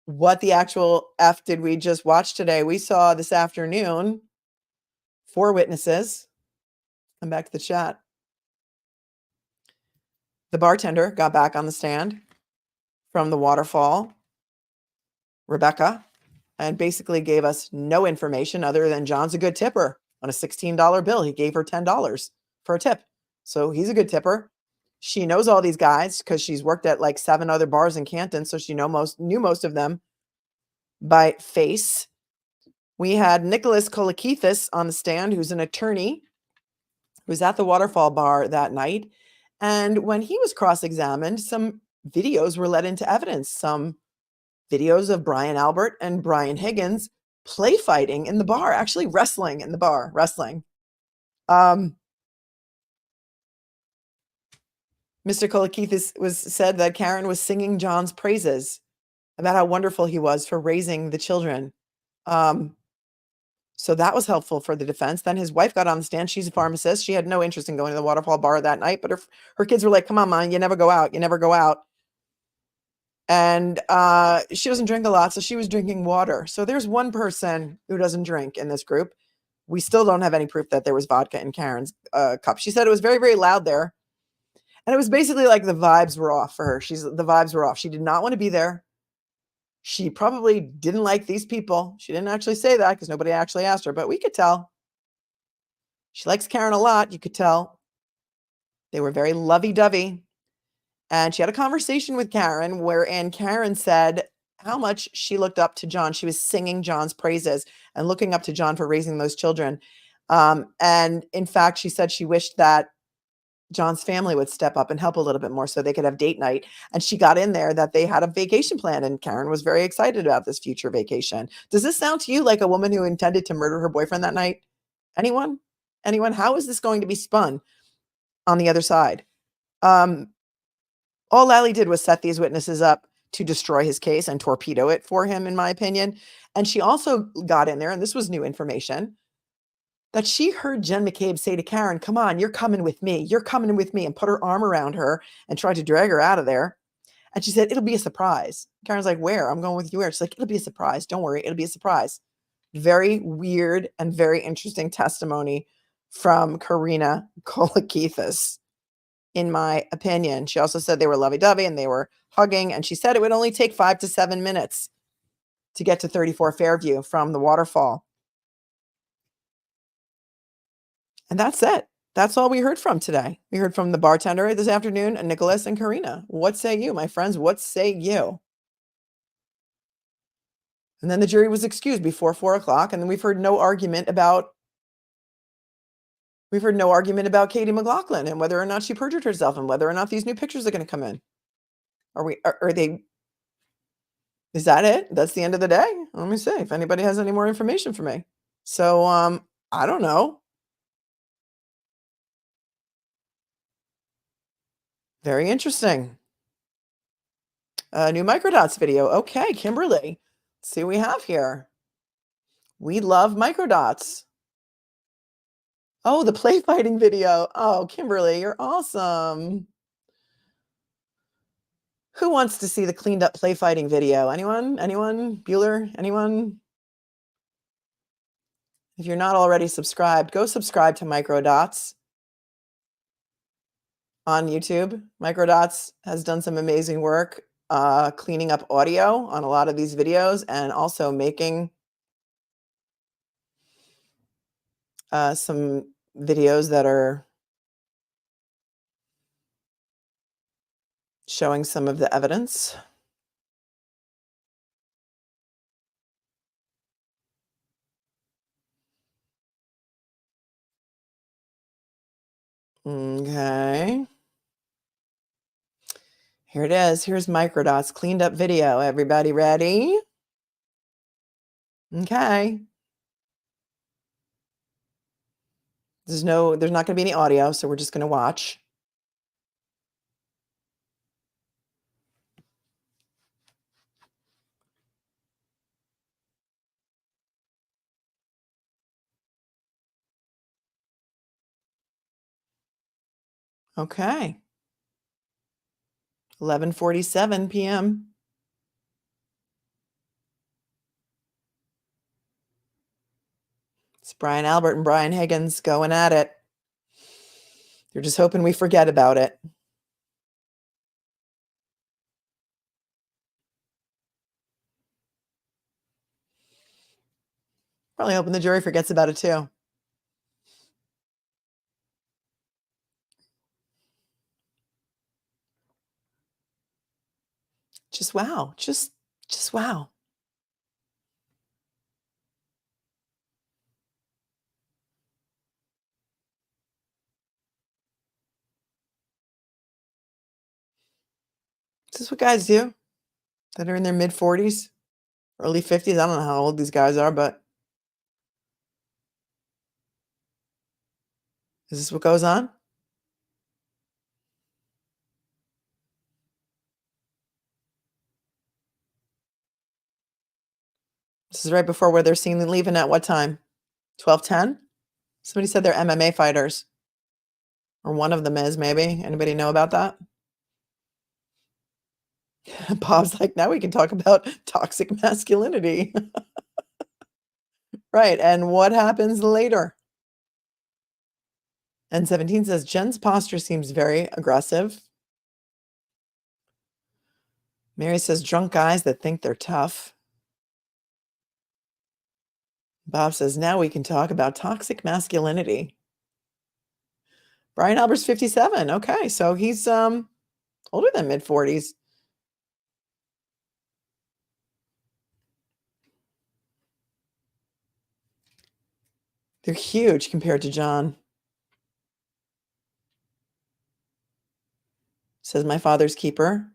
what the actual F did we just watch today? We saw this afternoon 4 witnesses. Come back to the chat. The bartender got back on the stand from the Waterfall, Rebecca, and basically gave us no information other than John's a good tipper. On a $16 bill, he gave her $10 for a tip. So he's a good tipper. She knows all these guys because she's worked at like 7 other bars in Canton, so she knew most of them by face. We had Nicholas Kolokithas on the stand, who's an attorney, who's at the Waterfall Bar that night. And when he was cross-examined, some videos were let into evidence. Some videos of Brian Albert and Brian Higgins play fighting in the bar, actually wrestling in the bar, wrestling. Mr. Kolokithas said that Karen was singing John's praises about how wonderful he was for raising the children. So that was helpful for the defense. Then his wife got on the stand. She's a pharmacist. She had no interest in going to the Waterfall Bar that night, but her kids were like, come on, Mom, you never go out. You never go out. And she doesn't drink a lot, so she was drinking water. So there's one person who doesn't drink in this group. We still don't have any proof that there was vodka in Karen's cup. She said it was very, very loud there. And it was basically like the vibes were off for her. The vibes were off. She did not want to be there. She probably didn't like these people. She didn't actually say that because nobody actually asked her, but we could tell. She likes Karen a lot. You could tell. They were very lovey-dovey. And she had a conversation with Karen wherein Karen said how much she looked up to John. She was singing John's praises and looking up to John for raising those children. And in fact, she said she wished that John's family would step up and help a little bit more so they could have date night. And she got in there that they had a vacation plan and Karen was very excited about this future vacation. Does this sound to you like a woman who intended to murder her boyfriend that night? Anyone? How is this going to be spun on the other side? All Lally did was set these witnesses up to destroy his case and torpedo it for him, in my opinion. And she also got in there, and this was new information, that she heard Jen McCabe say to Karen, come on, you're coming with me. You're coming with me, and put her arm around her and tried to drag her out of there. And she said, it'll be a surprise. Karen's like, where? I'm going with you where? She's like, it'll be a surprise. Don't worry. It'll be a surprise. Very weird and very interesting testimony from Karina Kolokithas, in my opinion. She also said they were lovey-dovey and they were hugging. And she said it would only take 5 to 7 minutes to get to 34 Fairview from the Waterfall. And that's it. That's all we heard from today. We heard from the bartender this afternoon, and Nicholas and Karina. What say you, my friends? What say you? And then the jury was excused before 4 o'clock. And then we've heard no argument about Katie McLaughlin and whether or not she perjured herself and whether or not these new pictures are going to come in. Is that it? That's the end of the day? Let me see if anybody has any more information for me. So, I don't know. Very interesting. New Microdots video. Okay, Kimberly. see what we have here. We love microdots. Oh, the play fighting video. Oh, Kimberly, you're awesome. Who wants to see the cleaned up play fighting video? Anyone? Anyone? Bueller? Anyone? If you're not already subscribed, go subscribe to Microdots on YouTube. Microdots has done some amazing work cleaning up audio on a lot of these videos and also making some videos that are showing some of the evidence. Okay. Here it is. Here's Microdots cleaned up video. Everybody ready? Okay. There's not going to be any audio, so we're just going to watch. Okay. 11:47 p.m. It's Brian Albert and Brian Higgins going at it. They're just hoping we forget about it. Probably hoping the jury forgets about it too. Just wow. Just wow. Is this what guys do that are in their mid 40s, early 50s? I don't know how old these guys are, but is this what goes on? This is right before where they're seen leaving at what time? 12:10? Somebody said they're MMA fighters. Or one of them is, maybe. Anybody know about that? Bob's like, now we can talk about toxic masculinity. Right. And what happens later? And 17 says, Jen's posture seems very aggressive. Mary says, drunk guys that think they're tough. Bob says, now we can talk about toxic masculinity. Brian Albert's 57. Okay. So he's older than mid 40s. They're huge compared to John. Says my father's keeper.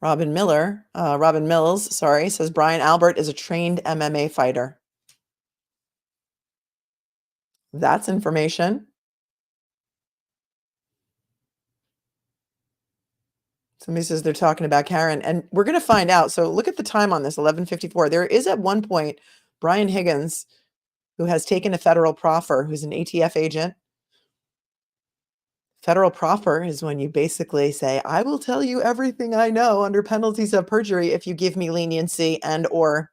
Robin Mills, sorry, says Brian Albert is a trained MMA fighter. That's information. Somebody says they're talking about Karen, and we're going to find out. So look at the time on this, 11:54. There is at one point Brian Higgins, who has taken a federal proffer, who's an ATF agent. Federal proffer is when you basically say, I will tell you everything I know under penalties of perjury if you give me leniency and or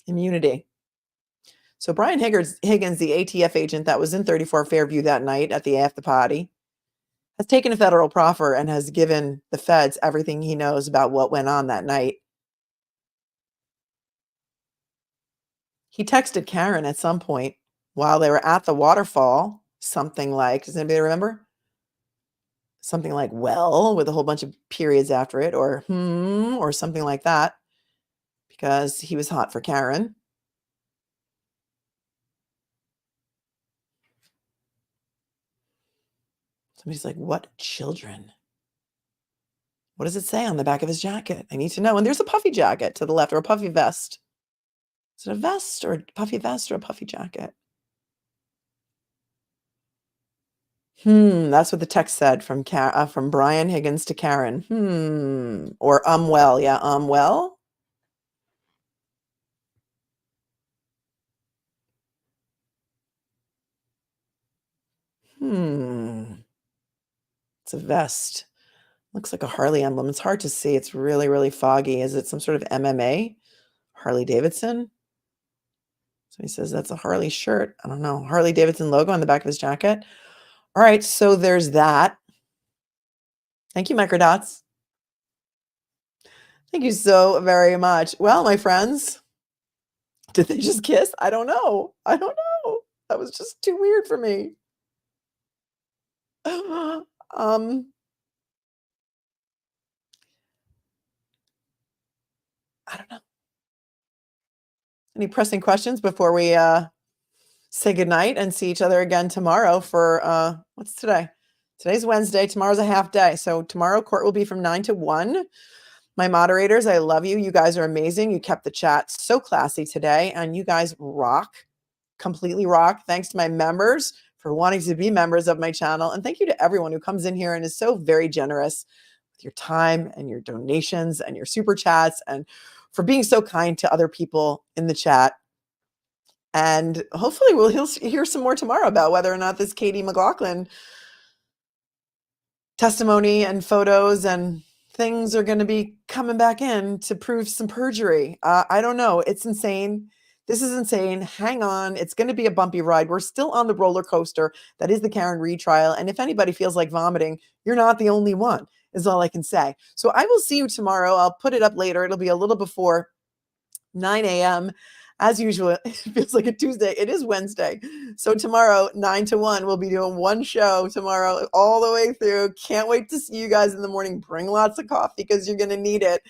immunity. So Brian Higgins, the ATF agent that was in 34 Fairview that night at the after party, has taken a federal proffer and has given the feds everything he knows about what went on that night. He texted Karen at some point while they were at the waterfall, something like, does anybody remember? Something like, well, with a whole bunch of periods after it, or or something like that, because he was hot for Karen. Somebody's like, what children? What does it say on the back of his jacket? I need to know. And there's a puffy jacket to the left, or a puffy vest. Is it a vest or a puffy vest or a puffy jacket? That's what the text said from from Brian Higgins to Karen. Or well, yeah, well. It's a vest. Looks like a Harley emblem. It's hard to see. It's really, really foggy. Is it some sort of MMA? Harley Davidson? So he says that's a Harley shirt. I don't know. Harley Davidson logo on the back of his jacket. All right, so there's that. Thank you, Microdots. Thank you so very much. Well, my friends, did they just kiss? I don't know. I don't know. That was just too weird for me. I don't know. Any pressing questions before we say goodnight and see each other again tomorrow for what's today? Today's Wednesday. Tomorrow's a half day. So tomorrow court will be from 9 to 1. My moderators, I love you. You guys are amazing. You kept the chat so classy today, and you guys rock, completely rock. Thanks to my members for wanting to be members of my channel. And thank you to everyone who comes in here and is so very generous with your time and your donations and your super chats, and for being so kind to other people in the chat. And hopefully we'll hear some more tomorrow about whether or not this Katie McLaughlin testimony and photos and things are going to be coming back in to prove some perjury. I don't know. It's insane. This is insane. Hang on. It's going to be a bumpy ride. We're still on the roller coaster that is the Karen Read trial. And if anybody feels like vomiting, you're not the only one, is all I can say. So I will see you tomorrow. I'll put it up later. It'll be a little before 9 a.m. As usual, it feels like a Tuesday. It is Wednesday. So tomorrow, 9 to 1, we'll be doing one show tomorrow all the way through. Can't wait to see you guys in the morning. Bring lots of coffee because you're going to need it.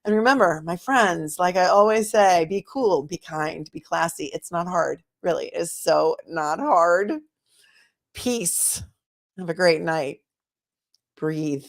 And remember, my friends, like I always say, be cool, be kind, be classy. It's not hard. Really, it is so not hard. Peace. Have a great night. Breathe.